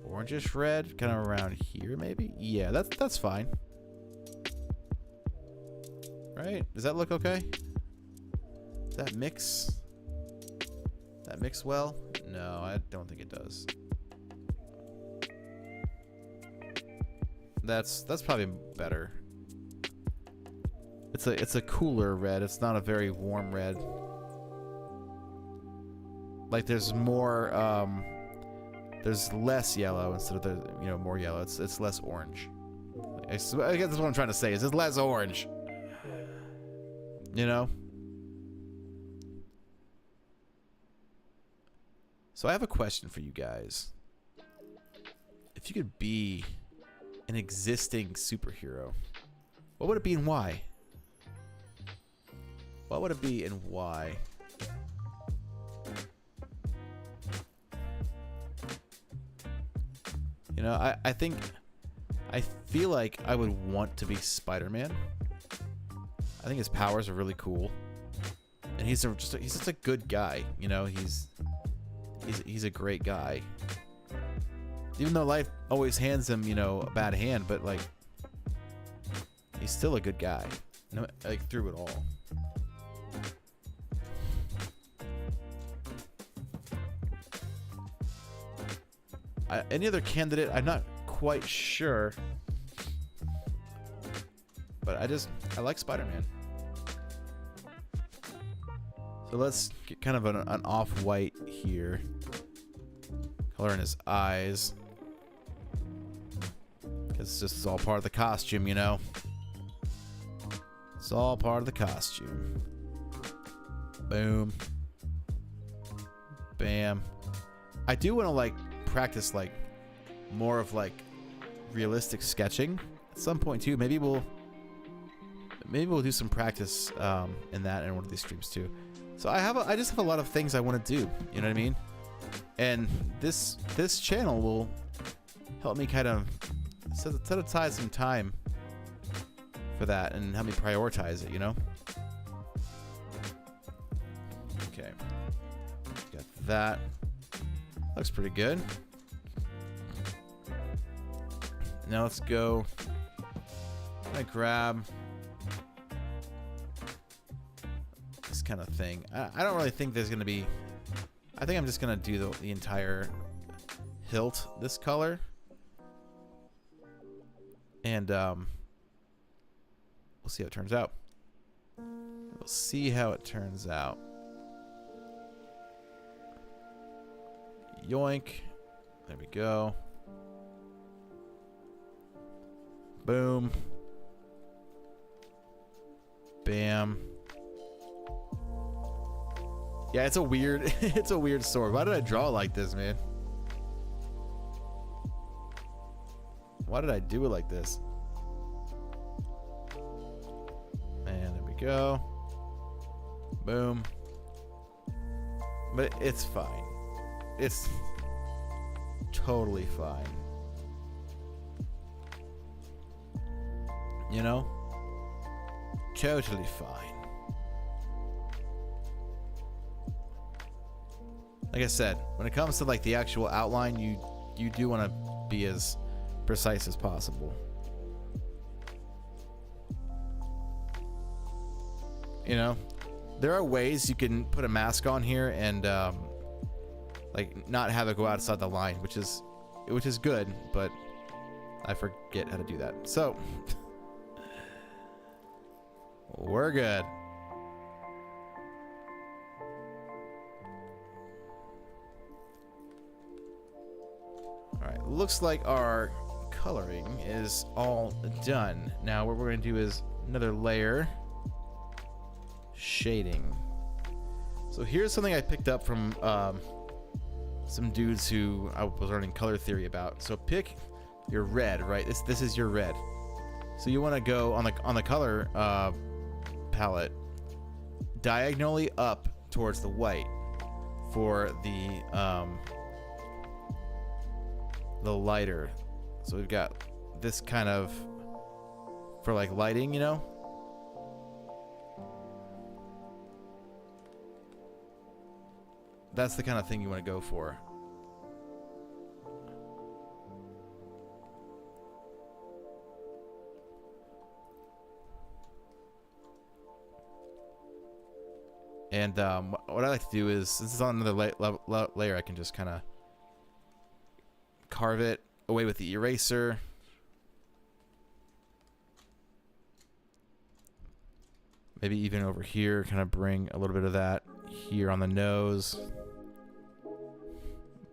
orangish red, kind of around here maybe. Yeah, that's fine. Right? Does that look okay? Does that mix? That mix well? No, I don't think it does. That's probably better. It's a cooler red. It's not a very warm red. Like there's more there's less yellow instead of the, you know, more yellow. It's less orange. I guess that's what I'm trying to say. Is it's less orange. You know? So I have a question for you guys. If you could be an existing superhero, what would it be and why? What would it be and why? You know, I feel like I would want to be Spider-Man. I think his powers are really cool, and he's just a good guy. You know, he's a great guy. Even though life always hands him, you know, a bad hand, but like he's still a good guy. No, like through it all. Any other candidate? I'm not quite sure. But I like Spider-Man. So let's get kind of an off-white here. Color in his eyes. Because it's all part of the costume, you know? It's all part of the costume. Boom. Bam. I do want to, like, practice, like, more of, like, realistic sketching at some point, too. Maybe we'll do some practice in that in one of these streams, too. So I just have a lot of things I want to do. You know what I mean? And this channel will help me kind of set aside some time for that and help me prioritize it, you know? Okay. Got that. Looks pretty good. Now let's go. I'm gonna grab this kind of thing. I don't really think there's gonna be. I think I'm just gonna do the entire hilt this color, and we'll see how it turns out. We'll see how it turns out. Yoink. There we go. Boom. Bam. Yeah, it's a weird it's a weird sword. Why did I draw it like this, man? Why did I do it like this? And there we go. Boom. But it's fine. It's totally fine. You know? Totally fine. Like I said, when it comes to like the actual outline, you do want to be as precise as possible. You know? There are ways you can put a mask on here and like not have it go outside the line, which is good, but I forget how to do that. So we're good. All right, looks like our coloring is all done. Now what we're going to do is another layer, shading. So here's something I picked up from some dudes who I was learning color theory about. So pick your red, right? This is your red. So you want to go on the color palette diagonally up towards the white for the lighter. So we've got this kind of for like lighting, you know. that's the kind of thing you want to go for. And what I like to do is, since it's on another layer, I can just kind of carve it away with the eraser. Maybe even over here, kind of bring a little bit of that here on the nose.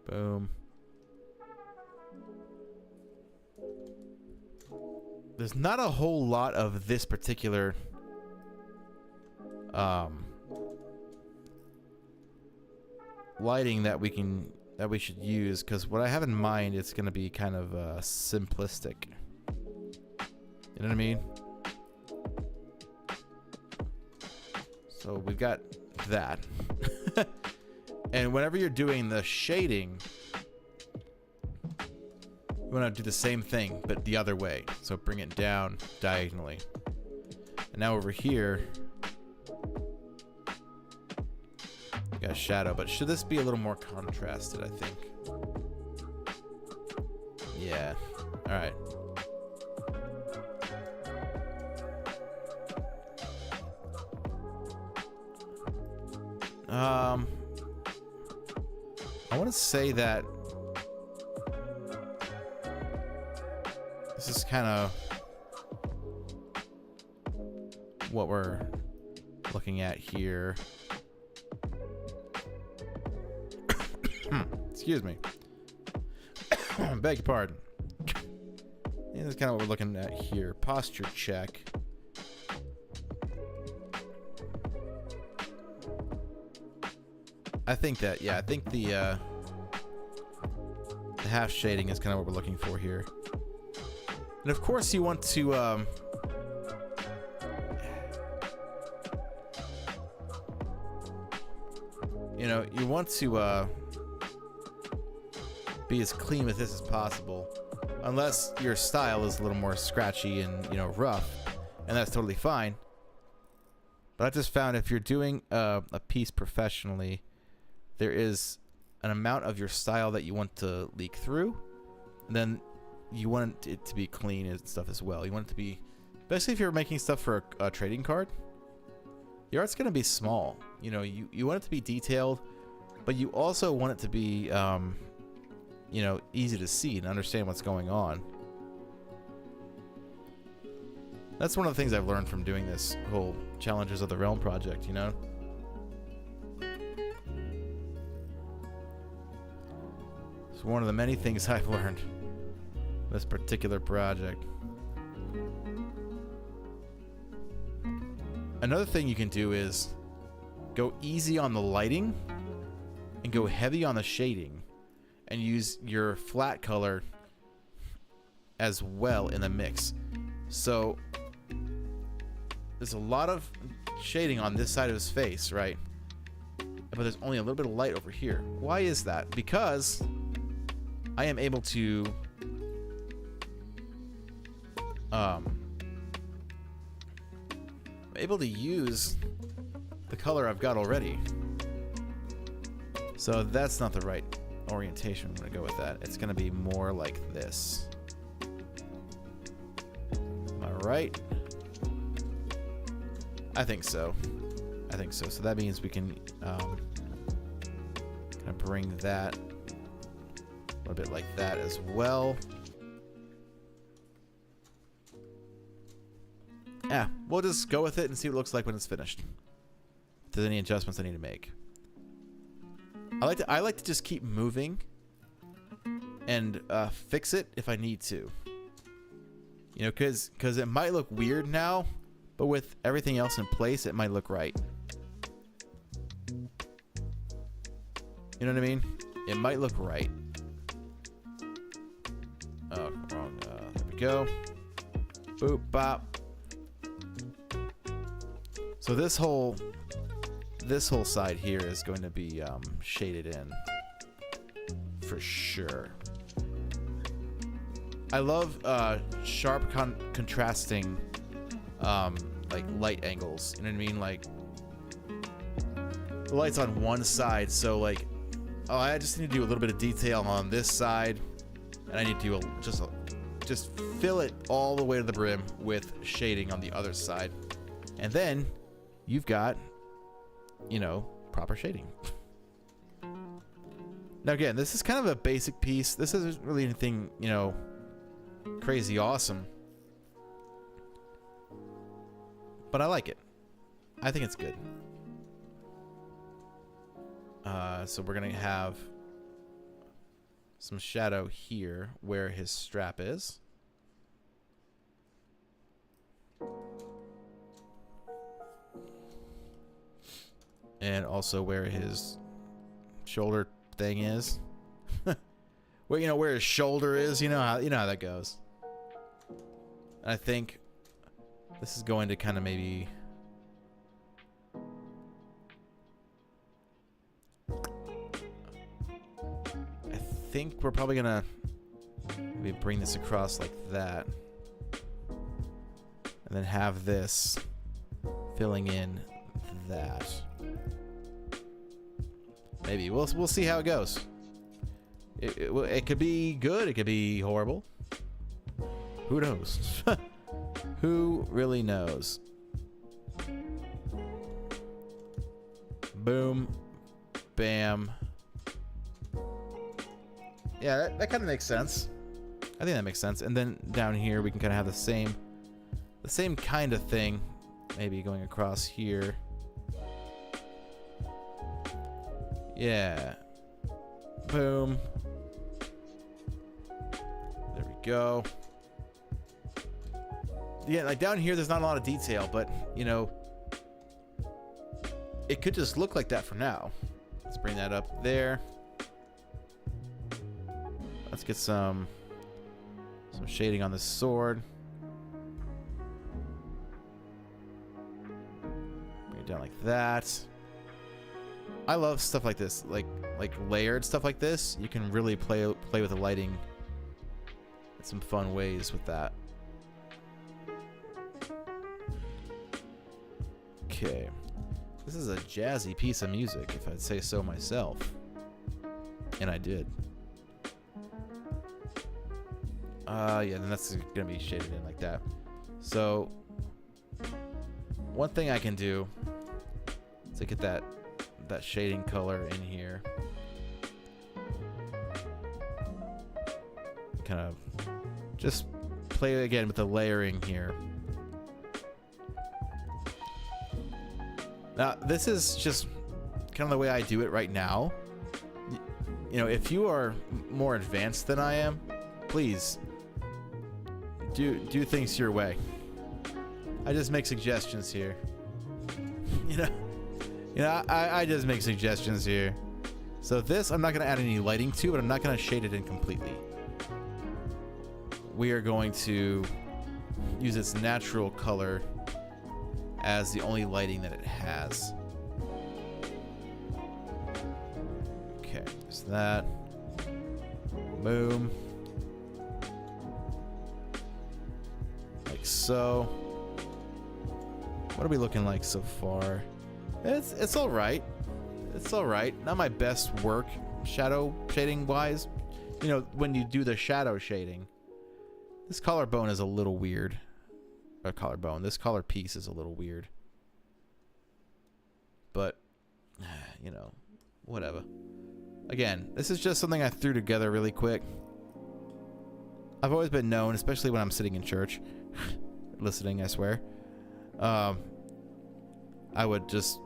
Boom. There's not a whole lot of this particular lighting that we should use, because what I have in mind, it's going to be kind of simplistic. You know what I mean? So we've got that. And whenever you're doing the shading, you want to do the same thing, but the other way. So bring it down diagonally. And now over here, got a shadow, but should this be a little more contrasted, I think? Yeah. All right. I want to say that this is kind of what we're looking at here. Excuse me. Beg your pardon. And this is kind of what we're looking at here. Posture check. I think that, yeah, I think the half shading is kind of what we're looking for here. And of course you want to you know, you want to be as clean with this as possible, unless your style is a little more scratchy and, you know, rough, and that's totally fine. But I just found if you're doing a piece professionally, there is an amount of your style that you want to leak through, and then you want it to be clean and stuff as well. You want it to be, especially if you're making stuff for a trading card, your art's going to be small. You know, you want it to be detailed, but you also want it to be, you know, easy to see and understand what's going on. That's one of the things I've learned from doing this whole Challenges of the Realm project, you know? It's one of the many things I've learned this particular project. Another thing you can do is go easy on the lighting and go heavy on the shading, and use your flat color as well in the mix. So there's a lot of shading on this side of his face, right? But there's only a little bit of light over here. Why is that? Because I am able to use the color I've got already. So that's not the right orientation. I'm going to go with that. It's going to be more like this. Am I right? I think so. I think so. So that means we can kind of bring that a little bit like that as well. Yeah, we'll just go with it and see what it looks like when it's finished. If there's any adjustments I need to make. I like to just keep moving and fix it if I need to. You know, because it might look weird now, but with everything else in place, it might look right. You know what I mean? It might look right. Oh, wrong. There we go. Boop, bop. So this whole side here is going to be shaded in for sure. I love sharp contrasting like light angles. You know what I mean? Like the light's on one side, so like Oh, I just need to do a little bit of detail on this side, and I need to just fill it all the way to the brim with shading on the other side, and then you've got, you know, proper shading. Now again, this is kind of a basic piece. This isn't really anything, you know, crazy awesome, but I like it. I think it's good. So we're gonna have some shadow here where his strap is. And also where his shoulder thing is. Where, you know, where his shoulder is, you know how that goes. I think this is going to kind of maybe I think we're probably gonna maybe bring this across like that, and then have this filling in that. Maybe we'll see how it goes. It could be good. It could be horrible. Who knows? Who really knows? Boom, bam. Yeah, that kind of makes sense. I think that makes sense. And then down here we can kind of have the same kind of thing, maybe going across here. Yeah. Boom. There we go. Yeah, like down here there's not a lot of detail, but you know, it could just look like that for now. Let's bring that up there. Let's get some shading on the sword. Bring it down like that. I love stuff like this, like layered stuff like this. You can really play with the lighting in some fun ways with that. Okay, this is a jazzy piece of music, if I'd say so myself, and I did. Yeah, then that's gonna be shaded in like that. So one thing I can do is to get that shading color in here, kind of just play again with the layering here. Now this is just kind of the way I do it right now. You know, if you are more advanced than I am, please do things your way. I just make suggestions here. You know, I just make suggestions here. So this, I'm not going to add any lighting to, but I'm not going to shade it in completely. We are going to use its natural color as the only lighting that it has. Okay, there's that. Boom. Like so. What are we looking like so far? It's all right. It's all right. Not my best work shadow shading wise. You know, when you do the shadow shading, this collarbone is a little weird. Or collarbone. This collar piece is a little weird. But, you know, whatever. Again, this is just something I threw together really quick. I've always been known, especially when I'm sitting in church, listening, I swear. I would just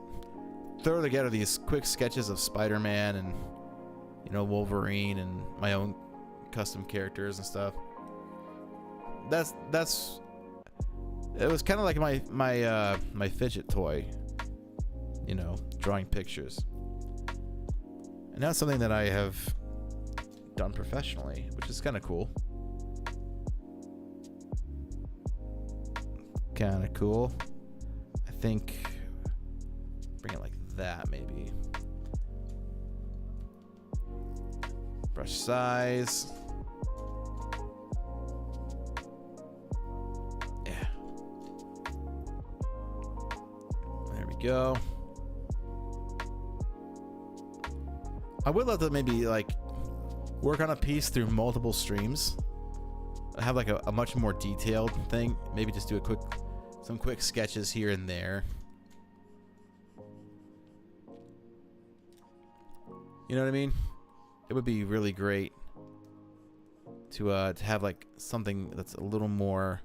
throw together these quick sketches of Spider-Man and, you know, Wolverine and my own custom characters and stuff. That's it was kind of like my fidget toy, you know, drawing pictures. And now it's something that I have done professionally, which is kind of cool. Kind of cool. I think bring it like that maybe. Brush size. Yeah. There we go. I would love to maybe like work on a piece through multiple streams. Have like a much more detailed thing. Maybe just do some quick sketches here and there. You know what I mean? It would be really great to have like something that's a little more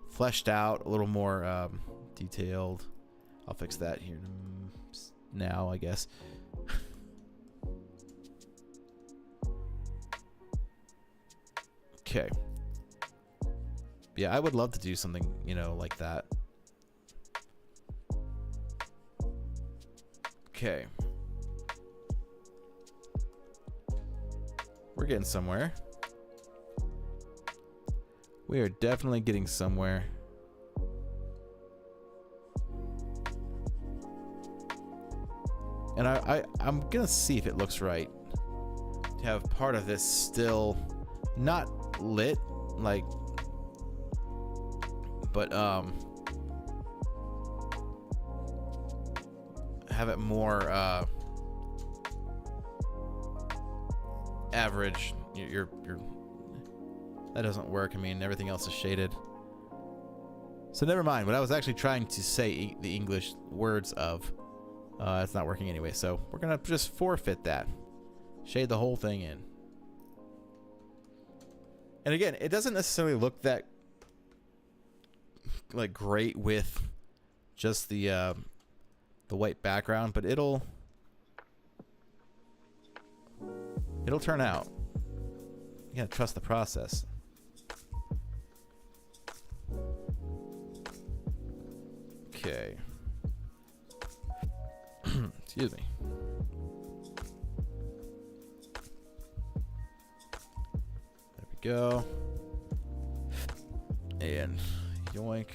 fleshed out, a little more detailed. I'll fix that here now, I guess. Okay. Yeah, I would love to do something, you know, like that. Okay. We're getting somewhere. We are definitely getting somewhere. And I'm gonna see if it looks right to have part of this still not lit, like, but have it more average. You're that doesn't work. I mean, everything else is shaded. So never mind. What I was actually trying to say the English words of, it's not working anyway. So we're gonna just forfeit that. Shade the whole thing in. And again, it doesn't necessarily look that like great with just the white background, but it'll turn out. You gotta trust the process. Okay. Excuse me. There we go. And yoink.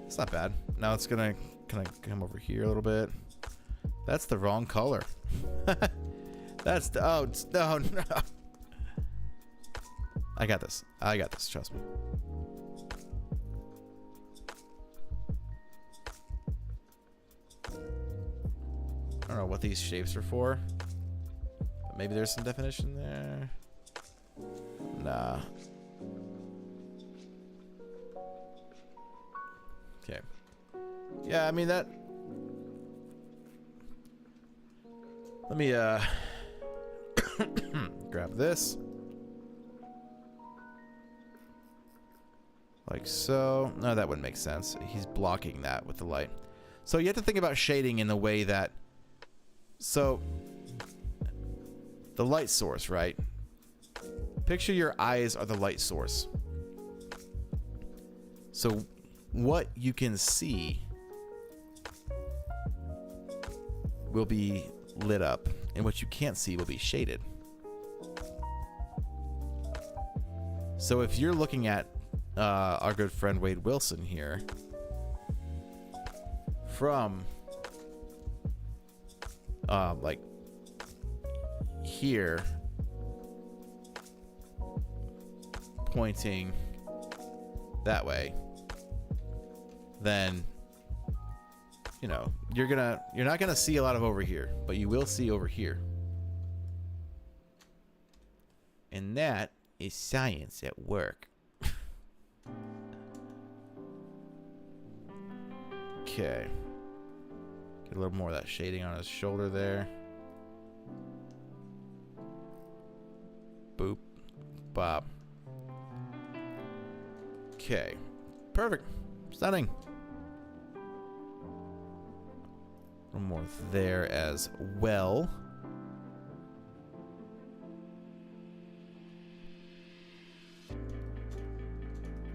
It's not bad. Now it's gonna kind of come over here a little bit. That's the wrong color. That's the, oh no. I got this. I got this. Trust me. I don't know what these shapes are for, but maybe there's some definition there. Nah. Okay. Yeah, I mean that. Let me grab this. Like so. No, that wouldn't make sense. He's blocking that with the light. So you have to think about shading in the way that, so the light source, right? Picture your eyes are the light source. So what you can see will be lit up, and what you can't see will be shaded. So if you're looking at our good friend Wade Wilson here, from like here, pointing that way, then you know you're not gonna see a lot of over here, but you will see over here, and that is science at work. Okay, get a little more of that shading on his shoulder there. Boop, bop. Okay, perfect, stunning. A little more there as well.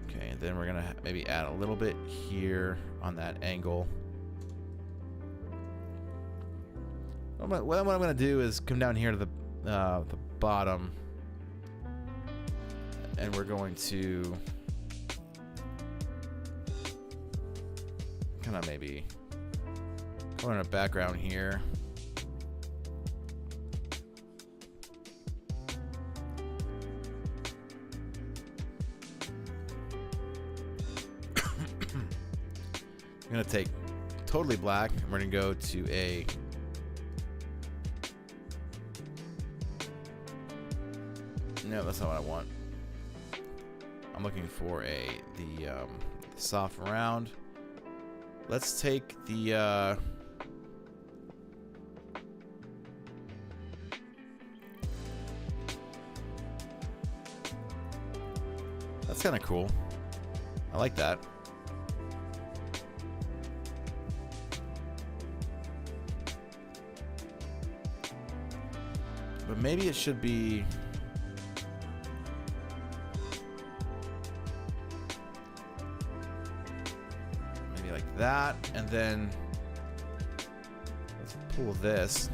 Okay, and then we're gonna maybe add a little bit here on that angle. What I'm gonna do is come down here to the bottom, and we're going to kind of maybe go in a background here. I'm gonna take totally black. And we're gonna go to a no, that's not what I want. I'm looking for the soft round. Let's take the that's kind of cool. I like that. But maybe it should be maybe like that, and then let's pull this.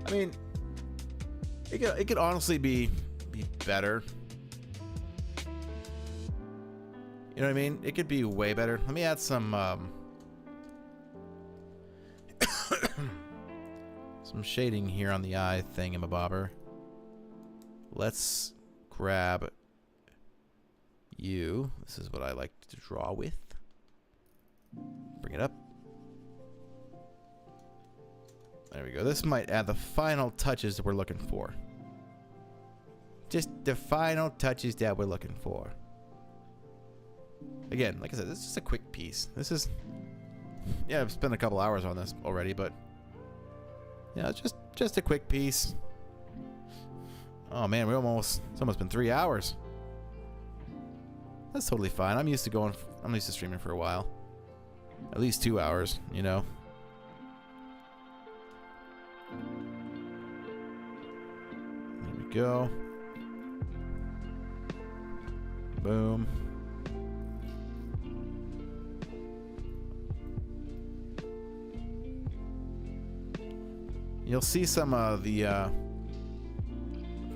I mean, it could honestly be better. You know what I mean? It could be way better. Let me add some some shading here on the eye thingamabobber. Let's grab you. This is what I like to draw with. Bring it up. There we go. This might add the final touches that we're looking for. Just the final touches that we're looking for. Again, like I said, this is just a quick piece. This is, yeah, I've spent a couple hours on this already, but yeah, it's just a quick piece. Oh man, it's almost been 3 hours. That's totally fine. I'm used to streaming for a while. At least 2 hours, you know. There we go. Boom. You'll see some of the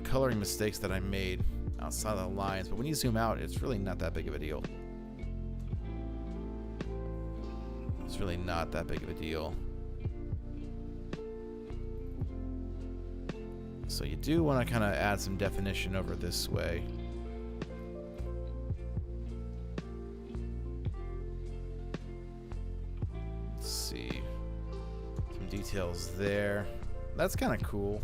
coloring mistakes that I made outside of the lines, but when you zoom out, it's really not that big of a deal. It's really not that big of a deal. So you do want to kind of add some definition over this way. Let's see. Some details there. That's kind of cool.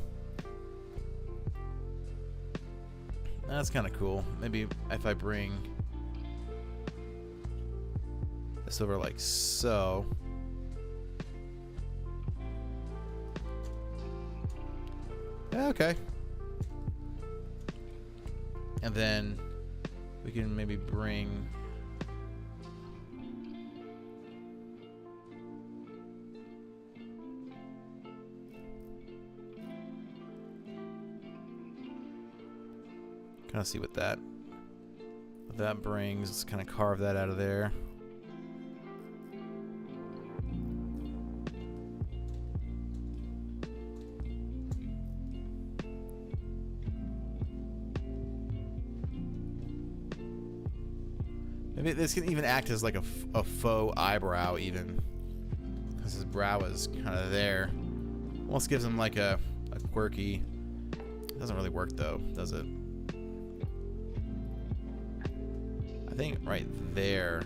That's kind of cool. Maybe if I bring this over like so. Yeah, okay. And then we can maybe bring kind of see what that brings. Let's kind of carve that out of there. Maybe this can even act as like a faux eyebrow even, because his brow is kind of there. Almost gives him like a quirky. It doesn't really work though, does it? I think right there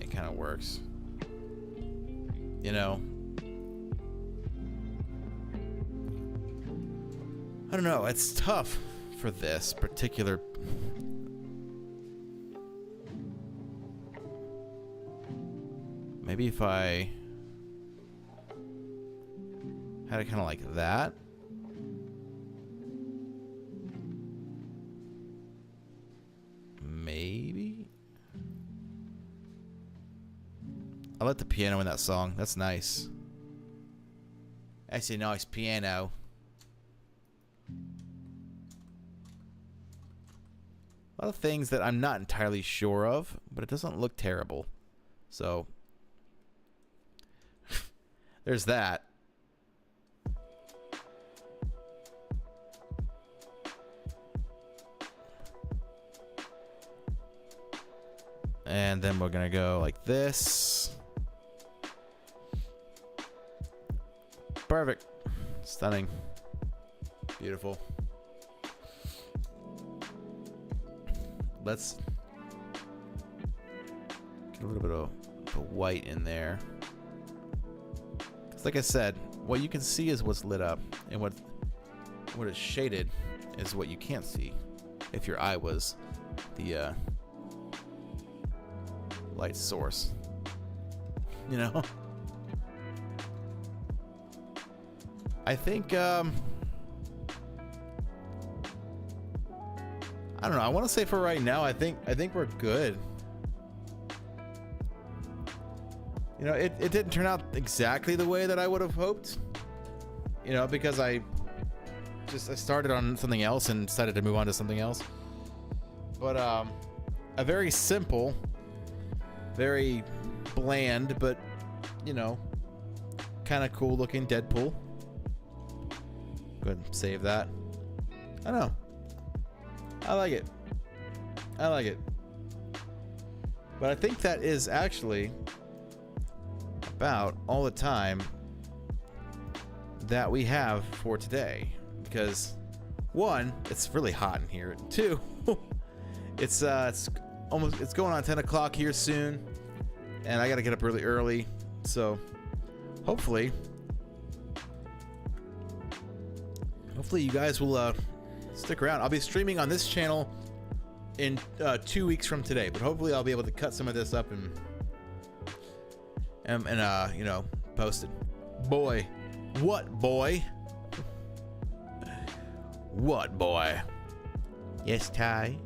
it kind of works. You know? I don't know, it's tough for this particular. Maybe if I had it kind of like that. Maybe. I like the piano in that song. That's nice. That's a nice piano. A lot of things that I'm not entirely sure of, but it doesn't look terrible. So there's that. And then we're gonna go like this. Perfect. Stunning. Beautiful. let's get a little bit of white in there. 'Cause like I said, what you can see is what's lit up, and what is shaded is what you can't see if your eye was the light source. You know? I think I don't know. I want to say for right now, I think we're good. You know, it didn't turn out exactly the way that I would have hoped. You know, because I started on something else and decided to move on to something else. But a very simple, very bland, but you know, kind of cool looking Deadpool. Go ahead and save that. I don't know. I like it. I like it. But I think that is actually about all the time that we have for today. Because one, it's really hot in here. Two, it's going on 10 o'clock here soon, and I gotta get up really early. So hopefully you guys will stick around. I'll be streaming on this channel in 2 weeks from today, but hopefully I'll be able to cut some of this up and you know, post it. Boy, what boy? What boy? Yes, Ty.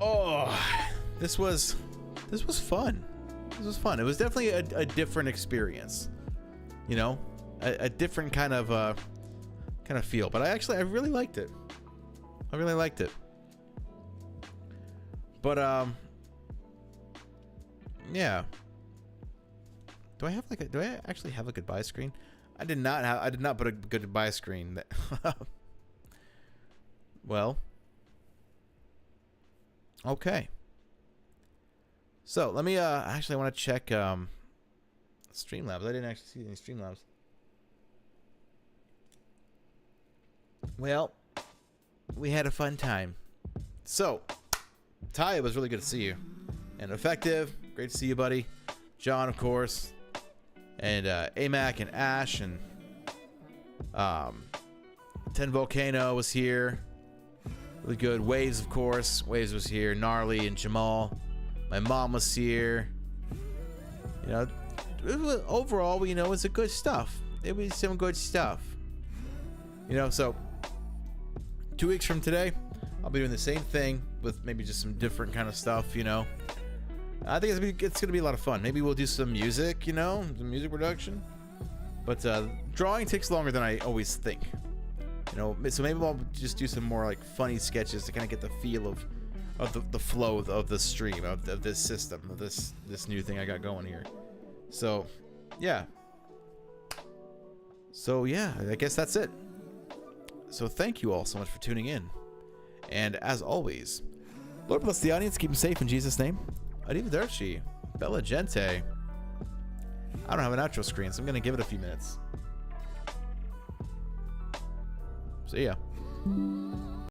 Oh, this was fun. This was fun. It was definitely a different experience. You know, a different kind of feel. But I really liked it. I really liked it. But yeah. Do I actually have a goodbye screen? I did not put a goodbye screen. Well. Okay. So let me actually I want to check Streamlabs. I didn't actually see any Streamlabs. Well, we had a fun time. So, Ty, it was really good to see you. And Effective, great to see you, buddy. John, of course. And AMAC and Ash and 10 Volcano was here. Really good. Waves, of course. Waves was here. Gnarly and Jamal. My mom was here. You know, overall, you know, it was a good stuff. It was some good stuff. You know, so 2 weeks from today, I'll be doing the same thing with maybe just some different kind of stuff, you know. I think it's gonna be a lot of fun. Maybe we'll do some music, you know, some music production. But drawing takes longer than I always think. You know, so maybe I'll just do some more like funny sketches to kind of get the feel of the flow of the stream, of this system, of this new thing I got going here. So, yeah. So yeah, I guess that's it. So thank you all so much for tuning in. And as always, Lord bless the audience, keep them safe in Jesus' name. Arrivederci, Bella Gente. I don't have an outro screen, so I'm gonna give it a few minutes. See ya.